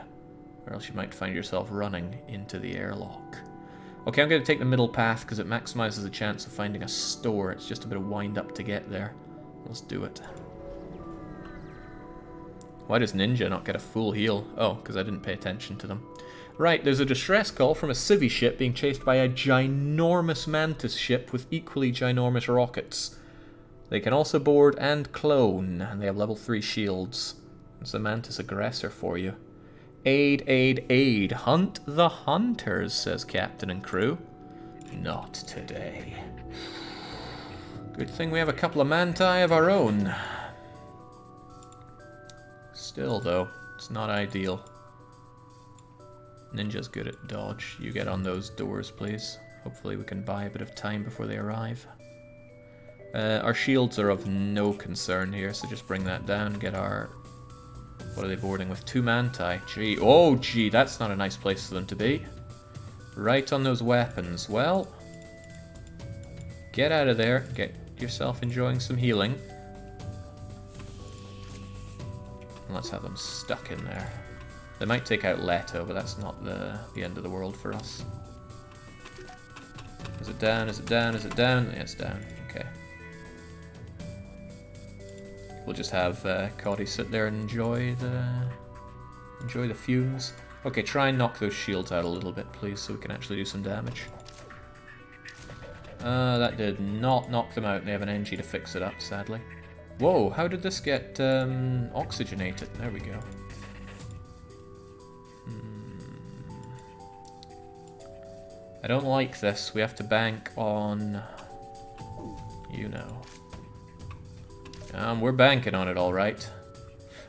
[SPEAKER 1] or else you might find yourself running into the airlock. Okay, I'm going to take the middle path because it maximizes the chance of finding a store. It's just a bit of wind up to get there. Let's do it. Why does Ninja not get a full heal? Oh, because I didn't pay attention to them. Right, there's a distress call from a civvy ship being chased by a ginormous Mantis ship with equally ginormous rockets. They can also board and clone, and they have level 3 shields. It's a Mantis aggressor for you. Aid, aid, aid. Hunt the hunters, says captain and crew. Not today. Good thing we have a couple of Manti of our own. Still, though, it's not ideal. Ninja's good at dodge. You get on those doors, please. Hopefully we can buy a bit of time before they arrive. Our shields are of no concern here, so just bring that down. Get our... What are they boarding with? 2 Manti. Gee, oh gee, that's not a nice place for them to be. Right on those weapons. Well, get out of there. Get yourself enjoying some healing. Let's have them stuck in there. They might take out Leto, but that's not the end of the world for us. Is it down? Is it down? Is it down? Yeah, it's down. Okay. We'll just have Cody sit there and enjoy the fumes. Okay, try and knock those shields out a little bit, please, so we can actually do some damage. That did not knock them out. They have an NG to fix it up, sadly. Whoa, how did this get oxygenated? There we go. I don't like this. We have to bank on... You know. We're banking on it, all right.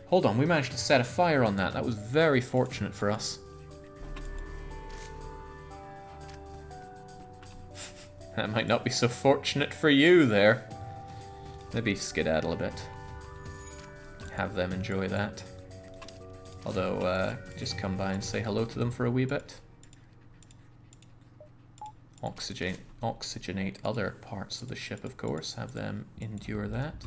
[SPEAKER 1] Hold on, we managed to set a fire on that. That was very fortunate for us. That might not be so fortunate for you there. Maybe skedaddle a bit. Have them enjoy that. Although, just come by and say hello to them for a wee bit. Oxygenate other parts of the ship, of course. Have them endure that.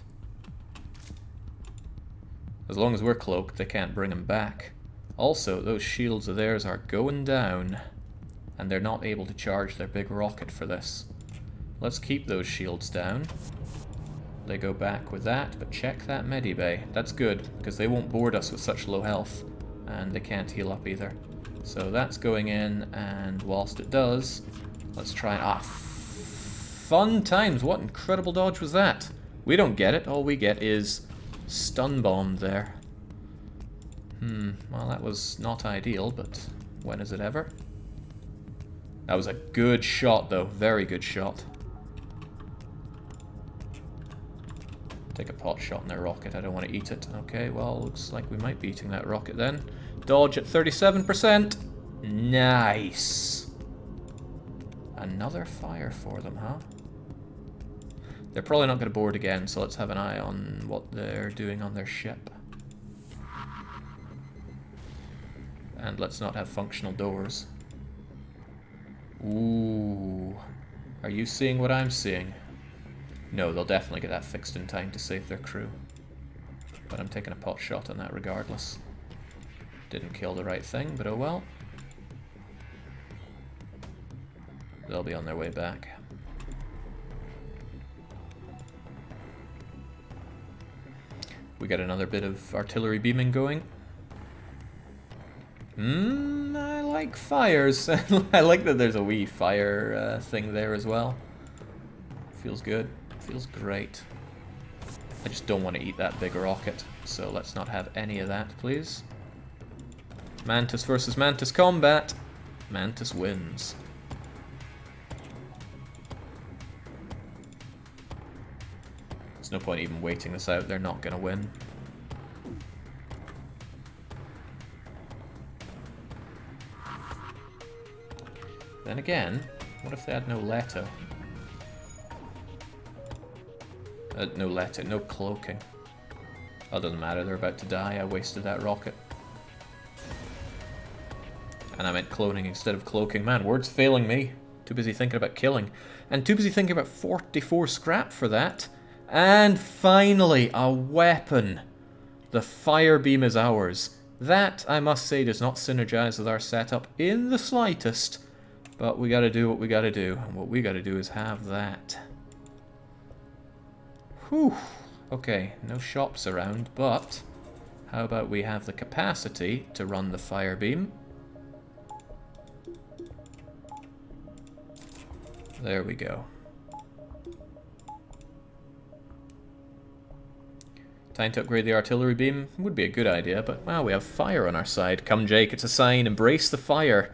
[SPEAKER 1] As long as we're cloaked, they can't bring them back. Also, those shields of theirs are going down, and they're not able to charge their big rocket for this. Let's keep those shields down. They go back with that, but check that medibay. That's good, because they won't board us with such low health, and they can't heal up either. So that's going in, and whilst it does, let's try and... fun times! What incredible dodge was that? We don't get it. All we get is stun bombed there. Well, that was not ideal, but when is it ever? That was a good shot, though. Very good shot. Take a pot shot in their rocket. I don't want to eat it. Okay, well, looks like we might be eating that rocket then. Dodge at 37%. Nice. Another fire for them, huh? They're probably not going to board again, so let's have an eye on what they're doing on their ship. And let's not have functional doors. Ooh. Are you seeing what I'm seeing? No, they'll definitely get that fixed in time to save their crew. But I'm taking a pot shot on that regardless. Didn't kill the right thing, but oh well. They'll be on their way back. We got another bit of artillery beaming going. I like fires. I like that there's a wee fire thing there as well. Feels good. Feels great. I just don't want to eat that big rocket, so let's not have any of that, please. Mantis versus Mantis combat. Mantis wins. There's no point even waiting this out. They're not going to win. Then again, what if they had no Leto? No Leto, no cloaking. Oh, doesn't matter, they're about to die. I wasted that rocket. And I meant cloning instead of cloaking. Man, words failing me. Too busy thinking about killing. And too busy thinking about 44 scrap for that. And finally, a weapon. The fire beam is ours. That, I must say, does not synergize with our setup in the slightest. But we gotta do what we gotta do. And what we gotta do is have that. Whew. Okay, no shops around, but how about we have the capacity to run the fire beam? There we go. Time to upgrade the artillery beam would be a good idea, but wow, we have fire on our side. Come Jake, it's a sign, embrace the fire.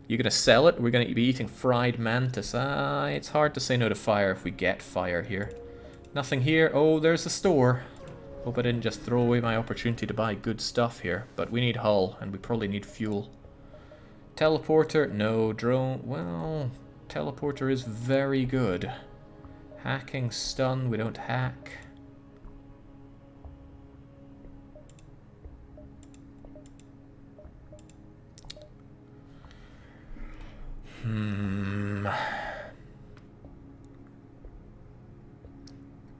[SPEAKER 1] You gonna sell it? We're gonna be eating fried mantis. It's hard to say no to fire if we get fire here. Nothing here. Oh, there's a store. Hope I didn't just throw away my opportunity to buy good stuff here. But we need hull, and we probably need fuel. Teleporter? No. Drone? Well, teleporter is very good. Hacking, stun, we don't hack.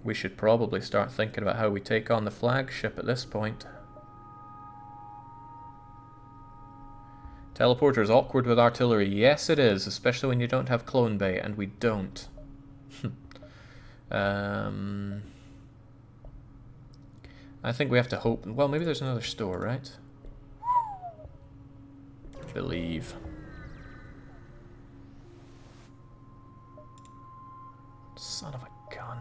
[SPEAKER 1] We should probably start thinking about how we take on the flagship at this point. Teleporter is awkward with artillery. Yes, it is, especially when you don't have clone bay, and we don't. I think we have to hope. Well, maybe there's another store, right? Believe. Son of a gun.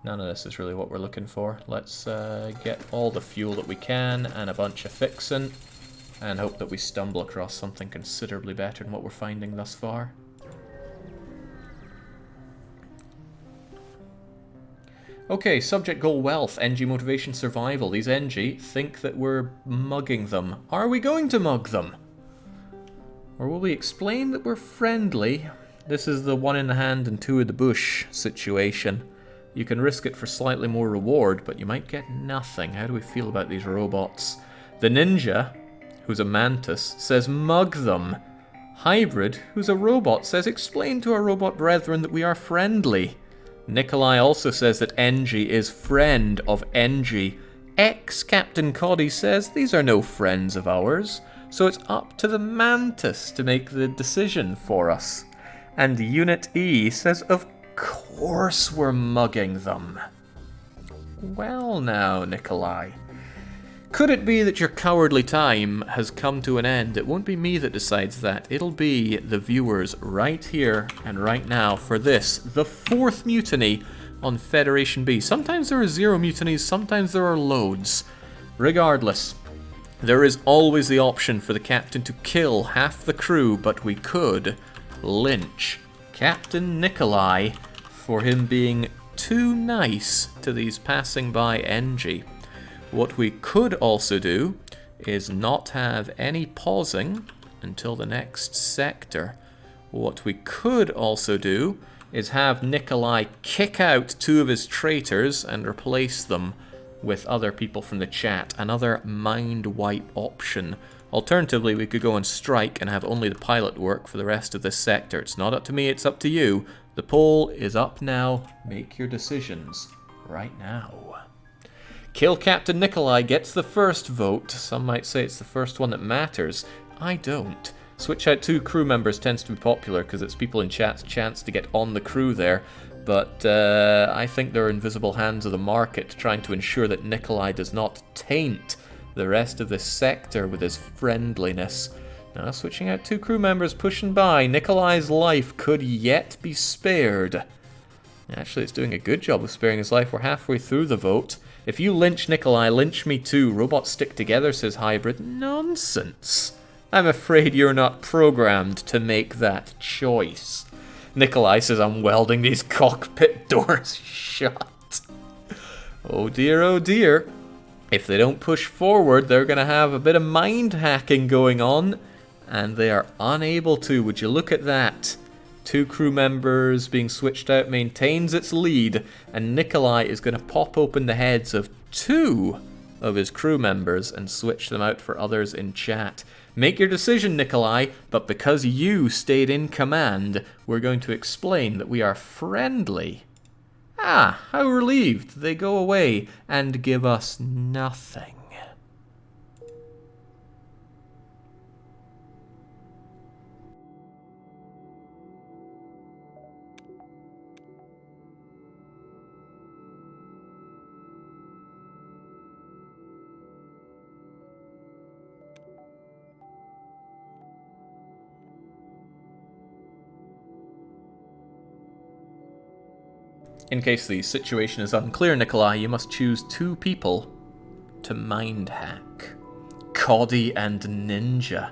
[SPEAKER 1] None of this is really what we're looking for. Let's get all the fuel that we can and a bunch of fixin', and hope that we stumble across something considerably better than what we're finding thus far. Okay, subject goal wealth, NG motivation survival. These NG think that we're mugging them. Are we going to mug them? Or will we explain that we're friendly? This is the one in the hand and two in the bush situation. You can risk it for slightly more reward, but you might get nothing. How do we feel about these robots? The ninja, who's a mantis, says mug them. Hybrid, who's a robot, says explain to our robot brethren that we are friendly. Nikolai also says that NG is friend of NG. Ex-Captain Coddy says these are no friends of ours, so it's up to the mantis to make the decision for us. And Unit E says, of course we're mugging them. Well now, Nikolai. Could it be that your cowardly time has come to an end? It won't be me that decides that. It'll be the viewers right here and right now for this, the 4th mutiny on Federation B. Sometimes there are 0 mutinies, sometimes there are loads. Regardless, there is always the option for the captain to kill half the crew, but we could lynch Captain Nikolai for him being too nice to these passing by NG. What we could also do is not have any pausing until the next sector. What we could also do is have Nikolai kick out 2 of his traitors and replace them with other people from the chat. Another mind wipe option. Alternatively, we could go on strike and have only the pilot work for the rest of this sector. It's not up to me, it's up to you. The poll is up now. Make your decisions right now. Kill Captain Nikolai gets the first vote. Some might say it's the first one that matters. I don't. Switch out 2 crew members tends to be popular because it's people in chat's chance to get on the crew there. But I think there are invisible hands of the market trying to ensure that Nikolai does not taint the rest of this sector with his friendliness. Now, switching out 2 crew members pushing by. Nikolai's life could yet be spared. Actually, it's doing a good job of sparing his life. We're halfway through the vote. If you lynch Nikolai, lynch me too. Robots stick together, says Hybrid. Nonsense. I'm afraid you're not programmed to make that choice. Nikolai says, I'm welding these cockpit doors shut. Oh dear, oh dear. If they don't push forward, they're going to have a bit of mind hacking going on. And they are unable to. Would you look at that? 2 crew members being switched out maintains its lead. And Nikolai is going to pop open the heads of 2 of his crew members and switch them out for others in chat. Make your decision, Nikolai, but because you stayed in command, we're going to explain that we are friendly. Ah, how relieved. They go away and give us nothing. In case the situation is unclear, Nikolai, you must choose 2 people to mind hack. Coddy and Ninja.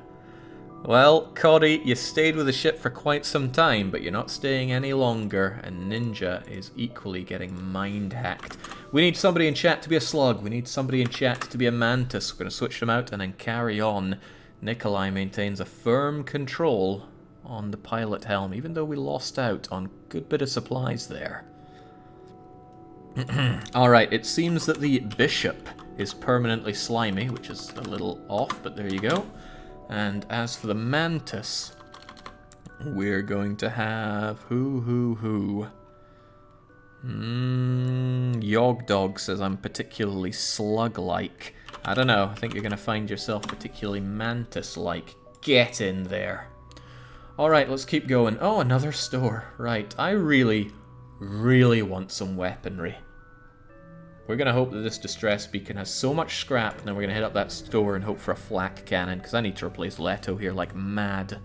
[SPEAKER 1] Well, Coddy, you stayed with the ship for quite some time, but you're not staying any longer, and Ninja is equally getting mind hacked. We need somebody in chat to be a slug. We need somebody in chat to be a mantis. We're going to switch them out and then carry on. Nikolai maintains a firm control on the pilot helm, even though we lost out on a good bit of supplies there. Alright, it seems that the bishop is permanently slimy, which is a little off, but there you go. And as for the mantis, we're going to have... Yogdog says I'm particularly slug-like. I don't know, I think you're going to find yourself particularly mantis-like. Get in there. Alright, let's keep going. Oh, another store. Right, I really want some weaponry. We're going to hope that this distress beacon has so much scrap, and then we're going to hit up that store and hope for a flak cannon, because I need to replace Leto here like mad.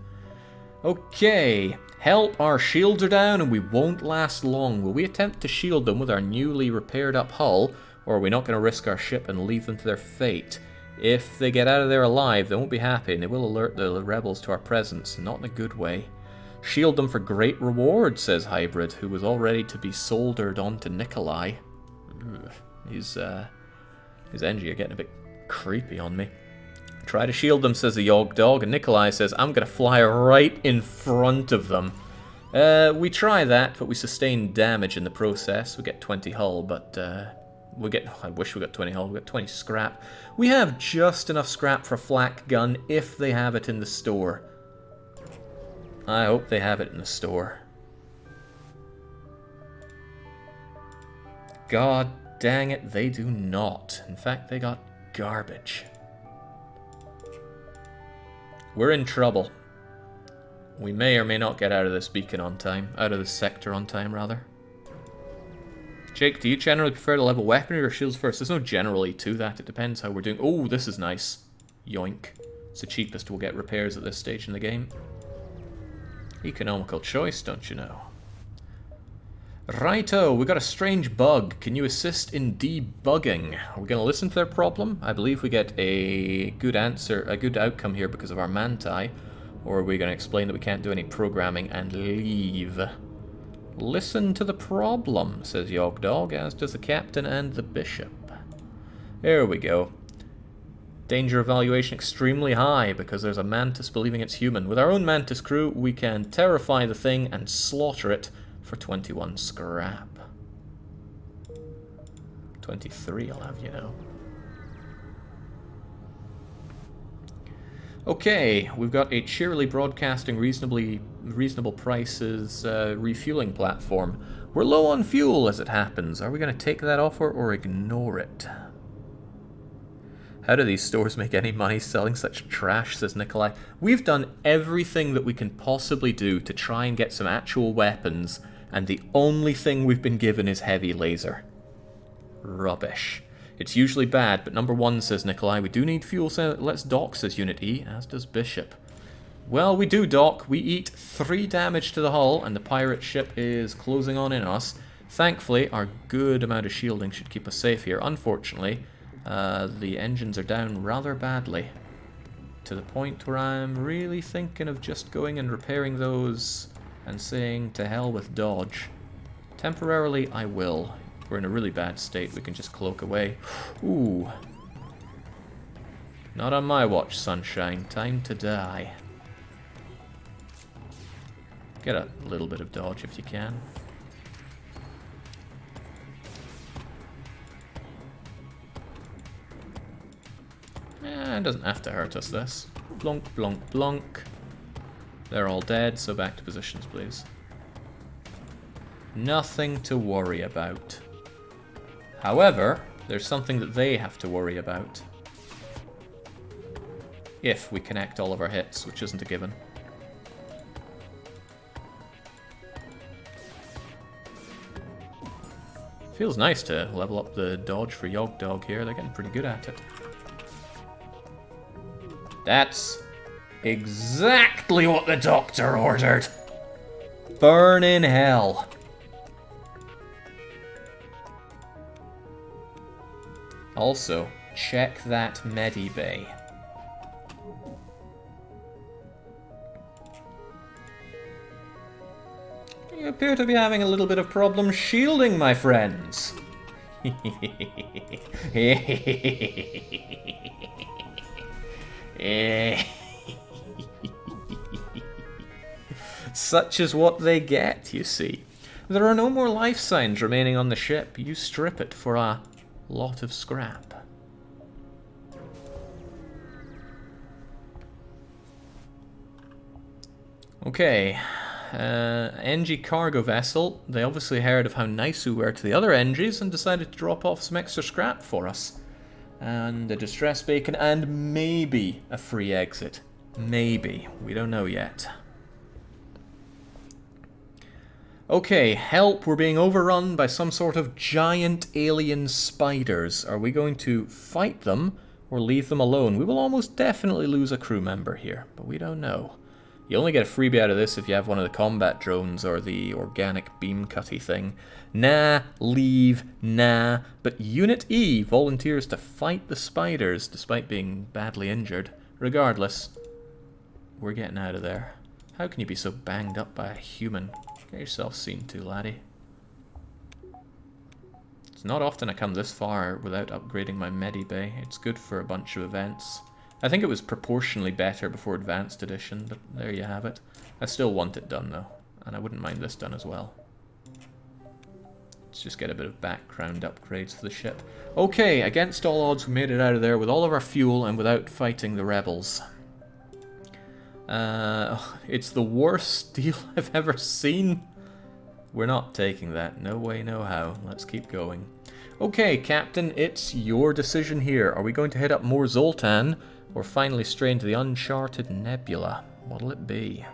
[SPEAKER 1] Okay, help, our shields are down and we won't last long. Will we attempt to shield them with our newly repaired up hull, or are we not going to risk our ship and leave them to their fate? If they get out of there alive, they won't be happy, and they will alert the rebels to our presence, not in a good way. Shield them for great reward, says Hybrid, who was all ready to be soldered onto Nikolai. Ugh. His Engie are getting a bit creepy on me. Try to shield them, says the Yogdog, and Nikolai says, I'm going to fly right in front of them. We try that, but we sustain damage in the process. We get 20 hull, but I wish we got 20 hull. We got 20 scrap. We have just enough scrap for a flak gun if they have it in the store. I hope they have it in the store. God dang it, they do not. In fact, they got garbage. We're in trouble. We may or may not get out of this beacon on time. Out of this sector on time, rather. Jake, do you generally prefer to level weaponry or shields first? There's no generally to that. It depends how we're doing. Oh, this is nice. Yoink. It's the cheapest we'll get repairs at this stage in the game. Economical choice, don't you know? Righto, we got a strange bug. Can you assist in debugging? Are we going to listen to their problem? I believe we get a good answer, a good outcome here because of our manti. Or are we going to explain that we can't do any programming and leave? Listen to the problem, says Yogdog, as does the captain and the bishop. There we go. Danger evaluation extremely high because there's a mantis believing it's human. With our own mantis crew, we can terrify the thing and slaughter it for 21 scrap. 23, I'll have you know. Okay, we've got a cheerily broadcasting reasonable prices refueling platform. We're low on fuel as it happens. Are we going to take that offer or ignore it? How do these stores make any money selling such trash, says Nikolai. We've done everything that we can possibly do to try and get some actual weapons and the only thing we've been given is heavy laser. Rubbish. It's usually bad, but number 1 says Nikolai, we do need fuel, so let's dock, says Unit E, as does Bishop. Well, we do dock. We eat 3 damage to the hull, and the pirate ship is closing on in on us. Thankfully, our good amount of shielding should keep us safe here. Unfortunately, the engines are down rather badly, to the point where I'm really thinking of just going and repairing those and saying to hell with dodge. Temporarily, I will. If we're in a really bad state, we can just cloak away. Ooh. Not on my watch, sunshine. Time to die. Get a little bit of dodge if you can. It doesn't have to hurt us, this. Blunk, blunk, blunk. They're all dead, so back to positions, please. Nothing to worry about. However, there's something that they have to worry about. If we connect all of our hits, which isn't a given. Feels nice to level up the dodge for Yog Dog here. They're getting pretty good at it. That's exactly what the doctor ordered. Burn in hell. Also, check that medibay. You appear to be having a little bit of problem shielding, my friends. Such is what they get, you see. There are no more life signs remaining on the ship. You strip it for a lot of scrap. Okay. NG cargo vessel. They obviously heard of how nice we were to the other NGs and decided to drop off some extra scrap for us. And a distress beacon and maybe a free exit. Maybe. We don't know yet. Okay, help. We're being overrun by some sort of giant alien spiders. Are we going to fight them or leave them alone? We will almost definitely lose a crew member here, but we don't know. You only get a freebie out of this if you have one of the combat drones or the organic beam cutty thing. Nah, leave, nah. But Unit E volunteers to fight the spiders despite being badly injured. Regardless, we're getting out of there. How can you be so banged up by a human? Get yourself seen to, laddie. It's not often I come this far without upgrading my medibay. It's good for a bunch of events. I think it was proportionally better before Advanced Edition, but there you have it. I still want it done, though, and I wouldn't mind this done as well. Let's just get a bit of background upgrades for the ship. Okay, against all odds, we made it out of there with all of our fuel and without fighting the rebels. It's the worst deal I've ever seen. We're not taking that. No way, no how. Let's keep going. Okay, Captain, it's your decision here. Are we going to hit up more Zoltan, or finally stray into the uncharted Nebula? What'll it be?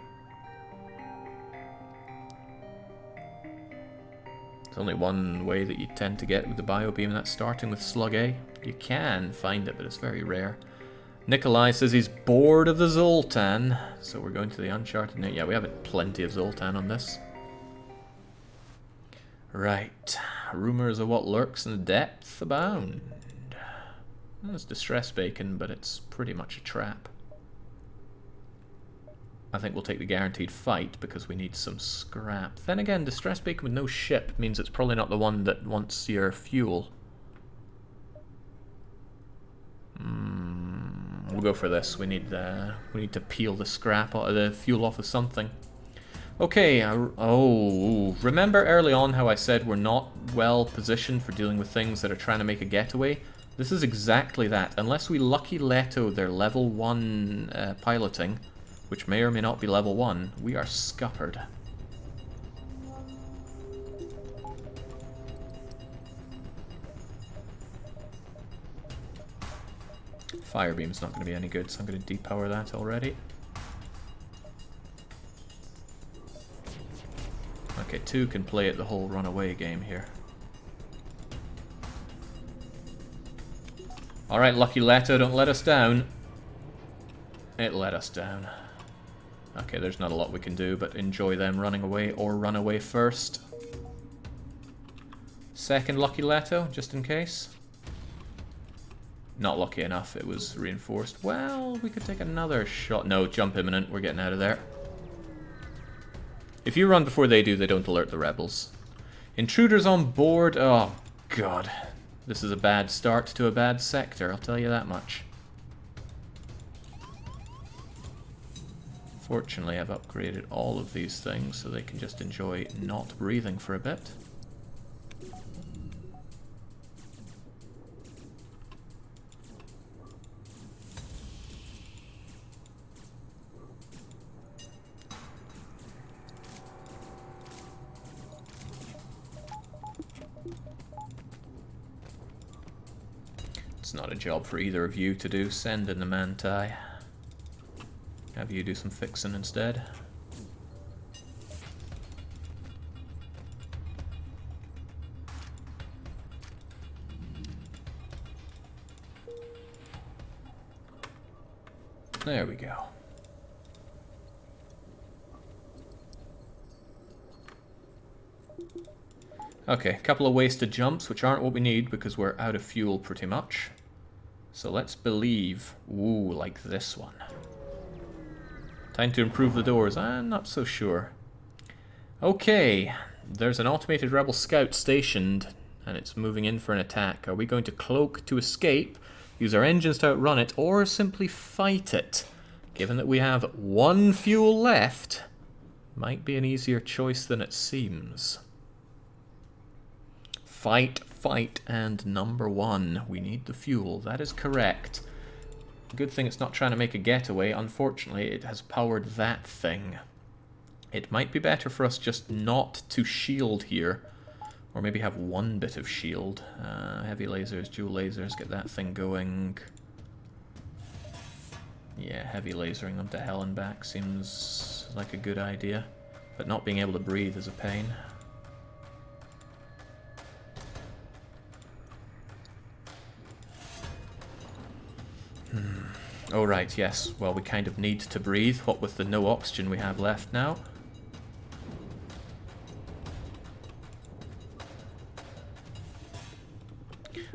[SPEAKER 1] There's only one way that you tend to get with the biobeam, and that's starting with Slug A. You can find it, but it's very rare. Nikolai says he's bored of the Zoltan, so we're going to the uncharted Nebula. Yeah, we have plenty of Zoltan on this. Right. Rumours of what lurks in the depth abound. Well, it's distress bacon, but it's pretty much a trap. I think we'll take the guaranteed fight because we need some scrap. Then again, distress bacon with no ship means it's probably not the one that wants your fuel. We'll go for this. We need to peel the scrap out of the fuel off of something. Okay, remember early on how I said we're not well positioned for dealing with things that are trying to make a getaway? This is exactly that. Unless we lucky Leto their level 1 piloting, which may or may not be level 1, we are scuppered. Firebeam's not going to be any good, so I'm going to depower that already. Okay, 2 can play it the whole runaway game here. Alright, Lucky Leto, don't let us down. It let us down. Okay, there's not a lot we can do, but enjoy them running away or run away first. Second Lucky Leto, just in case. Not lucky enough, it was reinforced. Well, we could take another shot. No, jump imminent, we're getting out of there. If you run before they do, they don't alert the rebels. Intruders on board. Oh, God. This is a bad start to a bad sector, I'll tell you that much. Fortunately, I've upgraded all of these things so they can just enjoy not breathing for a bit. It's not a job for either of you to do. Send in the Manti. Have you do some fixing instead. There we go. Okay, a couple of wasted jumps, which aren't what we need because we're out of fuel pretty much. So let's believe, ooh, like this one. Time to improve the doors. I'm not so sure. Okay, there's an automated rebel scout stationed, and it's moving in for an attack. Are we going to cloak to escape, use our engines to outrun it, or simply fight it? Given that we have 1 fuel left, might be an easier choice than it seems. Fight, fight, and number 1. We need the fuel. That is correct. Good thing it's not trying to make a getaway. Unfortunately, it has powered that thing. It might be better for us just not to shield here. Or maybe have 1 bit of shield. Heavy lasers, dual lasers, get that thing going. Yeah, heavy lasering them to hell and back seems like a good idea. But not being able to breathe is a pain. Oh right, yes. Well, we kind of need to breathe, what with the no oxygen we have left now.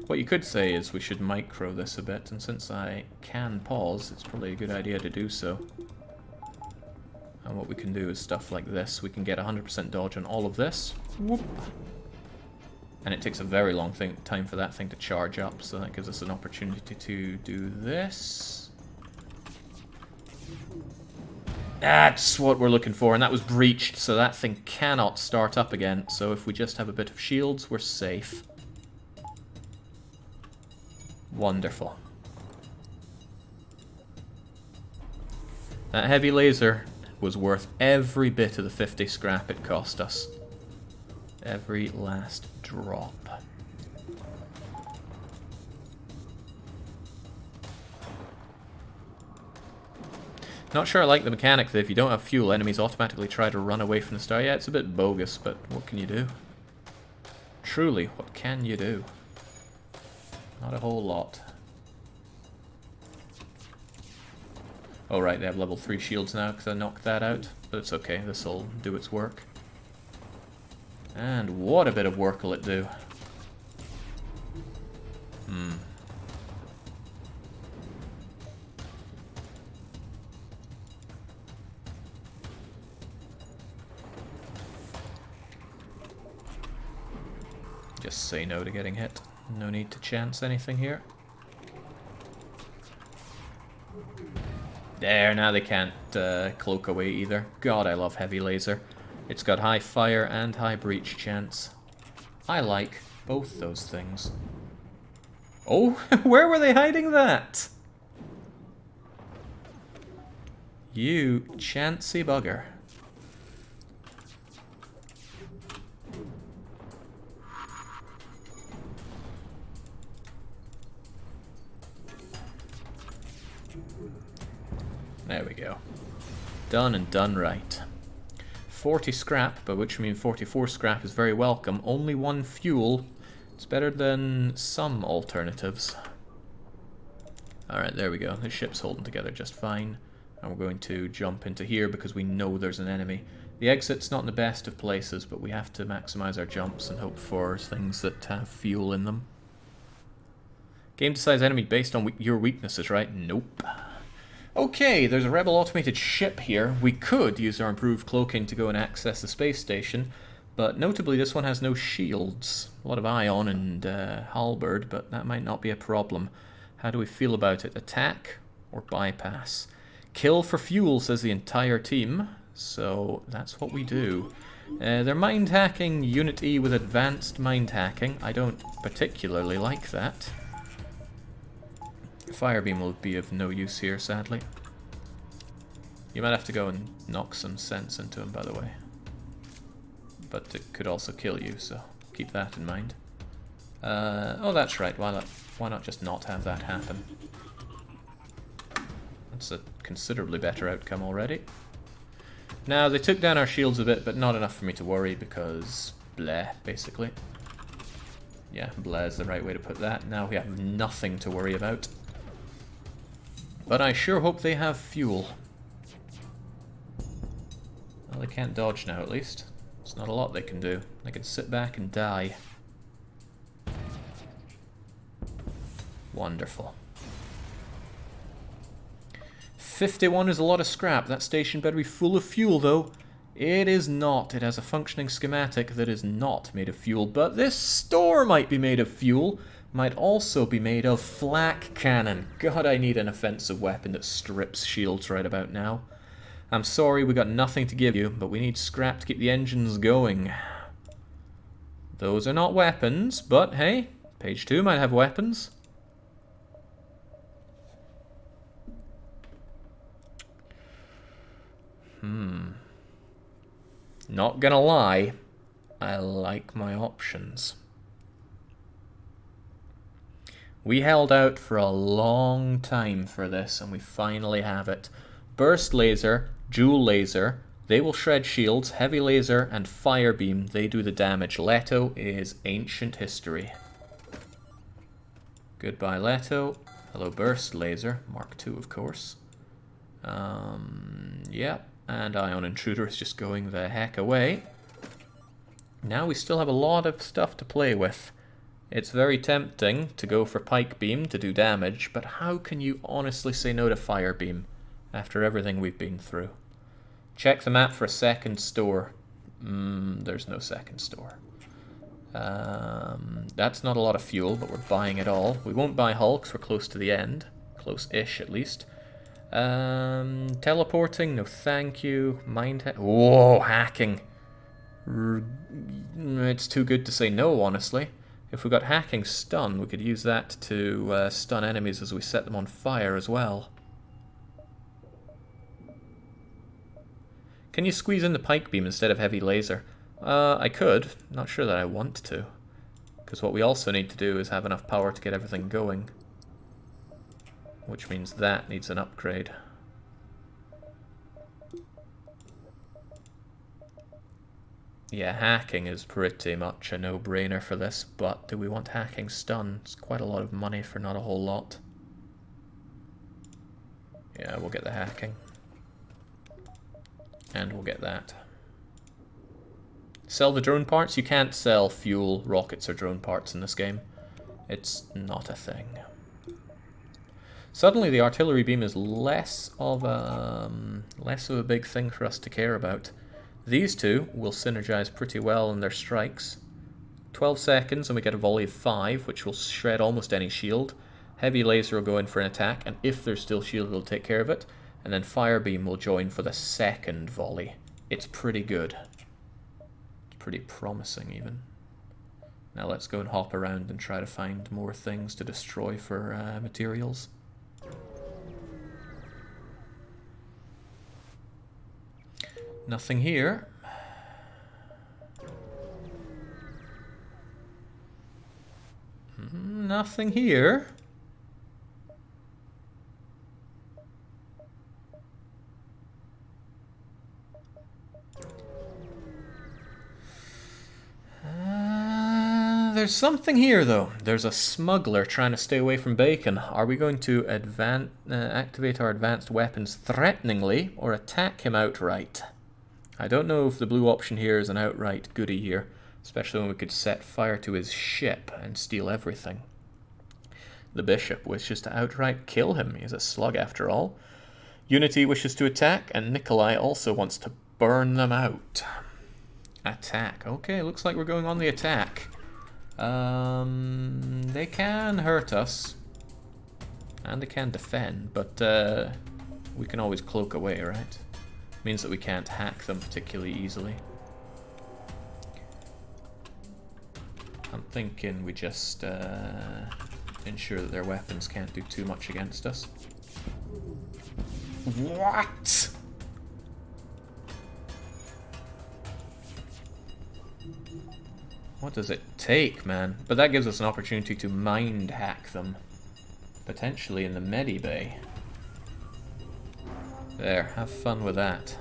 [SPEAKER 1] What you could say is we should micro this a bit, and since I can pause, it's probably a good idea to do so. And what we can do is stuff like this. We can get 100% dodge on all of this. Whoop. And it takes a very long time for that thing to charge up, so that gives us an opportunity to do this. That's what we're looking for, and that was breached, so that thing cannot start up again. So if we just have a bit of shields, we're safe. Wonderful. That heavy laser was worth every bit of the 50 scrap it cost us. Every last drop. Not sure I like the mechanic that if you don't have fuel, enemies automatically try to run away from the star. Yeah, it's a bit bogus, but what can you do? Truly, what can you do? Not a whole lot. Oh right, they have level 3 shields now because I knocked that out. But it's okay, this'll do its work. And what a bit of work will it do? Just say no to getting hit. No need to chance anything here. There, now they can't cloak away either. God, I love heavy laser. It's got high fire and high breach chance. I like both those things. Oh, where were they hiding that? You chancy bugger. There we go. Done and done right. 40 scrap, by which I mean 44 scrap is very welcome. Only 1 fuel. It's better than some alternatives. Alright, there we go. The ship's holding together just fine. And we're going to jump into here because we know there's an enemy. The exit's not in the best of places, but we have to maximize our jumps and hope for things that have fuel in them. Game decides enemy based on your weaknesses, right? Nope. Okay, there's a rebel automated ship here. We could use our improved cloaking to go and access the space station, but notably this one has no shields. A lot of ion and halberd, but that might not be a problem. How do we feel about it? Attack or bypass? Kill for fuel, says the entire team, so that's what we do. They're mind hacking Unit E with advanced mind hacking. I don't particularly like that. Firebeam will be of no use here, sadly. You might have to go and knock some sense into him, by the way. But it could also kill you, so keep that in mind. Oh, that's right. Why not just not have that happen? That's a considerably better outcome already. Now, they took down our shields a bit, but not enough for me to worry because bleh, basically. Yeah, bleh is the right way to put that. Now we have nothing to worry about. But I sure hope they have fuel. Well, they can't dodge now, at least. There's not a lot they can do. They can sit back and die. Wonderful. 51 is a lot of scrap. That station better be full of fuel, though. It is not. It has a functioning schematic that is not made of fuel. But this store might be made of fuel. Might also be made of flak cannon. God, I need an offensive weapon that strips shields right about now. I'm sorry, we got nothing to give you, but we need scrap to keep the engines going. Those are not weapons, but hey, page 2 might have weapons. Not gonna lie, I like my options. We held out for a long time for this, and we finally have it. Burst laser, dual laser, they will shred shields. Heavy laser and fire beam, they do the damage. Leto is ancient history. Goodbye, Leto. Hello, burst laser. Mark II, of course. Yeah, and ion intruder is just going the heck away. Now we still have a lot of stuff to play with. It's very tempting to go for pike beam to do damage, but how can you honestly say no to fire beam after everything we've been through? Check the map for a second store. There's no second store. That's not a lot of fuel, but we're buying it all. We won't buy hull because we're close to the end. Close-ish, at least. Teleporting, no thank you. Whoa, hacking. It's too good to say no, honestly. If we got hacking stun, we could use that to stun enemies as we set them on fire as well. Can you squeeze in the pike beam instead of heavy laser? I could. Not sure that I want to. Because what we also need to do is have enough power to get everything going. Which means that needs an upgrade. Yeah, hacking is pretty much a no-brainer for this, but do we want hacking stun? It's quite a lot of money for not a whole lot. Yeah, we'll get the hacking. And we'll get that. Sell the drone parts? You can't sell fuel, rockets, or drone parts in this game. It's not a thing. Suddenly the artillery beam is less of a big thing for us to care about. These two will synergize pretty well in their strikes. 12 seconds and we get a volley of 5, which will shred almost any shield. Heavy laser will go in for an attack, and if there's still shield, it'll take care of it. And then fire beam will join for the second volley. It's pretty good. It's pretty promising, even. Now let's go and hop around and try to find more things to destroy for materials. Nothing here. Nothing here. There's something here, though. There's a smuggler trying to stay away from bacon. Are we going to activate our advanced weapons threateningly or attack him outright? I don't know if the blue option here is an outright goodie here, especially when we could set fire to his ship and steal everything. The bishop wishes to outright kill him. He's a slug after all. Unity wishes to attack, and Nikolai also wants to burn them out. Attack. Okay, looks like we're going on the attack. They can hurt us. And they can defend, but we can always cloak away, right? Means that we can't hack them particularly easily. I'm thinking we just ensure that their weapons can't do too much against us. What? What does it take, man? But that gives us an opportunity to mind hack them. Potentially in the Medi Bay. There, have fun with that.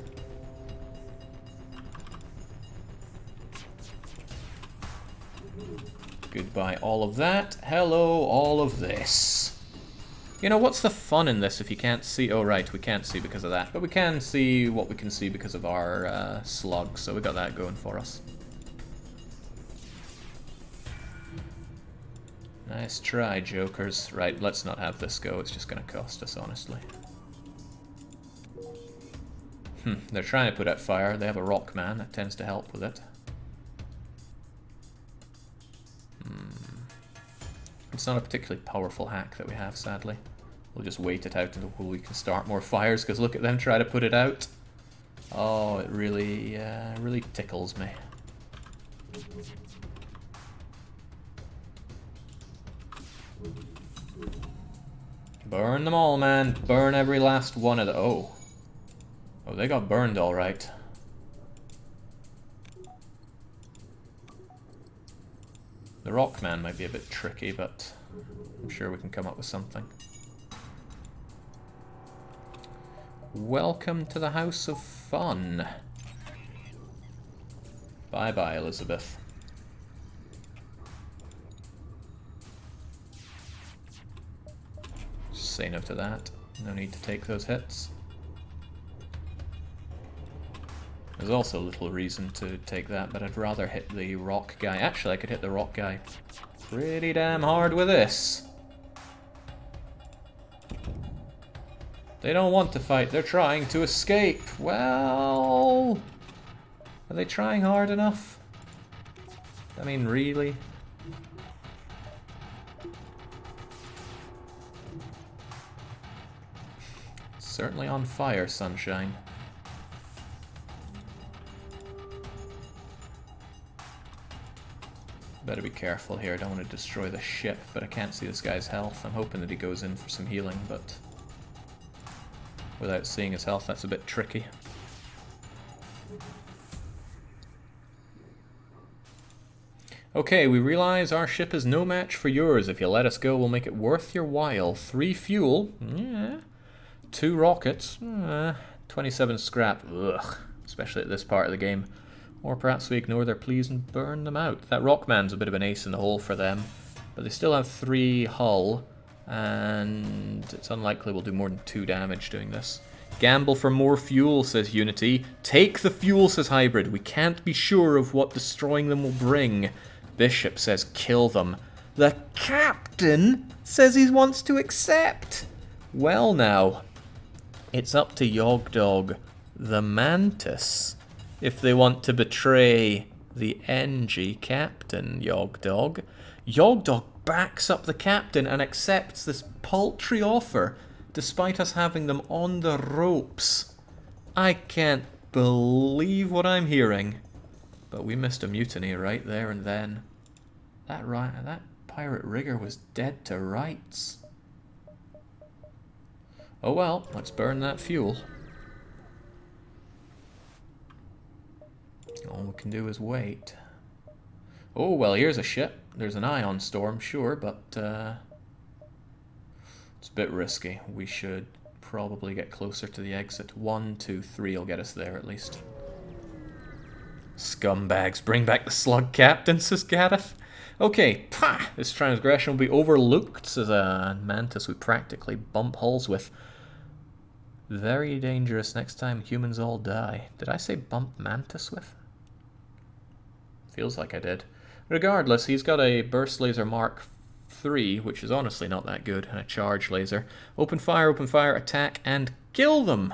[SPEAKER 1] Goodbye all of that. Hello all of this. You know, what's the fun in this if you can't see? Oh right, we can't see because of that. But we can see what we can see because of our slug, so we got that going for us. Nice try, jokers. Right, let's not have this go. It's just going to cost us, honestly. They're trying to put out fire. They have a rock man. That tends to help with it. It's not a particularly powerful hack that we have, sadly. We'll just wait it out until we can start more fires, because look at them try to put it out. Oh, it really, really tickles me. Burn them all, man. Burn every last one of the... Oh. Oh, they got burned all right. The rock man might be a bit tricky, but I'm sure we can come up with something. Welcome to the House of Fun. Bye-bye, Elizabeth. Say no to that. No need to take those hits. There's also little reason to take that, but I'd rather hit the rock guy. Actually, I could hit the rock guy pretty damn hard with this. They don't want to fight, they're trying to escape. Well, are they trying hard enough? I mean, really? Certainly on fire, sunshine. Better be careful here, I don't want to destroy the ship, but I can't see this guy's health. I'm hoping that he goes in for some healing, but without seeing his health, that's a bit tricky. Okay, we realize our ship is no match for yours. If you let us go, we'll make it worth your while. 3 fuel, yeah. 2 rockets, 27 scrap, ugh, especially at this part of the game. Or perhaps we ignore their pleas and burn them out. That Rockman's a bit of an ace in the hole for them, but they still have 3 hull, and it's unlikely we'll do more than 2 damage doing this. Gamble for more fuel, says Unity. Take the fuel, says Hybrid. We can't be sure of what destroying them will bring. Bishop says kill them. The captain says he wants to accept. Well now, it's up to Yogdog, the Mantis, if they want to betray the NG captain, Yogdog. Yogdog backs up the captain and accepts this paltry offer, despite us having them on the ropes. I can't believe what I'm hearing. But we missed a mutiny right there and then. That pirate rigger was dead to rights. Oh well, let's burn that fuel. All we can do is wait. Oh, well, here's a ship. There's an ion storm, sure, but it's a bit risky. We should probably get closer to the exit. 1, 2, 3 will get us there at least. Scumbags, bring back the slug captain, says Gareth. Okay, pah! This transgression will be overlooked as a mantis we practically bump hulls with. Very dangerous next time humans all die. Did I say bump mantis with? Feels like I did. Regardless, he's got a burst laser Mark 3, which is honestly not that good, and a charge laser. Open fire, attack, and kill them!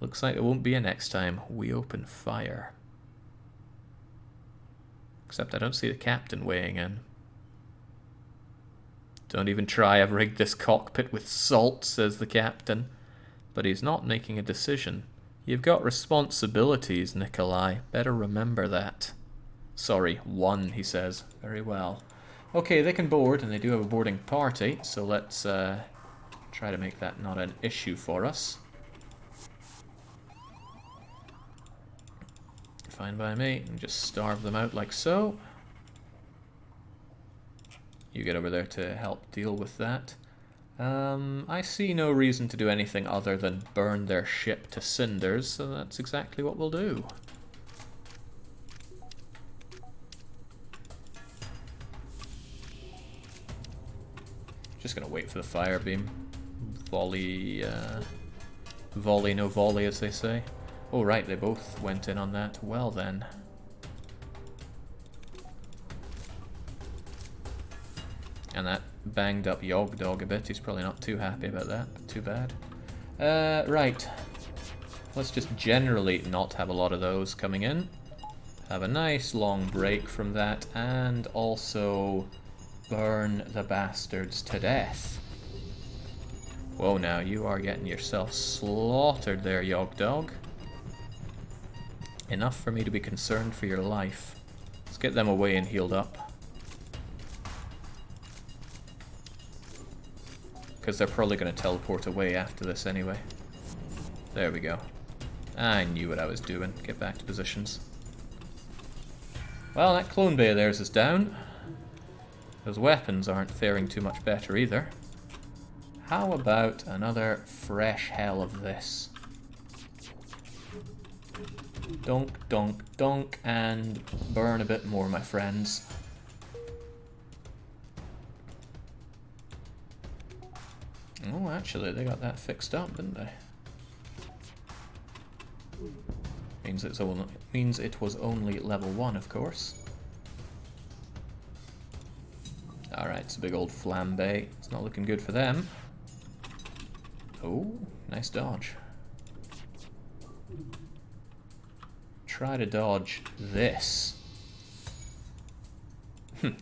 [SPEAKER 1] Looks like it won't be a next time we open fire. Except I don't see the captain weighing in. Don't even try, I've rigged this cockpit with salt, says the captain. But he's not making a decision. You've got responsibilities, Nikolai. Better remember that. Sorry, one, he says. Very well. Okay, they can board, and they do have a boarding party, so let's try to make that not an issue for us. Fine by me. And just starve them out like so. You get over there to help deal with that. I see no reason to do anything other than burn their ship to cinders, so that's exactly what we'll do. Just gonna wait for the fire beam. Volley, volley no volley, as they say. Oh right, they both went in on that. Well then. And that banged up Yog Dog a bit. He's probably not too happy about that, but too bad. Right. Let's just generally not have a lot of those coming in. Have a nice long break from that, and also burn the bastards to death. Whoa, now you are getting yourself slaughtered there, Yog Dog. Enough for me to be concerned for your life. Let's get them away and healed up. Because they're probably going to teleport away after this anyway. There we go. I knew what I was doing. Get back to positions. Well, that clone bay of theirs is down. Those weapons aren't faring too much better either. How about another fresh hell of this? Donk, donk, donk, and burn a bit more, my friends. Oh, actually, they got that fixed up, didn't they? Means it was only level 1, of course. Alright, it's a big old flambe. It's not looking good for them. Oh, nice dodge. Try to dodge this.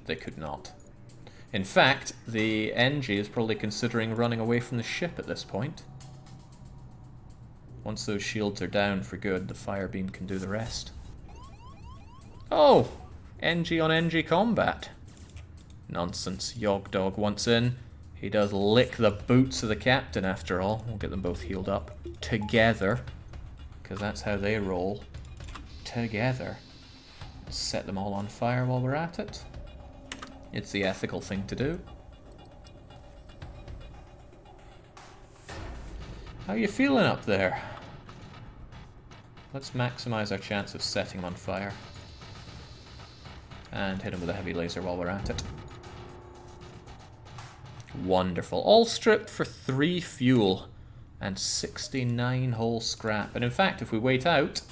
[SPEAKER 1] They could not. In fact, the NG is probably considering running away from the ship at this point. Once those shields are down for good, the fire beam can do the rest. Oh! NG on NG combat. Nonsense. Yog Dog once in. He does lick the boots of the captain after all. We'll get them both healed up together, because that's how they roll. Together. Set them all on fire while we're at it. It's the ethical thing to do. How you feeling up there? Let's maximize our chance of setting them on fire. And hit him with a heavy laser while we're at it. Wonderful. All stripped for 3 fuel and 69 whole scrap. And in fact, if we wait out,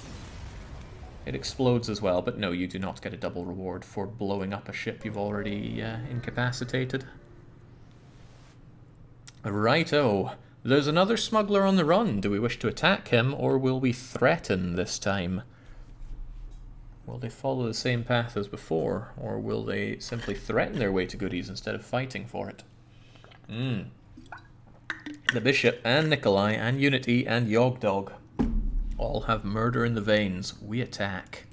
[SPEAKER 1] it explodes as well. But no, you do not get a double reward for blowing up a ship you've already incapacitated. Righto. There's another smuggler on the run. Do we wish to attack him, or will we threaten this time? Will they follow the same path as before, or will they simply threaten their way to goodies instead of fighting for it? The Bishop and Nikolai and Unity and Yog Dog all have murder in the veins. We attack.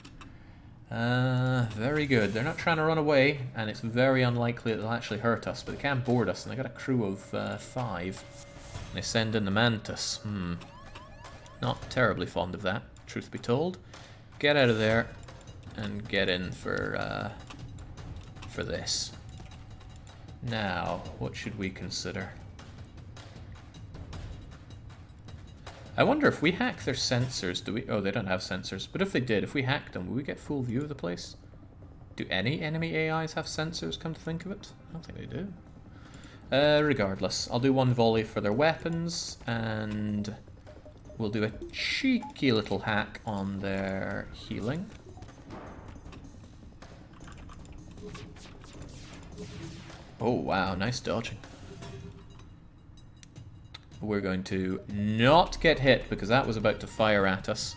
[SPEAKER 1] Very good. They're not trying to run away, and it's very unlikely that they'll actually hurt us, but they can board us, and they got a crew of 5. They send in the Mantis. Not terribly fond of that, truth be told. Get out of there and get in for this. Now, what should we consider? I wonder if we hack their sensors, do we? Oh, they don't have sensors. But if they did, if we hacked them, would we get full view of the place? Do any enemy AIs have sensors, come to think of it? I don't think they do. Regardless, I'll do one volley for their weapons, and we'll do a cheeky little hack on their healing. Oh wow, nice dodging. We're going to not get hit because that was about to fire at us.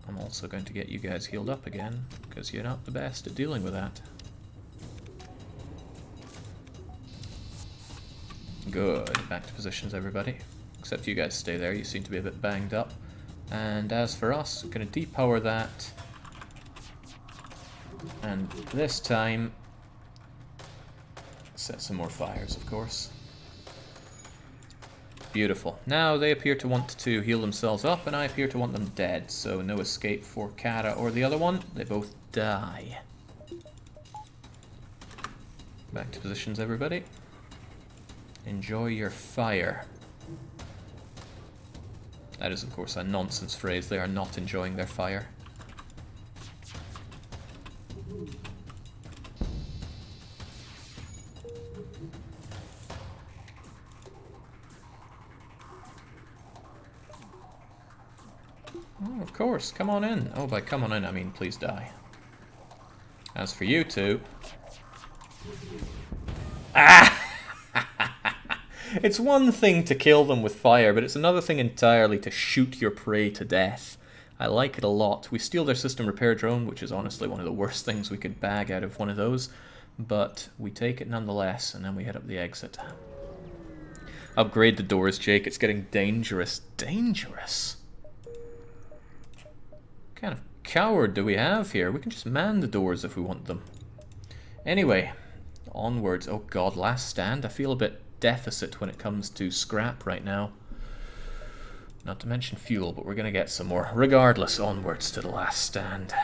[SPEAKER 1] I'm also going to get you guys healed up again because you're not the best at dealing with that. Good. Back to positions, everybody. Except you guys stay there. You seem to be a bit banged up. And as for us, we're going to depower that. And this time, set some more fires, of course. Beautiful. Now they appear to want to heal themselves up, and I appear to want them dead. So no escape for Kara or the other one. They both die. Back to positions, everybody. Enjoy your fire. That is, of course, a nonsense phrase. They are not enjoying their fire. Oh, of course, come on in. Oh, by come on in, I mean please die. As for you two... Ah! It's one thing to kill them with fire, but it's another thing entirely to shoot your prey to death. I like it a lot. We steal their system repair drone, which is honestly one of the worst things we could bag out of one of those, but we take it nonetheless, and then we head up the exit. Upgrade the doors, Jake. It's getting dangerous. Dangerous? What kind of coward do we have here? We can just man the doors if we want them. Anyway, onwards. Oh god, last stand. I feel a bit deficit when it comes to scrap right now. Not to mention fuel, but we're going to get some more. Regardless, onwards to the last stand.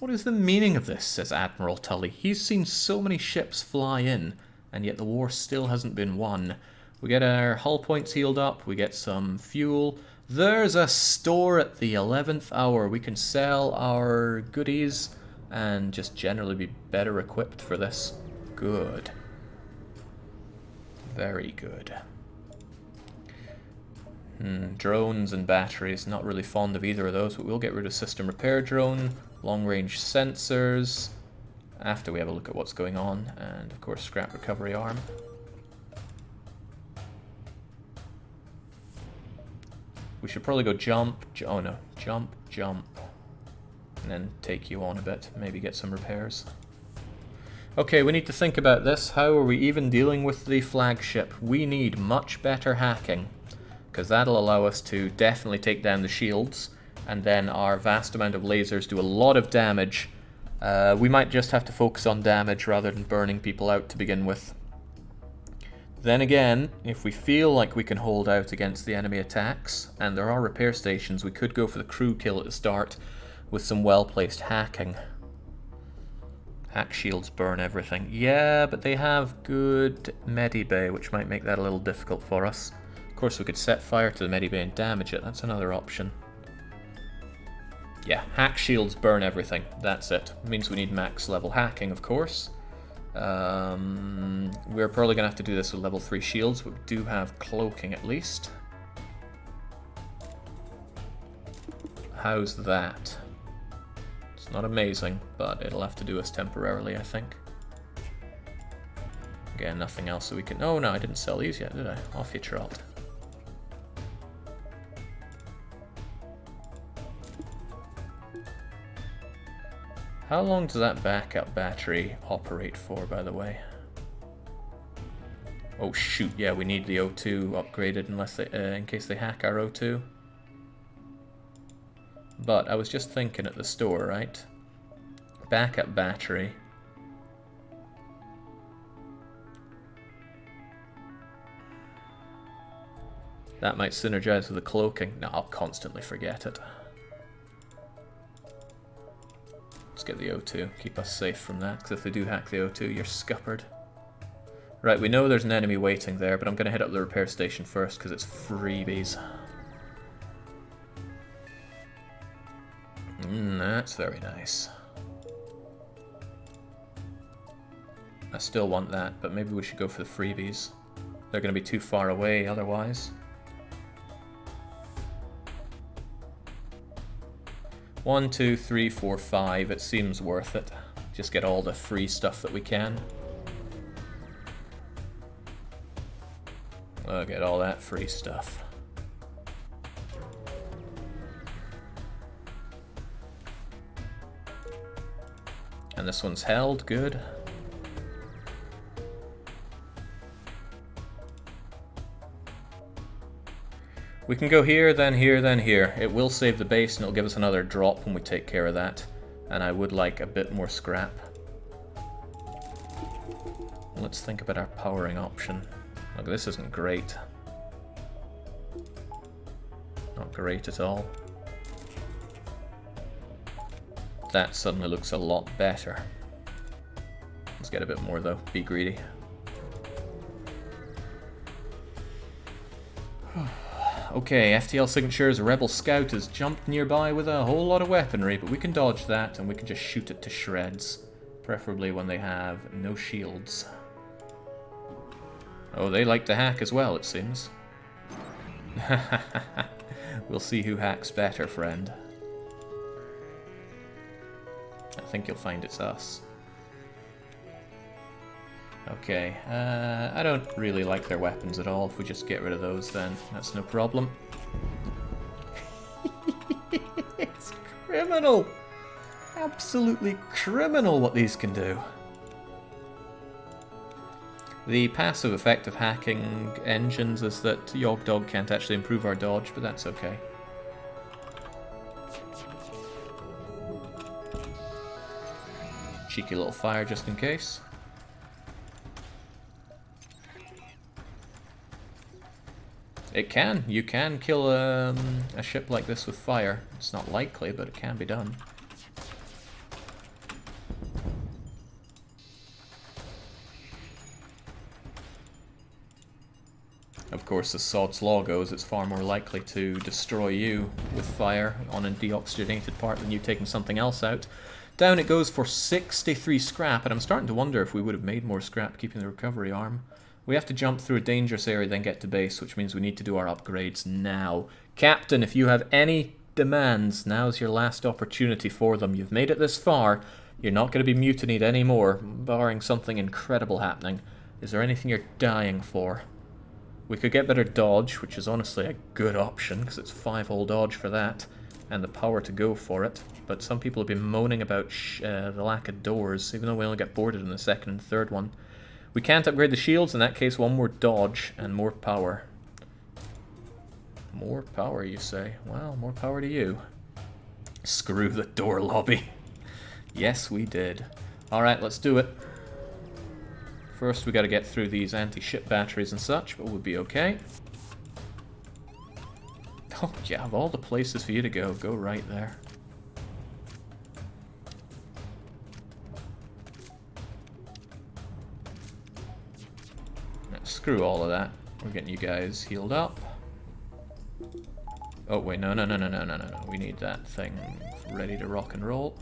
[SPEAKER 1] What is the meaning of this, says Admiral Tully. He's seen so many ships fly in, and yet the war still hasn't been won. We get our hull points healed up, we get some fuel. There's a store at the 11th hour. We can sell our goodies and just generally be better equipped for this. Good. Very good. Drones and batteries, not really fond of either of those, but we'll get rid of system repair drone, long-range sensors, after we have a look at what's going on, and of course scrap recovery arm. We should probably go jump, oh no, jump, jump, and then take you on a bit, maybe get some repairs. Okay, we need to think about this. How are we even dealing with the flagship? We need much better hacking, because that'll allow us to definitely take down the shields, and then our vast amount of lasers do a lot of damage. We might just have to focus on damage rather than burning people out to begin with. Then again, if we feel like we can hold out against the enemy attacks, and there are repair stations, we could go for the crew kill at the start with some well-placed hacking. Hack shields burn everything. Yeah, but they have good medibay, which might make that a little difficult for us. Of course, we could set fire to the medibay and damage it. That's another option. Yeah, hack shields burn everything. That's it. Means we need max level hacking, of course. We're probably going to have to do this with level 3 shields, but we do have cloaking at least. How's that? It's not amazing, but it'll have to do us temporarily, I think. Again, nothing else that we can... Oh, no, I didn't sell these yet, did I? Off you trot. How long does that backup battery operate for, by the way? Oh, shoot, yeah, we need the O2 upgraded unless they, in case they hack our O2. But I was just thinking at the store, right? Backup battery. That might synergize with the cloaking. No, I'll constantly forget it. Let's get the O2. Keep us safe from that, because if they do hack the O2, you're scuppered. Right, we know there's an enemy waiting there, but I'm going to hit up the repair station first, because it's freebies. That's very nice. I still want that, but maybe we should go for the freebies. They're going to be too far away otherwise. 1, 2, 3, 4, 5. It seems worth it. Just get all the free stuff that we can. We'll get all that free stuff. And this one's held, good. We can go here, then here, then here. It will save the base and it'll give us another drop when we take care of that. And I would like a bit more scrap. Let's think about our powering option. Look, this isn't great. Not great at all. That suddenly looks a lot better. Let's get a bit more though, be greedy. Okay, FTL signatures, a rebel scout has jumped nearby with a whole lot of weaponry, but we can dodge that and we can just shoot it to shreds. Preferably when they have no shields. Oh, they like to hack as well, it seems. We'll see who hacks better, friend. I think you'll find it's us. Okay, I don't really like their weapons at all. If we just get rid of those, then that's no problem. It's criminal! Absolutely criminal what these can do. The passive effect of hacking engines is that Yogg-Dog can't actually improve our dodge, but that's okay. Cheeky little fire just in case. It can. You can kill a ship like this with fire. It's not likely, but it can be done. Of course, as Sod's Law goes, it's far more likely to destroy you with fire on a deoxygenated part than you taking something else out. Down it goes for 63 scrap, and I'm starting to wonder if we would have made more scrap keeping the recovery arm. We have to jump through a dangerous area, then get to base, which means we need to do our upgrades now. Captain, if you have any demands, now's your last opportunity for them. You've made it this far. You're not going to be mutinied anymore, barring something incredible happening. Is there anything you're dying for? We could get better dodge, which is honestly a good option, because it's 5-hole dodge for that, and the power to go for it. But some people have been moaning about the lack of doors, even though we only get boarded in the second and third one. We can't upgrade the shields, in that case one more dodge and more power. More power, you say? Well, more power to you. Screw the door lobby. Yes, we did. Alright, let's do it. First we gotta get through these anti-ship batteries and such, but we'll be okay. Oh yeah, of all the places for you to go, go right there. Screw all of that. We're getting you guys healed up. Oh wait, no. We need that thing ready to rock and roll.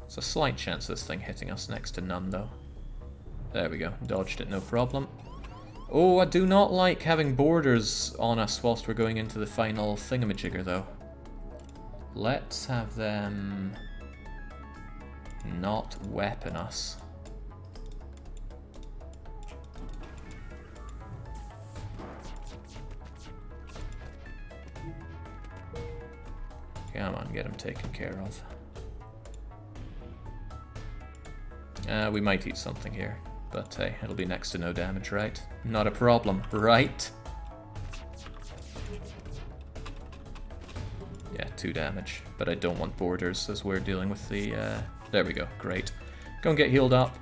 [SPEAKER 1] It's a slight chance of this thing hitting us, next to none though. There we go, dodged it, no problem. Oh, I do not like having borders on us whilst we're going into the final thingamajigger though. Let's have them not weapon us. Come on, get him taken care of. We might eat something here, but hey, it'll be next to no damage, right? Not a problem, right? Yeah, 2 damage, but I don't want borders as we're dealing with the... There we go, great. Go and get healed up.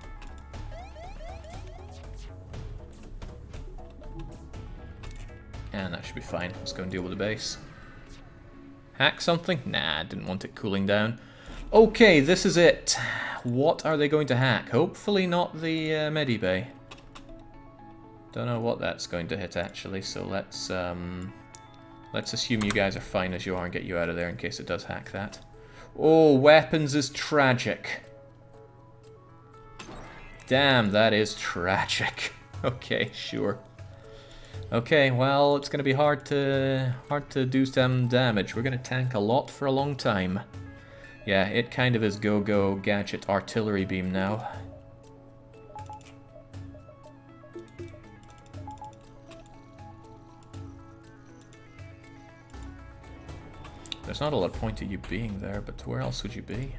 [SPEAKER 1] And that should be fine. Let's go and deal with the base. Hack something? Nah, didn't want it cooling down. Okay, this is it. What are they going to hack? Hopefully not the Medibay. Don't know what that's going to hit actually, so let's Let's assume you guys are fine as you are and get you out of there in case it does hack that. Oh, weapons is tragic. Damn, that is tragic. Okay, sure. Okay, well, it's going to be hard to do some damage. We're going to tank a lot for a long time. Yeah, it kind of is go-go gadget artillery beam now. There's not a lot of point to you being there, but where else would you be?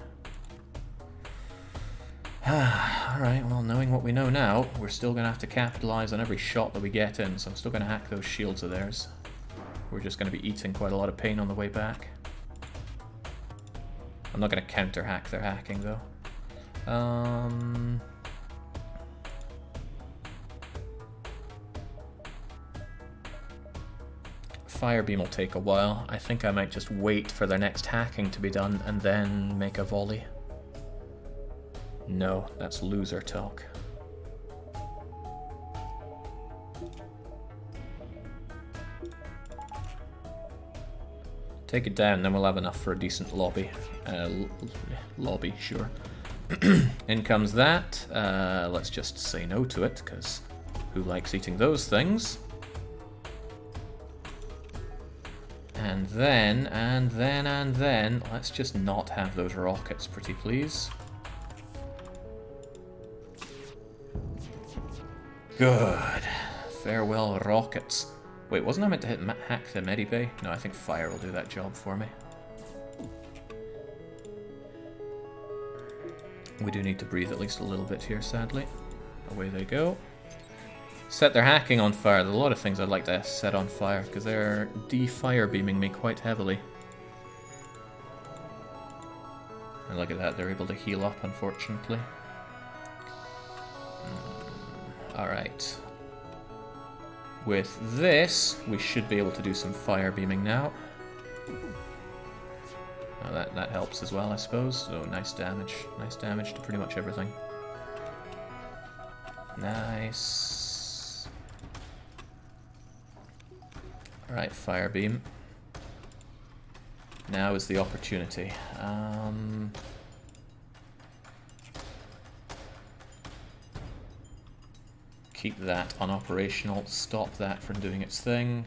[SPEAKER 1] Alright, well, knowing what we know now, we're still going to have to capitalize on every shot that we get in, so I'm still going to hack those shields of theirs. We're just going to be eating quite a lot of pain on the way back. I'm not going to counter-hack their hacking, though. Firebeam will take a while. I think I might just wait for their next hacking to be done and then make a volley. No, that's loser talk. Take it down, then we'll have enough for a decent lobby. Lobby, sure. In comes that. Let's just say no to it, because who likes eating those things? And then, let's just not have those rockets, pretty please. Good. Farewell, rockets. Wait, wasn't I meant to hack the medibay? No, I think fire will do that job for me. We do need to breathe at least a little bit here, sadly. Away they go. Set their hacking on fire. There's a lot of things I'd like to set on fire, because they're de-fire beaming me quite heavily. And look at that, they're able to heal up, unfortunately. Alright. With this, we should be able to do some fire beaming now. Oh, that helps as well, I suppose. So nice damage. Nice damage to pretty much everything. Nice. Alright, fire beam. Now is the opportunity. Keep that unoperational, stop that from doing its thing,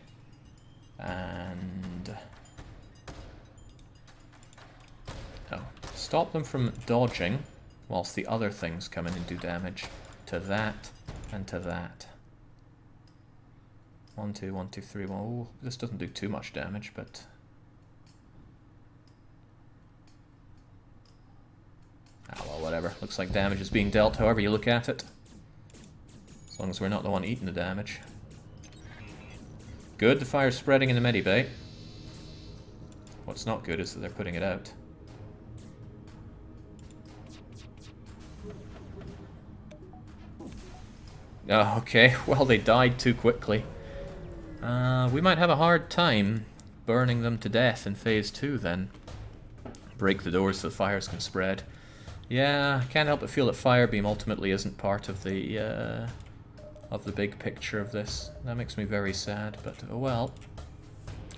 [SPEAKER 1] and stop them from dodging whilst the other things come in and do damage to that and to that. 1, 2, 1, 2, 3. Well, this doesn't do too much damage, but well, whatever. Looks like damage is being dealt however you look at it. As long as we're not the one eating the damage. Good, the fire's spreading in the medibay. What's not good is that they're putting it out. Oh, okay, well they died too quickly. We might have a hard time burning them to death in phase 2 then. Break the doors so the fires can spread. Yeah, I can't help but feel that Firebeam ultimately isn't part of the big picture of this. That makes me very sad, but oh well.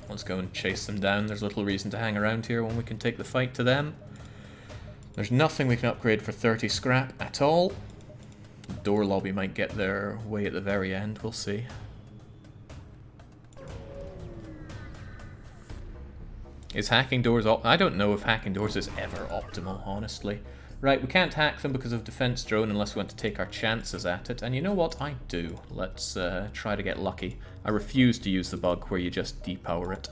[SPEAKER 1] Let's go and chase them down. There's little reason to hang around here when we can take the fight to them. There's nothing we can upgrade for 30 scrap at all. The door lobby might get their way at the very end, we'll see. Is hacking doors I don't know if hacking doors is ever optimal, honestly. Right, we can't hack them because of defense drone unless we want to take our chances at it. And you know what? I do. Let's try to get lucky. I refuse to use the bug where you just depower it.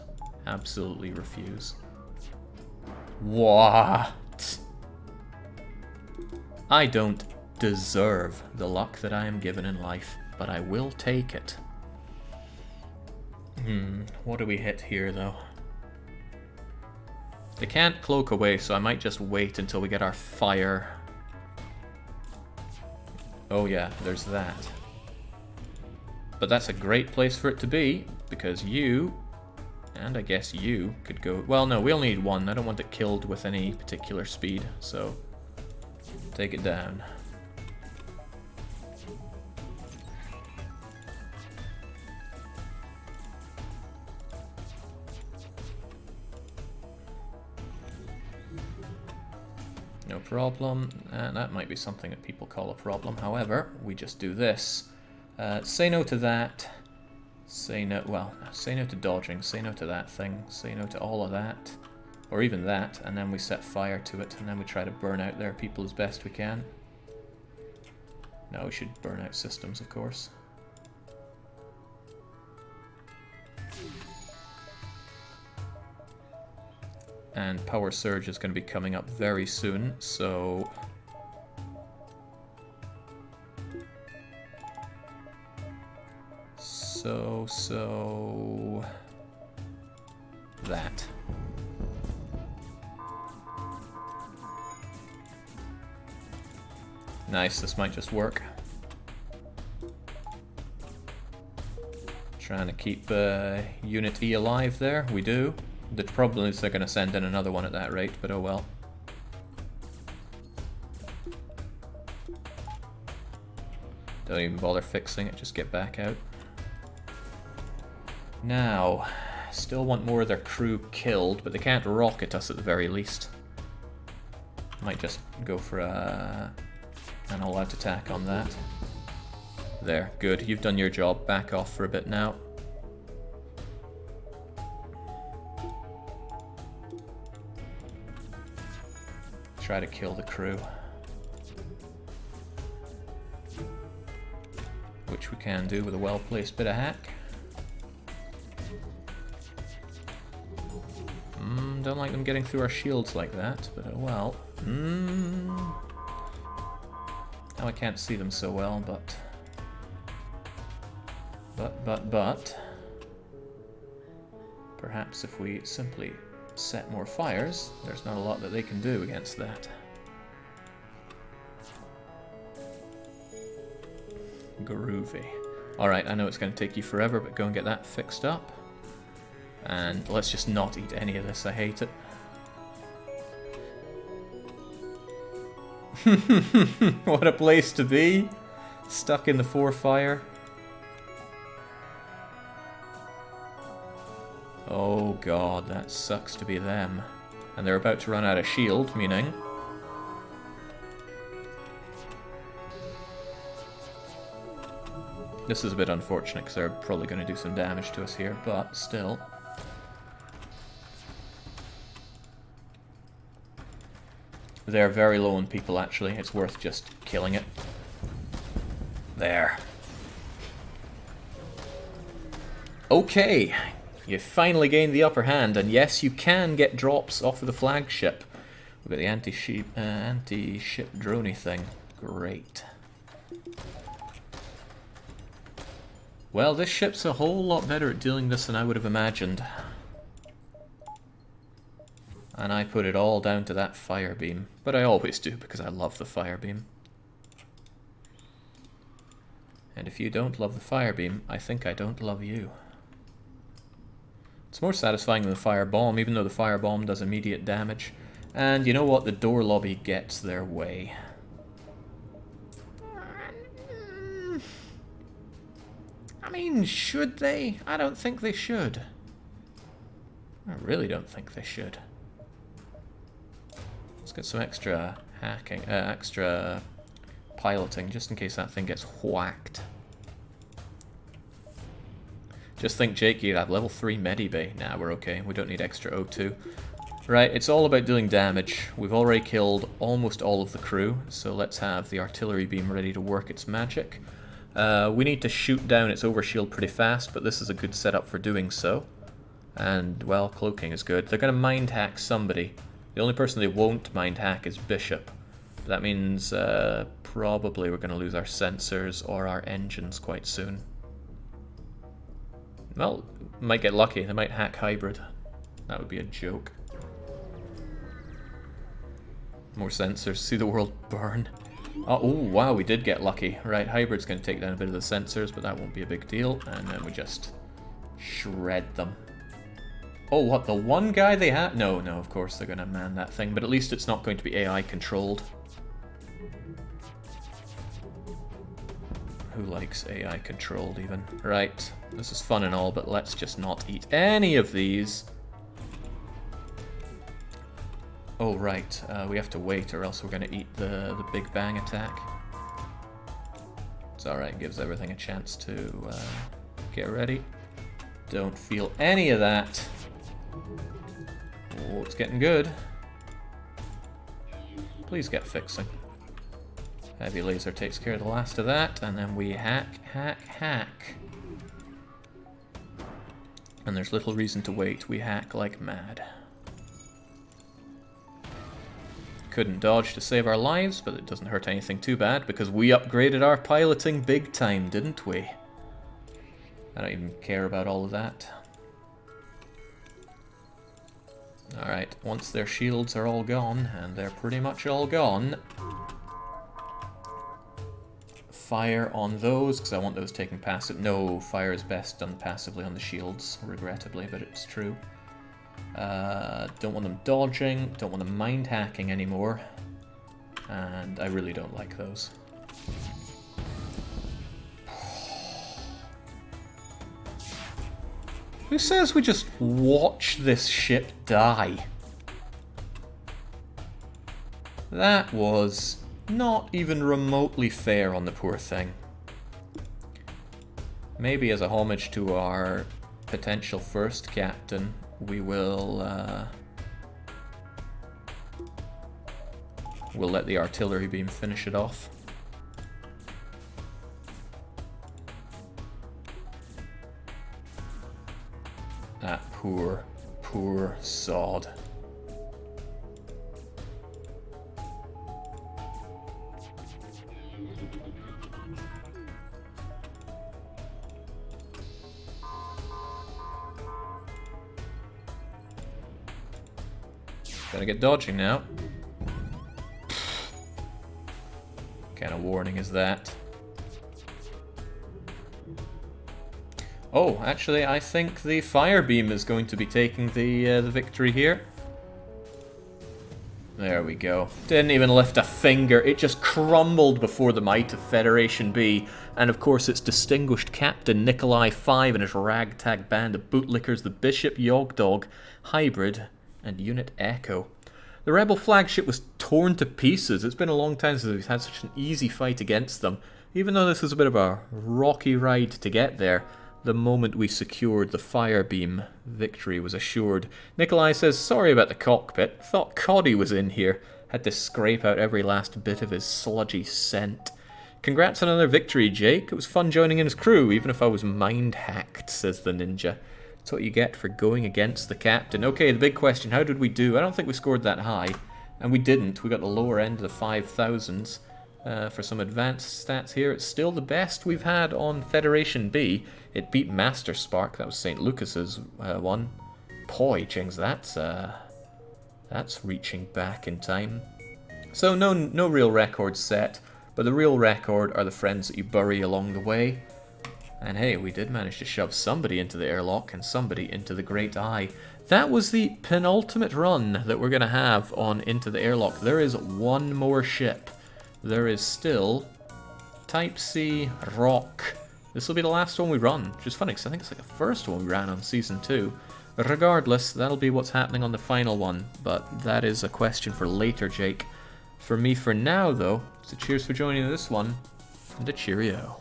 [SPEAKER 1] Absolutely refuse. What? I don't deserve the luck that I am given in life, but I will take it. What do we hit here, though? They can't cloak away, so I might just wait until we get our fire. Oh yeah, there's that. But that's a great place for it to be, because you, and I guess you, could go... Well, no, we only need one. I don't want it killed with any particular speed, so take it down. problem, and that might be something that people call a problem. However, we just do this. Say no to that. Say no, well, say no to dodging, say no to that thing, say no to all of that. Or even that, and then we set fire to it, and then we try to burn out their people as best we can. No, we should burn out systems, of course. And power surge is going to be coming up very soon, so... that. Nice, this might just work. Trying to keep Unit E alive there, we do. The problem is they're going to send in another one at that rate, but oh well. Don't even bother fixing it, just get back out. Now, still want more of their crew killed, but they can't rocket us at the very least. Might just go for an all-out attack on that. There, good. You've done your job. Back off for a bit now. Try to kill the crew. Which we can do with a well-placed bit of hack. Don't like them getting through our shields like that, but oh well. Now I can't see them so well, but... Perhaps if we simply set more fires, there's not a lot that they can do against that. Groovy. Alright, I know it's going to take you forever, but go and get that fixed up. And let's just not eat any of this, I hate it. What a place to be! Stuck in the 4 fire. Oh god, that sucks to be them. And they're about to run out of shield, meaning... This is a bit unfortunate because they're probably going to do some damage to us here, but still. They're very low on people, actually. It's worth just killing it. There. Okay. You finally gained the upper hand, and yes, you can get drops off of the flagship. We've got the anti-ship droney thing. Great. Well, this ship's a whole lot better at doing this than I would have imagined. And I put it all down to that fire beam. But I always do, because I love the fire beam. And if you don't love the fire beam, I think I don't love you. It's more satisfying than the fire bomb, even though the fire bomb does immediate damage. And you know what? The door lobby gets their way. I mean, should they? I don't think they should. I really don't think they should. Let's get some extra hacking, extra piloting, just in case that thing gets whacked. Just think, Jake, you have level 3 Medibay. Nah, we're okay. We don't need extra O2. Right, it's all about doing damage. We've already killed almost all of the crew, so let's have the artillery beam ready to work its magic. We need to shoot down its overshield pretty fast, but this is a good setup for doing so. And, well, cloaking is good. They're going to mind hack somebody. The only person they won't mind hack is Bishop. That means probably we're going to lose our sensors or our engines quite soon. Well, might get lucky. They might hack hybrid. That would be a joke. More sensors. See the world burn. Oh, wow, we did get lucky. Right, hybrid's going to take down a bit of the sensors, but that won't be a big deal. And then we just shred them. Oh, what, the one guy they had? No, of course they're going to man that thing, but at least it's not going to be AI controlled. Who likes AI controlled even? Right, this is fun and all, but let's just not eat any of these. Oh, right. We have to wait or else we're going to eat the Big Bang attack. It's alright, gives everything a chance to get ready. Don't feel any of that. Oh, it's getting good. Please get fixing. Heavy laser takes care of the last of that, and then we hack, hack, hack. And there's little reason to wait. We hack like mad. Couldn't dodge to save our lives, but it doesn't hurt anything too bad because we upgraded our piloting big time, didn't we? I don't even care about all of that. Alright, once their shields are all gone, and they're pretty much all gone, fire on those, because I want those taken passive. No, fire is best done passively on the shields, regrettably, but it's true. Don't want them dodging, don't want them mind hacking anymore, and I really don't like those. Who says we just watch this ship die? That was not even remotely fair on the poor thing. Maybe as a homage to our potential first captain, we will we'll let the artillery beam finish it off. That poor, poor sod. Gotta get dodging now. What kind of warning is that? Oh, actually, I think the fire beam is going to be taking the victory here. There we go. Didn't even lift a finger. It just crumbled before the might of Federation B. And of course, its distinguished captain, Nikolai V, and his ragtag band of bootlickers, the Bishop, Yogdog, Hybrid, and Unit Echo. The rebel flagship was torn to pieces. It's been a long time since we've had such an easy fight against them. Even though this was a bit of a rocky ride to get there, the moment we secured the fire beam, victory was assured. Nikolai says, sorry about the cockpit. Thought Coddy was in here. Had to scrape out every last bit of his sludgy scent. Congrats on another victory, Jake. It was fun joining in his crew, even if I was mind-hacked, says the ninja. That's what you get for going against the captain. Okay, the big question, how did we do? I don't think we scored that high. And we didn't. We got the lower end of the 5,000s. For some advanced stats here, it's still the best we've had on Federation B. It beat Master Spark. That was St. Lucas's one. Poi, Jings, that's reaching back in time. So no real records set, but the real record are the friends that you bury along the way. And hey, we did manage to shove somebody into the airlock and somebody into the Great Eye. That was the penultimate run that we're going to have on Into the Airlock. There is one more ship. There is still Type C Rock. This will be the last one we run, which is funny because I think it's like the first one we ran on Season 2. Regardless, that'll be what's happening on the final one, but that is a question for later, Jake. For me for now, though, so cheers for joining this one, and a cheerio.